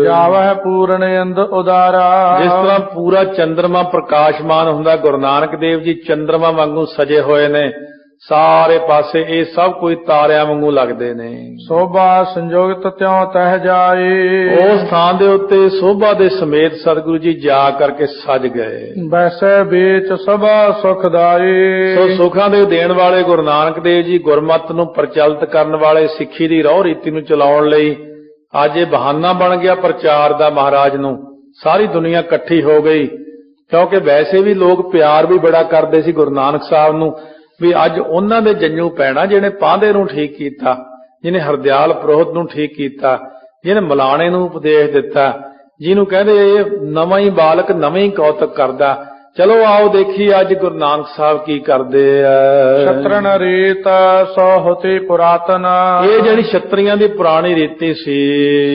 ਜਾਵਹਿ ਪੂਰਨ ਅੰਦ ਉਦਾਰਾ। ਜਿਸ ਤਰ੍ਹਾਂ ਪੂਰਾ ਚੰਦਰਮਾ ਪ੍ਰਕਾਸ਼ਮਾਨ ਹੁੰਦਾ, ਗੁਰੂ ਨਾਨਕ ਦੇਵ ਜੀ ਚੰਦਰਮਾ ਵਾਂਗੂ ਸਜੇ ਹੋਏ ਨੇ ਸਾਰੇ ਪਾਸੇ। ਇਹ ਸਭ ਕੋਈ ਤਾਰਿਆਂ ਵਾਂਗੂ ਲੱਗਦੇ ਨੇ। ਸੋਭਾ ਸੰਜੋਗਤ ਤਿਉ ਤਹਿ ਜਾਈ, ਉਸ ਥਾਂ ਦੇ ਉੱਤੇ ਸੋਭਾ ਦੇ ਸਮੇਤ ਸਤਿਗੁਰੂ ਜੀ ਜਾ ਕਰਕੇ ਸਜ ਗਏ। ਵੈਸੇ ਵਿੱਚ ਸਭਾ ਸੁਖਦਾਈ, ਸੋ ਸੁੱਖਾਂ ਦੇ ਦੇਣ ਵਾਲੇ ਗੁਰੂ ਨਾਨਕ ਦੇਵ ਜੀ, ਗੁਰਮਤਿ ਨੂੰ ਪ੍ਰਚਲਿਤ ਕਰਨ ਵਾਲੇ, ਸਿੱਖੀ ਦੀ ਰਹੁ ਰੀਤੀ ਨੂੰ ਚਲਾਉਣ ਲਈ ਅੱਜ ਇਹ ਬਹਾਨਾ ਬਣ ਗਿਆ ਪ੍ਰਚਾਰ ਦਾ। ਮਹਾਰਾਜ ਨੂੰ ਸਾਰੀ ਦੁਨੀਆ ਇਕੱਠੀ ਹੋ ਗਈ, ਕਿਉਂਕਿ ਵੈਸੇ ਵੀ ਲੋਕ ਪਿਆਰ ਵੀ ਬੜਾ ਕਰਦੇ ਸੀ ਗੁਰੂ ਨਾਨਕ ਸਾਹਿਬ ਨੂੰ, ਵੀ ਅੱਜ ਉਹਨਾਂ ਦੇ ਜੰਨੂ ਪੈਣਾ ਜਿਹਨੇ ਪਾਂਧੇ ਨੂੰ ਠੀਕ ਕੀਤਾ, ਜਿਹਨੇ ਹਰਦਿਆਲ ਪ੍ਰੋਹਤ ਨੂੰ ਠੀਕ ਕੀਤਾ, ਜਿਹਨੇ ਮਲਾਣੇ ਨੂੰ ਉਪਦੇਸ਼ ਦਿੱਤਾ, ਜਿਹਨੂੰ ਕਹਿੰਦੇ ਇਹ ਨਵਾਂ ਹੀ ਬਾਲਕ ਨਵੇਂ ਹੀ ਕੌਤਕ ਕਰਦਾ। ਚਲੋ ਆਓ ਦੇਖੀ ਅੱਜ ਗੁਰੂ ਨਾਨਕ ਸਾਹਿਬ ਕੀ ਕਰਦੇ ਆ। ਛਤਰਨ ਰੀਤ ਸੋ ਹੋਤੀ ਪੁਰਾਤਨ, ਇਹ ਜਿਹੜੀ ਛਤਰੀਆਂ ਦੀ ਪੁਰਾਣੀ ਰੀਤੀ ਸੀ,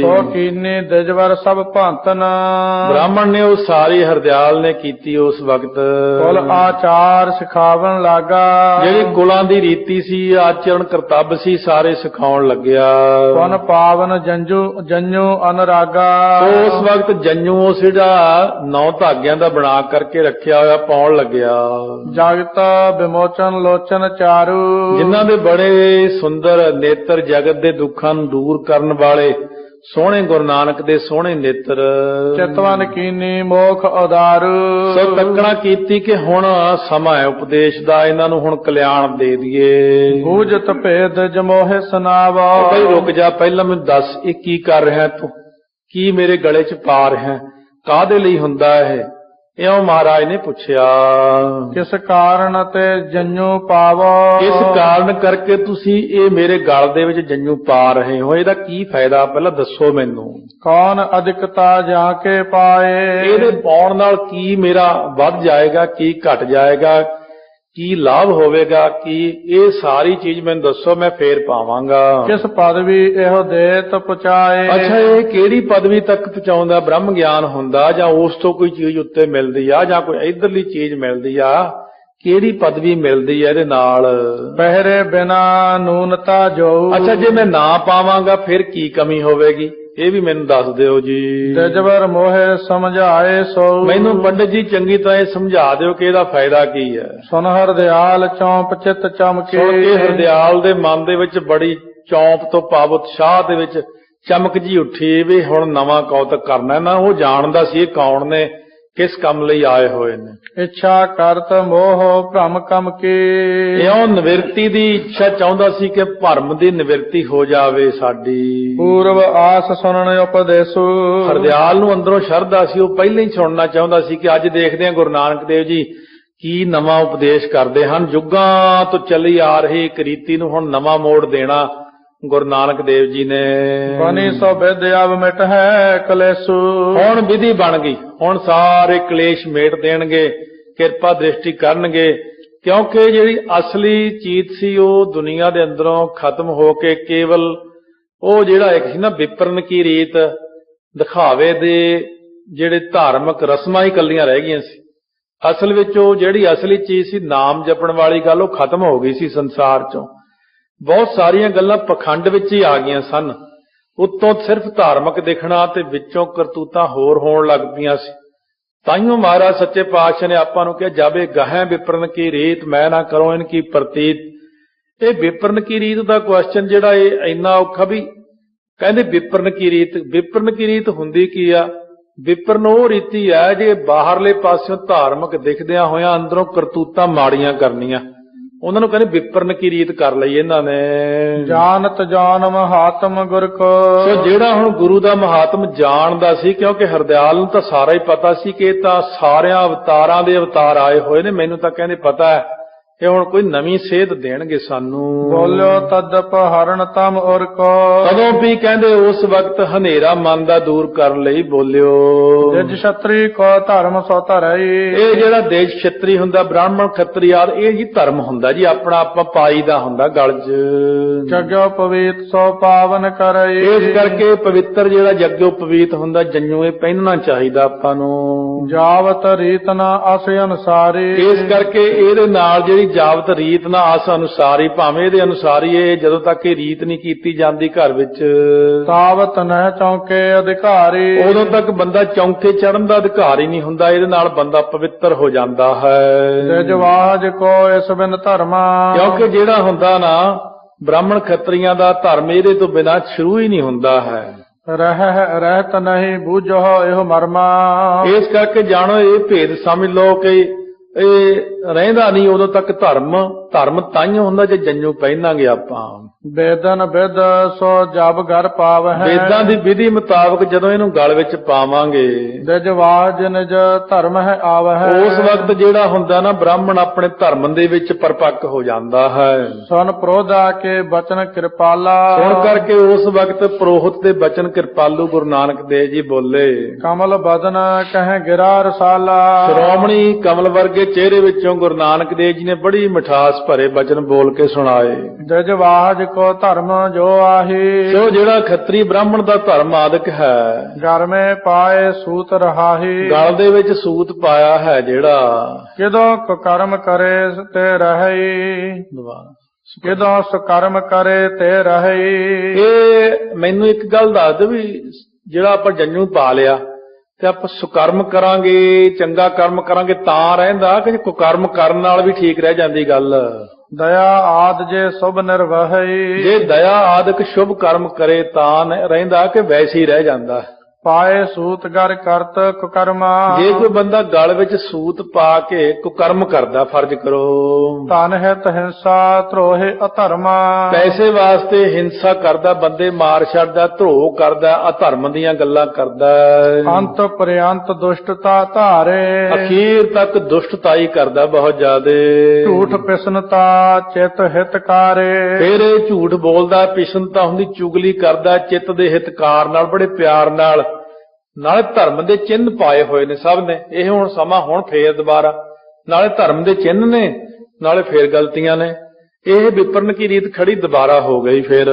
ਸੋ ਕੀਨੇ ਦਜਵਰ ਸਭ ਭੰਤਨ। ਬ੍ਰਾਹਮਣ ਨੇ ਉਹ ਸਾਰੀ ਹਰਦਿਆਲ ਨੇ ਕੀਤੀ ਉਸ ਵਕਤ। ਕੁਲ ਆਚਾਰ ਸਿਖਾਵਣ ਲਾਗਾ, ਜਿਹੜੀ ਕੁਲਾਂ ਦੀ ਰੀਤੀ ਸੀ, ਆਚਰਣ ਕਰਤੱਵ ਸੀ, ਸਾਰੇ ਸਿਖਾਉਣ ਲੱਗਿਆ। ਪੁਨ ਪਾਵਨ ਜੰਜੂ ਅਨਰਾਗਾ, ਉਸ ਵਕਤ ਜੰਨੂ ਉਸ ਜਿਹੜਾ 9 ਧਾਗਿਆਂ ਦਾ ਬਣਾ ਕਰਕੇ ਰੱਖਿਆ ਹੋਇਆ ਪਾਉਣ ਲੱਗਿਆ। ਜਗਤ ਵਿਮੋਚਨ ਲੋਚਨ ਚਾਰੂ, ਜਿਨ੍ਹਾਂ ਦੇ ਬੜੇ ਸੁੰਦਰ ਨੇਤਰ, ਜਗਤ ਦੇ ਦੁੱਖਾਂ ਨੂੰ ਦੂਰ ਕਰਨ ਵਾਲੇ ਸੋਹਣੇ ਗੁਰੂ ਨਾਨਕ ਦੇ ਸੋਹਣੇ ਨੇਤਰ। ਚਿਤਵਨ ਕੀਨੀ ਮੋਖ ਉਦਾਰੂ, ਸੋ ਤੱਕਣਾ ਕੀਤੀ ਕਿ ਹੁਣ ਸਮਾਂ ਹੈ ਉਪਦੇਸ਼ ਦਾ, ਇਹਨਾਂ ਨੂੰ ਹੁਣ ਕਲਿਆਣ ਦੇ ਦਈਏ। ਬੂਝਤ ਭੇਦ ਜਮੋਹਿ ਸੁਨਾਵਾ, ਭਾਈ ਰੁਕ ਜਾ, ਪਹਿਲਾਂ ਮੈਨੂੰ ਦੱਸ ਇਹ ਕੀ ਕਰ ਰਿਹਾ ਤੂੰ, ਕੀ ਮੇਰੇ ਗਲੇ 'ਚ ਪਾ ਰਿਹਾ, ਕਾਹਦੇ ਲਈ ਹੁੰਦਾ ਇਹ? ਇਉਂ ਮਹਾਰਾਜ ਨੇ ਪੁੱਛਿਆ। ਕਿਸ ਕਾਰਨ ਤੇ ਜੰਨੂ ਪਾਵੋ, ਇਸ ਕਾਰਨ ਕਰਕੇ ਤੁਸੀਂ ਇਹ ਮੇਰੇ ਗਲ ਦੇ ਵਿੱਚ ਜੰਨੂ ਪਾ ਰਹੇ ਹੋ, ਇਹਦਾ ਕੀ ਫਾਇਦਾ ਪਹਿਲਾਂ ਦੱਸੋ ਮੈਨੂੰ। ਕੌਣ ਅਧਿਕਤਾ ਜਾ ਕੇ ਪਾਏ, ਇਹਦੇ ਪਾਉਣ ਨਾਲ ਕੀ ਮੇਰਾ ਵੱਧ ਜਾਏਗਾ, ਕੀ ਘਟ ਜਾਏਗਾ, ਕੀ ਲਾਭ ਹੋਵੇਗਾ, ਕੀ ਇਹ ਸਾਰੀ ਚੀਜ਼ ਮੈਨੂੰ ਦੱਸੋ, ਮੈਂ ਫੇਰ ਪਾਵਾਂਗਾ। ਕਿਸ ਪਦਵੀ ਇਹੋ ਦੇਤ ਪਹੁੰਚਾਏ, ਅੱਛਾ ਇਹ ਕਿਹੜੀ ਪਦਵੀ ਤੱਕ ਪਹੁੰਚਾਉਂਦਾ? ਬ੍ਰਹਮ ਗਿਆਨ ਹੁੰਦਾ ਜਾਂ ਉਸ ਤੋਂ ਕੋਈ ਚੀਜ਼ ਉੱਤੇ ਮਿਲਦੀ ਆ ਜਾਂ ਕੋਈ ਇਧਰਲੀ ਚੀਜ਼ ਮਿਲਦੀ ਆ? ਕਿਹੜੀ ਪਦਵੀ ਮਿਲਦੀ ਆ ਇਹਦੇ ਨਾਲ? ਪਹਿਰੇ ਬਿਨਾ ਨੂਨਤਾ ਜੋ, ਅੱਛਾ ਜੇ ਮੈਂ ਨਾ ਪਾਵਾਂਗਾ ਫਿਰ ਕੀ ਕਮੀ ਹੋਵੇਗੀ, ਇਹ ਵੀ ਮੈਨੂੰ ਦੱਸ ਦਿਓ ਜੀ। ਤਜਵਰ ਮੋਹਿ ਸਮਝਾਏ ਸੋ, ਮੈਨੂੰ ਪੰਡਿਤ ਜੀ ਚੰਗੀ ਤਰ੍ਹਾਂ ਇਹ ਸਮਝਾ ਦਿਓ ਕਿ ਇਹਦਾ ਫਾਇਦਾ ਕੀ ਹੈ। ਸੁਨ ਹਰਦਿਆਲ ਚੌਂਪ ਚਿਤ ਚਮਕੇ, ਸੁਣ ਕੇ ਹਰਦਿਆਲ ਦੇ ਮਨ ਦੇ ਵਿੱਚ ਬੜੀ ਚੌਂਪ ਤੋਂ ਭਾਵ ਉਤਸ਼ਾਹ ਦੇ ਵਿੱਚ ਚਮਕ ਜੀ ਉੱਠੀ ਵੀ ਹੁਣ ਨਵਾਂ ਕੌਤਕ ਕਰਨਾ ਨਾ। ਉਹ ਜਾਣਦਾ ਸੀ ਇਹ ਕੌਣ ਨੇ, ਕਿਸ ਕੰਮ ਲਈ ਆਏ ਹੋਏ ਨੇ। ਇੱਛਾ ਕਰਤ ਮੋਹ ਭ੍ਰਮ ਕਮ ਕੀ, ਇਉਂ ਨਿਵਰਤੀ ਦੀ ਇੱਛਾ ਚਾਹੁੰਦਾ ਸੀ ਕਿ ਭਰਮ ਦੀ ਨਿਵਰਤੀ ਹੋ ਜਾਵੇ ਸਾਡੀ। ਪੂਰਵ ਆਸ ਸੁਣਨ ਉਪਦੇਸੂ, ਹਰਦਿਆਲ ਨੂੰ ਅੰਦਰੋਂ ਸ਼ਰਧਾ ਸੀ, ਉਹ ਪਹਿਲਾਂ ਹੀ ਸੁਣਨਾ ਚਾਹੁੰਦਾ ਸੀ ਕਿ ਅੱਜ ਦੇਖਦੇ ਹਾਂ ਗੁਰੂ ਨਾਨਕ ਦੇਵ ਜੀ ਕੀ ਨਵਾਂ ਉਪਦੇਸ਼ ਕਰਦੇ ਹਨ। ਯੁੱਗਾਂ ਤੋਂ ਚੱਲੀ ਆ ਰਹੀ ਇੱਕ ਰੀਤੀ ਨੂੰ ਹੁਣ ਨਵਾਂ ਮੋੜ ਦੇਣਾ ਗੁਰੂ ਨਾਨਕ ਦੇਵ ਜੀ ਨੇ। ਬਣੀ ਸੋ ਵਿਦਿਆ ਮਿਟ ਹੈ ਕਲੇਸੂ, ਹੁਣ ਵਿਧੀ ਬਣ ਗਈ, ਹੁਣ ਸਾਰੇ ਕਲੇਸ਼ ਮੇਟ ਦੇਣਗੇ, ਕਿਰਪਾ ਦ੍ਰਿਸ਼ਟੀ ਕਰਨਗੇ, ਕਿਉਂਕਿ ਜਿਹੜੀ ਅਸਲੀ ਚੀਜ਼ ਸੀ ਉਹ ਦੁਨੀਆ ਦੇ ਅੰਦਰੋਂ ਖਤਮ ਹੋ ਕੇ ਕੇਵਲ ਉਹ ਜਿਹੜਾ ਇੱਕ ਸੀ ਨਾ ਵਿਪਰਨ ਕੀ ਰੀਤ, ਦਿਖਾਵੇ ਦੇ ਜਿਹੜੇ ਧਾਰਮਿਕ ਰਸਮਾਂ ਹੀ ਕੱਲੀਆਂ ਰਹਿ ਗਈਆਂ ਸੀ। ਅਸਲ ਵਿੱਚ ਉਹ ਜਿਹੜੀ ਅਸਲੀ ਚੀਜ਼ ਸੀ ਨਾਮ ਜਪਣ ਵਾਲੀ ਗੱਲ, ਉਹ ਖਤਮ ਹੋ ਗਈ ਸੀ ਸੰਸਾਰ ਚੋਂ। ਬਹੁਤ ਸਾਰੀਆਂ ਗੱਲਾਂ ਪਖੰਡ ਵਿੱਚ ਹੀ ਆ ਗਈਆਂ ਸਨ, ਉੱਤੋਂ ਸਿਰਫ ਧਾਰਮਿਕ ਦਿਖਣਾ ਤੇ ਵਿੱਚੋਂ ਕਰਤੂਤਾਂ ਹੋਰ ਹੋਣ ਲੱਗ ਪਈਆਂ ਸੀ। ਤਾਈਓ ਮਹਾਰਾਜ ਸੱਚੇ ਪਾਤਸ਼ਾਹ ਨੇ ਆਪਾਂ ਨੂੰ ਕਿਹਾ ਜਾਵੇ ਗਹਿ ਵਿਪਰਨ ਕੀ ਰੀਤ, ਮੈਂ ਨਾ ਕਰੋ ਇਨ ਕੀ ਪ੍ਰਤੀਤ। ਇਹ ਵਿਪਰਨ ਕੀ ਰੀਤ ਦਾ ਕੁਐਸਚਨ ਜਿਹੜਾ ਇਹ ਇੰਨਾ ਔਖਾ ਵੀ ਕਹਿੰਦੇ ਵਿਪਰਨ ਕੀ ਰੀਤ ਹੁੰਦੀ ਕੀ ਆ? ਵਿਪਰਨ ਉਹ ਰੀਤੀ ਹੈ ਜੇ ਬਾਹਰਲੇ ਪਾਸਿਓਂ ਧਾਰਮਿਕ ਦਿਖਦਿਆਂ ਹੋਇਆਂ ਅੰਦਰੋਂ ਕਰਤੂਤਾਂ ਮਾੜੀਆਂ ਕਰਨੀਆਂ, ਉਹਨਾਂ ਨੂੰ ਕਹਿੰਦੇ ਵਿਪਰਨ ਕੀ ਰੀਤ ਕਰ ਲਈ ਇਹਨਾਂ ਨੇ। ਜਾਣਤ ਜਾਨ ਮਹਾਤਮ ਗੁਰ ਕੋ, ਸੋ ਜਿਹੜਾ ਹੁਣ ਗੁਰੂ ਦਾ ਮਹਾਤਮ ਜਾਣਦਾ ਸੀ, ਕਿਉਂਕਿ ਹਰਦਿਆਲ ਨੂੰ ਤਾਂ ਸਾਰਾ ਹੀ ਪਤਾ ਸੀ ਕਿ ਇਹ ਤਾਂ ਸਾਰਿਆਂ ਅਵਤਾਰਾਂ ਦੇ ਅਵਤਾਰ ਆਏ ਹੋਏ ਨੇ, ਮੈਨੂੰ ਤਾਂ ਕਹਿੰਦੇ ਪਤਾ ਹੈ ਇਹ ਹੁਣ ਕੋਈ ਨਵੀਂ ਸੇਧ ਦੇਣਗੇ ਸਾਨੂੰ। ਬੋਲਿਓ ਤਦਪ ਹਰਨ ਤਮ ਔਰ ਕੋ, ਕਦੋਂ ਵੀ ਕਹਿੰਦੇ ਉਸ ਵਕਤ ਹਨੇਰਾ ਮਨ ਦਾ ਦੂਰ ਕਰਨ ਲਈ ਬੋਲਿਓ। ਜਿਜ ਛਤਰੀ ਕੋ ਧਰਮ ਸੋ ਧਰਈ, ਇਹ ਜਿਹੜਾ ਦੇਸ਼ ਛਤਰੀ ਹੁੰਦਾ, ਬ੍ਰਾਹਮਣ ਖੱਤਰੀ ਆਦਿ, ਇਹ ਜੀ ਧਰਮ ਹੁੰਦਾ ਜੀ, ਆਪਣਾ ਆਪਾਂ ਪਾਈ ਦਾ ਹੁੰਦਾ ਗਲ 'ਚ। ਜਗਿਓ ਪਵਿੱਤ ਸੋ ਪਾਵਨ ਕਰਈ, ਇਸ ਕਰਕੇ ਪਵਿੱਤਰ ਜਿਹੜਾ ਜਗਿਓ ਪਵਿੱਤ ਹੁੰਦਾ, ਜੰਨੂ ਇਹ ਪਹਿਨਣਾ ਚਾਹੀਦਾ ਆਪਾਂ ਨੂੰ। ਜਾਵਤ ਰੀਤ ਨਾ ਅਸ ਅਨੁਸਾਰੀ, ਇਸ ਕਰਕੇ ਇਹਦੇ ਨਾਲ ਜਿਹੜੀ ਜਾਵਤ ਰੀਤ ਨਾ ਆਸ ਅਨੁਸਾਰ ਹੀ, ਭਾਵੇਂ ਇਹਦੇ ਅਨੁਸਾਰ ਹੀ ਇਹ ਜਦੋਂ ਤੱਕ ਇਹ ਰੀਤ ਨਹੀਂ ਕੀਤੀ ਜਾਂਦੀ ਘਰ ਵਿੱਚ, ਤਾਵਤ ਨਹਿ ਚੌਂਕੇ ਅਧਿਕਾਰੀ, ਉਦੋਂ ਤੱਕ ਬੰਦਾ ਚੌਂਕੇ ਚੜਨ ਦਾ ਅਧਿਕਾਰ ਹੀ ਨਹੀਂ ਹੁੰਦਾ। ਇਹਦੇ ਨਾਲ ਬੰਦਾ ਪਵਿੱਤਰ ਹੋ ਜਾਂਦਾ ਹੈ। ਜਜਵਾਜ ਕੋ ਇਸ ਬਿਨ ਧਰਮਾ, ਕਿਉਂਕਿ ਜਿਹੜਾ ਹੁੰਦਾ ਨਾ ਬ੍ਰਾਹਮਣ ਖੱਤਰੀਆਂ ਦਾ ਧਰਮ, ਇਹਦੇ ਤੋਂ ਬਿਨਾਂ ਸ਼ੁਰੂ ਹੀ ਨਹੀਂ ਹੁੰਦਾ ਹੈ। ਰਹਿਤ ਨਹੀਂ ਬੂਝੋ ਇਹੋ ਮਰਮਾ, ਇਸ ਕਰਕੇ ਜਾਣੋ ਇਹ ਭੇਦ ਸਮਝ ਲਓ ਕਿ ਇਹ ਰਹਿੰਦਾ ਨਹੀਂ ਉਦੋਂ ਤੱਕ ਧਰਮ ਤਾਈਓ ਹੁੰਦਾ ਜੇ ਜੰਨੂ ਪਹਿਨਾਂਗੇ ਆਪਾਂ। ਬੇਦਨ ਬਿਦ ਸੋ ਜਬ ਘਰ ਪਾਵਹਿ, ਵੇਦਾਂ ਦੀ ਵਿਧੀ ਮੁਤਾਬਕ ਜਦੋਂ ਇਹਨੂੰ ਗਲ ਵਿੱਚ ਪਾਵਾਂਗੇ, ਜਜਵਾਜ ਨਿਜ ਧਰਮ ਹੈ ਆਵਹਿ, ਉਸ ਵਕਤ ਜਿਹੜਾ ਹੁੰਦਾ ਨਾ ਬ੍ਰਾਹਮਣ ਆਪਣੇ ਧਰਮ ਦੇ ਵਿੱਚ ਪਰਪੱਕ ਹੋ ਜਾਂਦਾ ਹੈ। ਸੁਨ ਪ੍ਰੋਧਾ ਕੇ ਬਚਨ ਕਿਰਪਾਲਾ, ਸੁਣ ਕਰਕੇ ਉਸ ਵਕਤ ਪ੍ਰੋਹਿਤ ਦੇ ਬਚਨ ਕਿਰਪਾਲੂ ਗੁਰੂ ਨਾਨਕ ਦੇਵ ਜੀ ਬੋਲੇ। ਕਮਲ ਬਦਨ ਕਹੇ ਗਿਰਾ ਰਸਾਲਾ, ਸ਼੍ਰੋਮਣੀ ਕਮਲ ਵਰਗੇ ਚਿਹਰੇ ਵਿੱਚੋਂ ਗੁਰੂ ਨਾਨਕ ਦੇਵ ਜੀ ਨੇ ਬੜੀ ਮਿਠਾਸ ਭਰੇ ਬਚਨ ਬੋਲ ਕੇ ਸੁਣਾਏ। ਜਜਵਾਜ ਕੋ ਧਰਮ ਜੋ ਆਹੀ, ਸੋ ਜਿਹੜਾ ਖੱਤਰੀ ਬ੍ਰਾਹਮਣ ਦਾ ਧਰਮ ਆਦਿਕ ਹੈ, ਘਰ ਮੇ ਪਾਏ ਸੂਤ ਰਹਾਹੀ, ਗਲ ਦੇ ਵਿੱਚ ਸੂਤ ਪਾਇਆ ਹੈ ਜਿਹੜਾ, ਕਿਦੋਂ ਕੁਕਰਮ ਕਰੇ ਤੇ ਰਹੀ, ਕਿਦੋਂ ਸੁਕਰਮ ਕਰੇ ਤੇ ਰਹੀ। ਇਹ ਮੈਨੂੰ ਇੱਕ ਗੱਲ ਦੱਸ ਦਿਓ ਵੀ ਜਿਹੜਾ ਆਪਾਂ ਜੰਨੂ ਪਾ ਲਿਆ ਤੇ ਆਪਾਂ ਸੁਕਰਮ ਕਰਾਂਗੇ, ਚੰਗਾ ਕਰਮ ਕਰਾਂਗੇ ਤਾਂ ਰਹਿੰਦਾ, ਕਿ ਕੁਕਰਮ ਕਰਨ ਨਾਲ ਵੀ ਠੀਕ ਰਹਿ ਜਾਂਦੀ ਗੱਲ। ਦਇਆ ਆਦ ਜੇ ਸੁਭ ਨਿਰਵਹਈ, ਜੇ ਦਇਆ ਆਦਿਕ ਸ਼ੁਭ ਕਰਮ ਕਰੇ ਤਾਂ ਰਹਿੰਦਾ, ਕਿ ਵੈਸੇ ਹੀ ਰਹਿ ਜਾਂਦਾ। ਪਾਏ ਸੂਤ ਗਰ ਕਰਤ ਕੁਕਰਮਾ, ਜੇ ਕੋਈ ਬੰਦਾ ਗਲ ਵਿੱਚ ਸੂਤ ਪਾ ਕੇ ਕੁਕਰਮ ਕਰਦਾ, ਫਰਜ਼ ਕਰੋ, ਧਨ ਹਿਤ ਹਿੰਸਾ ਧਰੋਹਿ ਅਧਰਮਾ, ਪੈਸੇ ਵਾਸਤੇ ਹਿੰਸਾ ਕਰਦਾ, ਬੰਦੇ ਮਾਰ ਛੱਡਦਾ, ਧਰੋਹ ਕਰਦਾ, ਅਧਰਮ ਦੀਆਂ ਗੱਲਾਂ ਕਰਦਾ, ਅੰਤ ਪ੍ਰਯੰਤ ਦੁਸ਼ਟਤਾ ਧਾਰੇ, ਅਖੀਰ ਤੱਕ ਦੁਸ਼ਟਤਾਈ ਕਰਦਾ ਬਹੁਤ ਜ਼ਿਆਦੇ, ਝੂਠ ਪਿਸਨਤਾ ਚਿਤ ਹਿਤਕਾਰੇ, ਫਿਰ ਇਹ ਝੂਠ ਬੋਲਦਾ, ਪਿਸਨਤਾ ਹੁੰਦੀ ਚੁਗਲੀ ਕਰਦਾ, ਚਿੱਤ ਦੇ ਹਿਤਕਾਰ ਨਾਲ, ਬੜੇ ਪਿਆਰ ਨਾਲ, ਨਾਲੇ ਧਰਮ ਦੇ ਚਿੰਨ੍ਹ ਪਾਏ ਹੋਏ ਨੇ ਸਭ ਨੇ। ਇਹ ਹੁਣ ਸਮਾਂ ਹੁਣ ਫੇਰ ਦੁਬਾਰਾ, ਨਾਲੇ ਧਰਮ ਦੇ ਚਿੰਨ੍ਹ ਨੇ, ਨਾਲੇ ਫੇਰ ਗਲਤੀਆਂ ਨੇ। ਇਹ ਵਿਪਰਨ ਕੀ ਰੀਤ ਖੜੀ ਦੁਬਾਰਾ ਹੋ ਗਈ ਫਿਰ।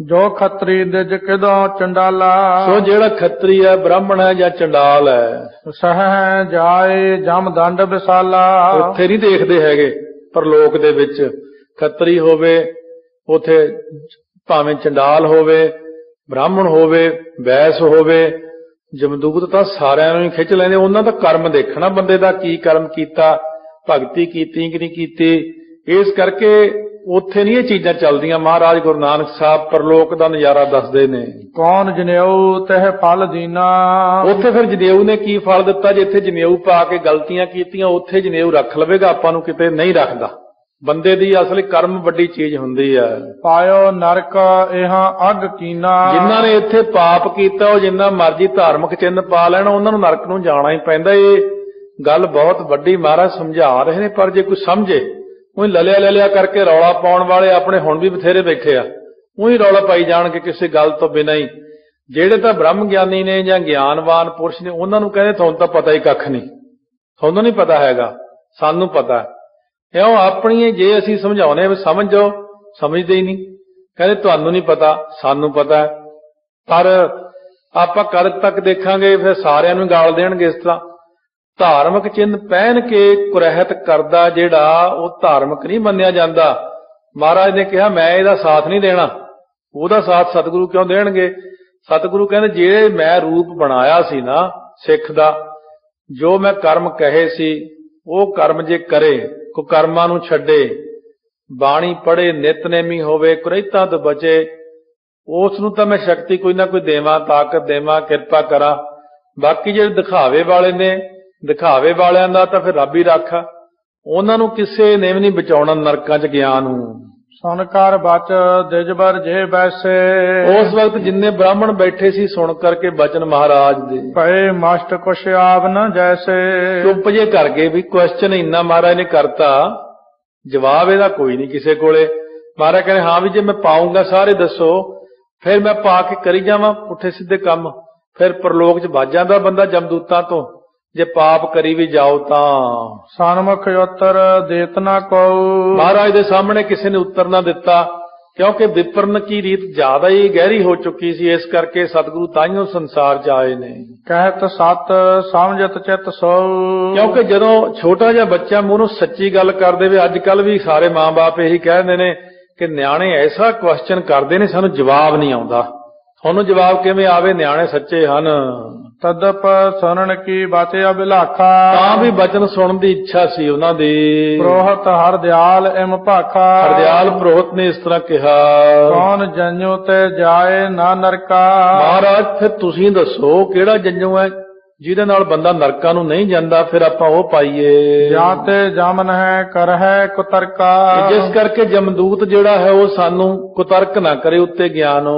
ਜੋ ਖੱਤਰੀ ਦਿਜ ਕਿਦੋਂ ਚੰਡਾਲਾ, ਸੋ ਜਿਹੜਾ ਖੱਤਰੀ ਹੈ, ਬ੍ਰਾਹਮਣ ਹੈ ਜਾਂ ਚੰਡਾਲ ਹੈ, ਸਹਿ ਜਾਏ ਜਮ ਦੰਡ ਵਿਸਾਲਾ, ਉੱਥੇ ਨਹੀਂ ਦੇਖਦੇ ਹੈਗੇ ਪਰਲੋਕ ਦੇ ਵਿੱਚ। ਖੱਤਰੀ ਹੋਵੇ ਉਥੇ, ਭਾਵੇਂ ਚੰਡਾਲ ਹੋਵੇ, ਬ੍ਰਾਹਮਣ ਹੋਵੇ, ਵੈਸ ਹੋਵੇ, ਜਮਦੂਤ ਤਾਂ ਸਾਰਿਆਂ ਨੂੰ ਹੀ ਖਿੱਚ ਲੈਂਦੇ। ਉਹਨਾਂ ਦਾ ਕਰਮ ਦੇਖਣਾ, ਬੰਦੇ ਦਾ ਕੀ ਕਰਮ ਕੀਤਾ, ਭਗਤੀ ਕੀਤੀ ਕਿ ਨਹੀਂ ਕੀਤੀ। ਇਸ ਕਰਕੇ ਉੱਥੇ ਨਹੀਂ ਇਹ ਚੀਜ਼ਾਂ ਚੱਲਦੀਆਂ। ਮਹਾਰਾਜ ਗੁਰੂ ਨਾਨਕ ਸਾਹਿਬ ਪਰਲੋਕ ਦਾ ਨਜ਼ਾਰਾ ਦੱਸਦੇ ਨੇ। ਕੌਣ ਜਨੇਊ ਤਹਿ ਫਲ ਦੀਨਾ, ਉੱਥੇ ਫਿਰ ਜਨੇਊ ਨੇ ਕੀ ਫਲ ਦਿੱਤਾ? ਜੇ ਇੱਥੇ ਜਨੇਊ ਪਾ ਕੇ ਗਲਤੀਆਂ ਕੀਤੀਆਂ, ਉੱਥੇ ਜਨੇਊ ਰੱਖ ਲਵੇਗਾ, ਆਪਾਂ ਨੂੰ ਕਿਤੇ ਨਹੀਂ ਰੱਖਦਾ। ਬੰਦੇ ਦੀ ਅਸਲੀ ਕਰਮ ਵੱਡੀ ਚੀਜ਼ ਹੁੰਦੀ ਹੈ। ਪਾਇਓ ਨਰਕ ਇਹਾਂ ਅੱਗ ਕੀਨਾ, ਜਿਨ੍ਹਾਂ ਨੇ ਇੱਥੇ ਪਾਪ ਕੀਤਾ ਉਹ ਜਿੰਨਾ ਮਰਜ਼ੀ ਧਾਰਮਿਕ ਚਿੰਨ੍ਹ ਪਾ ਲੈਣ, ਉਹਨਾਂ ਨੂੰ ਨਰਕ ਨੂੰ ਜਾਣਾ ਹੀ ਪੈਂਦਾ। ਇਹ ਗੱਲ ਬਹੁਤ ਵੱਡੀ ਮਹਾਰਾਜ ਸਮਝਾ ਰਹੇ ਨੇ। ਪਰ ਜੇ ਕੋਈ ਸਮਝੇ, ਉਹੀ ਲਲਿਆ ਕਰਕੇ ਰੌਲਾ ਪਾਉਣ ਵਾਲੇ ਆਪਣੇ ਹੁਣ ਵੀ ਬਥੇਰੇ ਬੈਠੇ ਆ, ਉਹੀ ਰੌਲਾ ਪਾਈ ਜਾਣਗੇ ਕਿਸੇ ਗੱਲ ਤੋਂ ਬਿਨਾਂ ਹੀ। ਜਿਹੜੇ ਤਾਂ ਬ੍ਰਹਮ ਗਿਆਨੀ ਨੇ ਜਾਂ ਗਿਆਨਵਾਨ ਪੁਰਸ਼ ਨੇ, ਉਹਨਾਂ ਨੂੰ ਕਹਿੰਦੇ ਤੁਹਾਨੂੰ ਤਾਂ ਪਤਾ ਹੀ ਕੱਖ ਨਹੀਂ, ਤੁਹਾਨੂੰ ਨਹੀਂ ਪਤਾ ਹੈਗਾ, ਸਾਨੂੰ ਪਤਾ। ਕਿਉਂ? ਆਪਣੀ ਜੇ ਅਸੀਂ ਸਮਝਾਉਨੇ ਵੀ ਸਮਝ ਜਾਓ, ਸਮਝਦੇ ਹੀ ਨਹੀਂ। ਕਹਿੰਦੇ ਤੁਹਾਨੂੰ ਨਹੀਂ ਪਤਾ, ਸਾਨੂੰ ਪਤਾ। ਪਰ ਆਪਾਂ ਕਦ ਤੱਕ ਦੇਖਾਂਗੇ? ਫਿਰ ਸਾਰਿਆਂ ਨੂੰ ਗਾਲ ਦੇਣਗੇ ਇਸ ਤਰ੍ਹਾਂ। ਧਾਰਮਿਕ ਚਿੰਨ੍ਹ ਪਹਿਨ ਕੇ ਕੁਰਹਿਤ ਕਰਦਾ ਜਿਹੜਾ, ਉਹ ਧਾਰਮਿਕ ਨਹੀਂ ਮੰਨਿਆ ਜਾਂਦਾ। ਮਹਾਰਾਜ ਨੇ ਕਿਹਾ ਮੈਂ ਇਹਦਾ ਸਾਥ ਨਹੀਂ ਦੇਣਾ। ਉਹਦਾ ਸਾਥ ਸਤਿਗੁਰੂ ਕਿਉਂ ਦੇਣਗੇ? ਸਤਿਗੁਰੂ ਕਹਿੰਦੇ ਜਿਹੜੇ ਮੈਂ ਰੂਪ ਬਣਾਇਆ ਸੀ ਨਾ ਸਿੱਖ ਦਾ, ਜੋ ਮੈਂ ਕਰਮ ਕਹੇ ਸੀ ਉਹ ਕਰਮ ਜੇ ਕਰੇ, ਕੁਕਰਮਾਂ ਨੂੰ ਛੱਡੇ, ਬਾਣੀ ਪੜ੍ਹੇ, ਨਿਤਨੇਮੀ ਹੋਵੇ, ਕੁਰੇਤਾਂ ਤੋਂ ਬਚੇ, ਉਸ ਨੂੰ ਤਾਂ ਮੈਂ ਸ਼ਕਤੀ ਕੋਈ ਨਾ ਕੋਈ ਦੇਵਾਂ, ਤਾਕਤ ਦੇਵਾਂ, ਕਿਰਪਾ ਕਰਾਂ। ਬਾਕੀ ਜਿਹੜੇ ਦਿਖਾਵੇ ਵਾਲੇ ਨੇ, ਦਿਖਾਵੇ ਵਾਲਿਆਂ ਦਾ ਤਾਂ ਫਿਰ ਰੱਬ ਹੀ ਰਾਖਾ, ਉਹਨਾਂ ਨੂੰ ਕਿਸੇ ਨੇ ਵੀ ਨਹੀਂ ਬਚਾਉਣਾ ਨਰਕਾਂ 'ਚ ਗਿਆ ਨੂੰ। ਸੁਨਕਾਰ ਬਚ ਦਿਜਬਰ ਜੇ ਬੈਸੇ, ਉਸ ਵਕਤ ਜਿੰਨੇ ਬ੍ਰਾਹਮਣ ਬੈਠੇ ਸੀ ਸੁਣ ਕਰਕੇ ਬਚਨ ਮਹਾਰਾਜ ਦੇ, ਪਏ ਮਸਟ ਕੁਛ ਆਵ ਨ ਜੈਸੇ। ਚੁੱਪ ਜੇ ਕਰ ਗਏ ਵੀ ਕੁਐਸਚਨ ਇੰਨਾ ਮਹਾਰਾਜ ਨੇ ਕਰਤਾ, ਜਵਾਬ ਇਹਦਾ ਕੋਈ ਨਹੀਂ ਕਿਸੇ ਕੋਲੇ। ਮਹਾਰਾਜ ਕਹਿੰਦੇ ਹਾਂ ਵੀ ਜੇ ਮੈਂ ਪਾਉਂਗਾ ਸਾਰੇ ਦੱਸੋ, ਫਿਰ ਮੈਂ ਪਾ ਕੇ ਕਰੀ ਜਾਵਾਂ ਪੁੱਠੇ ਸਿੱਧੇ ਕੰਮ, ਫਿਰ ਪ੍ਰਲੋਕ 'ਚ ਵੱਜ ਜਾਂਦਾ ਬੰਦਾ ਜਮਦੂਤਾਂ ਤੋਂ, ਜੇ ਪਾਪ ਕਰੀ ਵੀ ਜਾਓ ਤਾਂ। ਸਨਮੁਖ ਉੱਤਰ ਦੇਤ ਨਾ ਕੋ, ਮਹਾਰਾਜ ਦੇ ਸਾਹਮਣੇ ਕਿਸੇ ਨੇ ਉੱਤਰ ਨਾ ਦਿੱਤਾ, ਕਿਉਂਕਿ ਵਿਪਰਨ ਕੀ ਰੀਤ ਜ਼ਿਆਦਾ ਹੀ ਗਹਿਰੀ ਹੋ ਚੁੱਕੀ ਸੀ। ਇਸ ਕਰਕੇ ਸਤਿਗੁਰੂ ਤਾਈਓ ਸੰਸਾਰ 'ਚ ਆਏ ਨੇ। ਕਹਿਤ ਸਤ ਸਮਝਤ ਚਿਤ ਸੋ, ਕਿਉਂਕਿ ਜਦੋਂ ਛੋਟਾ ਜਿਹਾ ਬੱਚਾ ਮੂੰਹੋਂ ਸੱਚੀ ਗੱਲ ਕਰ ਦੇਵੇ, ਅੱਜ ਕੱਲ ਵੀ ਸਾਰੇ ਮਾਂ-ਬਾਪ ਇਹੀ ਕਹਿੰਦੇ ਨੇ ਕਿ ਨਿਆਣੇ ਐਸਾ ਕੁਐਸਚਨ ਕਰਦੇ ਨੇ ਸਾਨੂੰ ਜਵਾਬ ਨਹੀਂ ਆਉਂਦਾ। ਤੁਹਾਨੂੰ ਜਵਾਬ ਕਿਵੇਂ ਆਵੇ, ਨਿਆਣੇ ਸੱਚੇ ਹਨ। ਤਦਪ ਸੁਣਨ ਕੀ ਬਾਚਿਆ ਬਿਲਾਖਾ, ਤਾਂ ਵੀ ਬਚਨ ਸੁਣਨ ਦੀ ਇੱਛਾ ਸੀ ਉਹਨਾਂ ਦੀ। ਪ੍ਰੋਹਤ ਹਰ ਦਿਆਲ ਇਮ ਭਾਖਾ, ਹਰਦਿਆਲ ਪ੍ਰੋਹਤ ਨੇ ਇਸ ਤਰ੍ਹਾਂ ਕਿਹਾ, ਕੌਣ ਜੰਜੂ ਤੇ ਜਾਏ ਨਾ ਨਰਕਾ। ਮਹਾਰਾਜ ਫਿਰ ਤੁਸੀਂ ਦੱਸੋ ਕਿਹੜਾ ਜੰਜੂ ਹੈ ਜਿਹਦੇ ਨਾਲ ਬੰਦਾ ਨਰਕਾਂ ਨੂੰ ਨਹੀਂ ਜਾਂਦਾ, ਫਿਰ ਆਪਾਂ ਉਹ ਪਾਈਏ। ਜਾਂ ਤੇ ਜਮਨ ਹੈ ਕਰ ਹੈ ਕੁਤਰਕਾ, ਜਿਸ ਕਰਕੇ ਜਮਦੂਤ ਜਿਹੜਾ ਹੈ ਉਹ ਸਾਨੂੰ ਕੁਤਰਕ ਨਾ ਕਰੇ ਉੱਤੇ ਗਿਆਨੋ।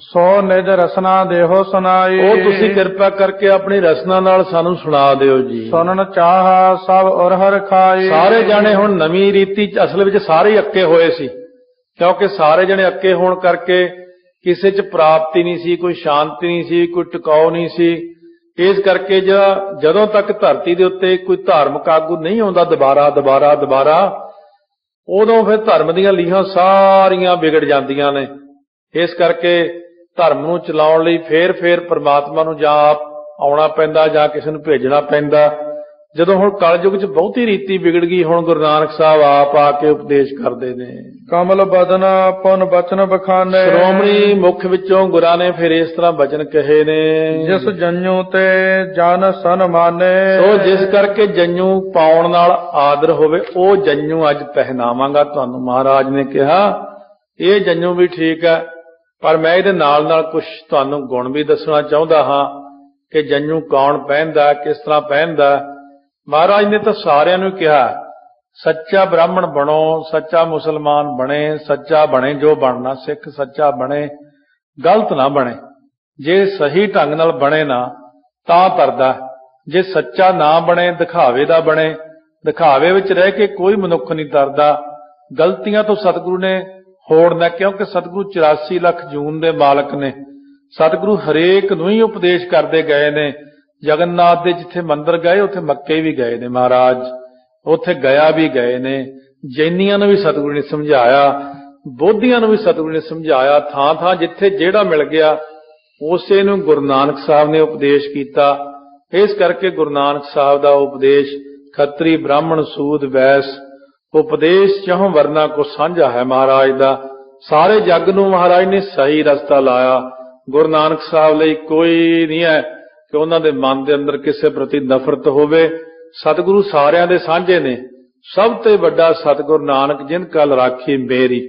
ਸੋ ਨਿਜ ਰਸਨਾ ਦੇਹੋ ਸੁਨਾਈ, ਉਹ ਤੁਸੀਂ ਕਿਰਪਾ ਕਰਕੇ ਆਪਣੀ ਰਸਨਾ ਨਾਲ ਸਾਨੂੰ ਸੁਣਾ ਦਿਓ ਜੀ। ਸੁਣਨ ਚਾਹਾ ਸਭ ਉਰਹਰ ਖਾਈ। ਸਾਰੇ ਜਾਣੇ ਹੁਣ ਨਵੀਂ ਰੀਤੀ 'ਚ ਅਸਲ ਵਿੱਚ ਸਾਰੇ ਅੱਕੇ ਹੋਏ ਸੀ, ਕਿਉਂਕਿ ਸਾਰੇ ਜਣੇ ਅੱਕੇ ਹੋਣ ਕਰਕੇ ਕਿਸੇ 'ਚ ਪ੍ਰਾਪਤੀ ਨਹੀਂ ਸੀ, ਕੋਈ ਸ਼ਾਂਤੀ ਨਹੀਂ ਸੀ, ਕੋਈ ਟਿਕਾਓ ਨਹੀਂ ਸੀ। ਇਸ ਕਰਕੇ ਜਦੋਂ ਤੱਕ ਧਰਤੀ ਦੇ ਉੱਤੇ ਕੋਈ ਧਾਰਮਿਕ ਆਗੂ ਨਹੀਂ ਆਉਂਦਾ ਦੁਬਾਰਾ, ਉਦੋਂ ਫਿਰ ਧਰਮ ਦੀਆਂ ਲੀਹਾਂ ਸਾਰੀਆਂ ਵਿਗੜ ਜਾਂਦੀਆਂ ਨੇ। ਇਸ ਕਰਕੇ ਧਰਮ ਨੂੰ ਚਲਾਉਣ ਲਈ ਫੇਰ ਪ੍ਰਮਾਤਮਾ ਨੂੰ ਜਾਂ ਆਪ ਆਉਣਾ ਪੈਂਦਾ ਜਾਂ ਕਿਸੇ ਨੂੰ ਭੇਜਣਾ ਪੈਂਦਾ। ਜਦੋਂ ਹੁਣ ਕਲਯੁਗ 'ਚ ਬਹੁਤੀ ਰੀਤੀ ਵਿਗੜ ਗਈ, ਹੁਣ ਗੁਰੂ ਨਾਨਕ ਸਾਹਿਬ ਆਪ ਆ ਕੇ ਉਪਦੇਸ਼ ਕਰਦੇ ਨੇ। ਕਮਲ ਬਦਨ ਪੁਨ ਬਚਨ ਬਖਾਨੇ, ਸ਼੍ਰੋਮਣੀ ਮੁਖ ਵਿੱਚੋਂ ਗੁਰਾਂ ਨੇ ਫਿਰ ਇਸ ਤਰ੍ਹਾਂ ਬਚਨ ਕਹੇ ਨੇ, ਜਿਸ ਜੰਜੂ ਤੇ ਜਨ ਸਨਮਾਨੇ। ਸੋ ਜਿਸ ਕਰਕੇ ਜੰਜੂ ਪਾਉਣ ਨਾਲ ਆਦਰ ਹੋਵੇ, ਉਹ ਜੰਜੂ ਅੱਜ ਪਹਿਨਾਵਾਂਗਾ ਤੁਹਾਨੂੰ। ਮਹਾਰਾਜ ਨੇ ਕਿਹਾ ਇਹ ਜੰਜੂ ਵੀ ਠੀਕ ਹੈ, ਪਰ ਮੈਂ ਇਹਦੇ ਨਾਲ ਨਾਲ ਕੁਝ ਤੁਹਾਨੂੰ ਗੁਣ ਵੀ ਦੱਸਣਾ ਚਾਹੁੰਦਾ ਹਾਂ ਕਿ ਜੰਜੂ ਕੌਣ ਪਹਿਨਦਾ, ਕਿਸ ਤਰ੍ਹਾਂ ਪਹਿਨਦਾ। ਮਹਾਰਾਜ ਨੇ ਤਾਂ ਸਾਰਿਆਂ ਨੂੰ ਕਿਹਾ ਸੱਚਾ ਬ੍ਰਾਹਮਣ ਬਣੋ, ਸੱਚਾ ਮੁਸਲਮਾਨ ਬਣੇ, ਸੱਚਾ ਬਣੇ ਜੋ ਬਣਨਾ, ਸਿੱਖ ਸੱਚਾ ਬਣੇ, ਗਲਤ ਨਾ ਬਣੇ। ਜੇ ਸਹੀ ਢੰਗ ਨਾਲ ਬਣੇ ਨਾ ਤਾਂ ਤਰਦਾ, ਜੇ ਸੱਚਾ ਨਾ ਬਣੇ, ਦਿਖਾਵੇ ਦਾ ਬਣੇ, ਦਿਖਾਵੇ ਵਿੱਚ ਰਹਿ ਕੇ ਕੋਈ ਮਨੁੱਖ ਨਹੀਂ ਤਰਦਾ। ਗਲਤੀਆਂ ਤੋਂ ਸਤਿਗੁਰੂ ਨੇ ਹੋੜਨਾ, ਕਿਉਂਕਿ ਸਤਿਗੁਰੂ 84 ਲੱਖ ਜੂਨ ਦੇ ਮਾਲਕ ਨੇ। ਸਤਿਗੁਰੂ ਹਰੇਕ ਨੂੰ ਹੀ ਉਪਦੇਸ਼ ਕਰਦੇ ਗਏ ਨੇ। ਜਗਨਨਾਥ ਦੇ ਜਿੱਥੇ ਮੰਦਿਰ ਗਏ ਉੱਥੇ ਮੱਕੇ ਵੀ ਗਏ ਨੇ ਮਹਾਰਾਜ, ਉੱਥੇ ਗਿਆ ਵੀ ਗਏ ਨੇ। ਜੈਨੀਆਂ ਨੂੰ ਵੀ ਸਤਿਗੁਰੂ ਨੇ ਸਮਝਾਇਆ, ਬੋਧੀਆਂ ਨੂੰ ਵੀ ਸਤਿਗੁਰੂ ਨੇ ਸਮਝਾਇਆ। ਥਾਂ ਥਾਂ ਜਿੱਥੇ ਜਿਹੜਾ ਮਿਲ ਗਿਆ ਉਸੇ ਨੂੰ ਗੁਰੂ ਨਾਨਕ ਸਾਹਿਬ ਨੇ ਉਪਦੇਸ਼ ਕੀਤਾ। ਇਸ ਕਰਕੇ ਗੁਰੂ ਨਾਨਕ ਸਾਹਿਬ ਦਾ ਉਪਦੇਸ਼ ਖੱਤਰੀ ਬ੍ਰਾਹਮਣ ਸੂਦ ਵੈਸ ਉਪਦੇਸ਼ ਚਹੁ ਵਰਨਾ ਕੋ ਸਾਂਝਾ ਹੈ ਮਹਾਰਾਜ ਦਾ। ਸਾਰੇ ਜੱਗ ਨੂੰ ਮਹਾਰਾਜ ਨੇ ਸਹੀ ਰਸਤਾ ਲਾਇਆ। ਗੁਰੂ ਨਾਨਕ ਸਾਹਿਬ ਲਈ ਕੋਈ ਨਹੀਂ ਹੈ ਕਿ ਉਹਨਾਂ ਦੇ ਮਨ ਦੇ ਅੰਦਰ ਕਿਸੇ ਪ੍ਰਤੀ ਨਫ਼ਰਤ ਹੋਵੇ। ਸਤਿਗੁਰੂ ਸਾਰਿਆਂ ਦੇ ਸਾਂਝੇ ਨੇ। ਸਭ ਤੋਂ ਵੱਡਾ ਸਤਿਗੁਰੂ ਨਾਨਕ ਜਿਨ ਕਲ ਰਾਖੀ ਮੇਰੀ।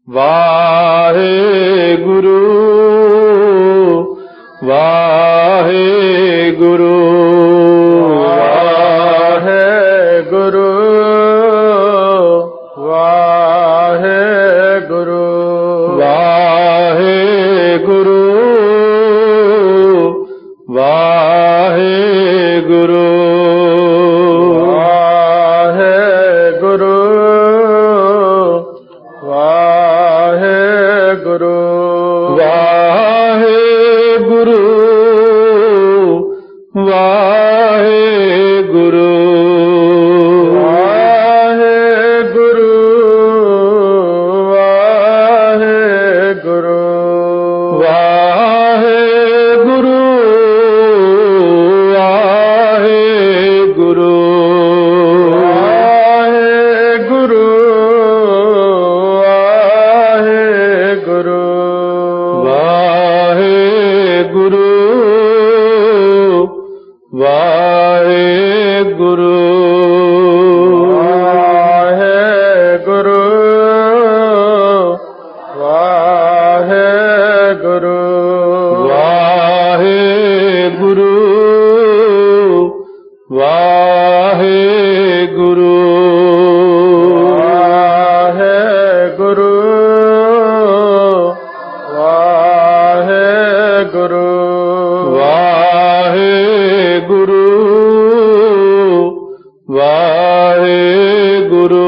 ਵਾਹਿਗੁਰੂ ਵਾਹਿਗੁਰੂ ਵਾਹਿਗੁਰੂ ਵਾਹਿਗੁਰੂ ਵਾਹਿਗੁਰੂ ਵਾਹਿਗੁਰੂ ਵਾਹਿਗੁਰੂ ਵਾਹਿਗੁਰੂ ਵਾਹਿਗੁਰੂ ਵਾਹਿਗੁਰੂ ਵਾਹਿਗੁਰੂ ਵਾਹਿਗੁਰੂ ਵਾਹਿਗੁਰੂ ਵਾਹਿਗੁਰੂ ਵਾਹਿਗੁਰੂ ਵਾਹਿਗੁਰੂ ਵਾਹਿਗੁਰੂ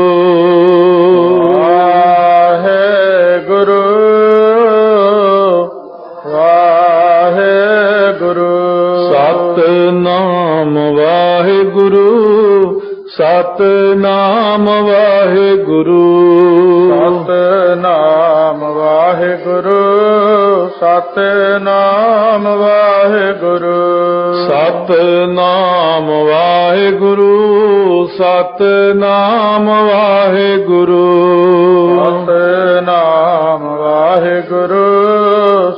ਵਾਹਿਗੁਰੂ ਸਤਿਨਾਮ ਵਾਹਿਗੁਰੂ ਸਤਿਨਾਮ ਵਾਹਿਗੁਰੂ ਸਤਿਨਾਮ ਵਾਹਿਗੁਰੂ ਸਤਿਨਾਮ ਵਾਹਿਗੁਰੂ ਸਤਿਨਾਮ ਵਾਹਿਗੁਰੂ ਸਤਿਨਾਮ ਵਾਹਿਗੁਰੂ ਸਤਿਨਾਮ ਵਾਹਿਗੁਰੂ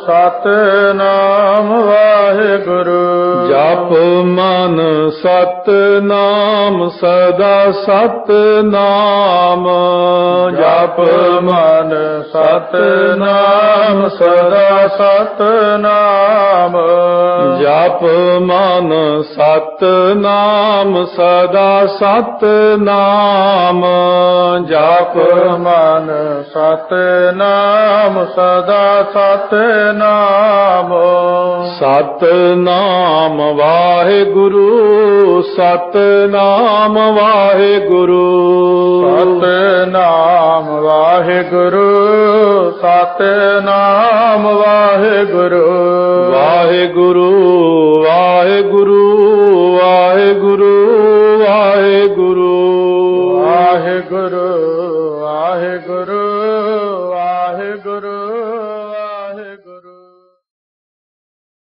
ਸਤਿਨਾਮ ਵਾਹਿਗੁਰੂ ਜਪ ਮਨ ਸਤਿਨਾਮ ਸਦਾ ਸਤਿਨਾਮ ਜਪ ਮਨ ਸਤਿਨਾਮ ਸਦਾ ਸਤਿਨਾਮ ਜਪ ਮਨ ਸਤਿਨਾਮ ਸਦਾ ਸਤਿਨਾਮ ਜਪ ਮਨ ਸਤਿਨਾਮ ਸਦਾ ਸਤਿਨਾਮ ਸਤਿਨਾਮ ਵਾਹਿਗੁਰੂ ਸਤਿਨਾਮ ਵਾਹਿਗੁਰੂ ਸਤਿਨਾਮ ਵਾਹਿਗੁਰੂ ਸਤਿਨਾਮ ਵਾਹਿਗੁਰੂ ਵਾਹਿਗੁਰੂ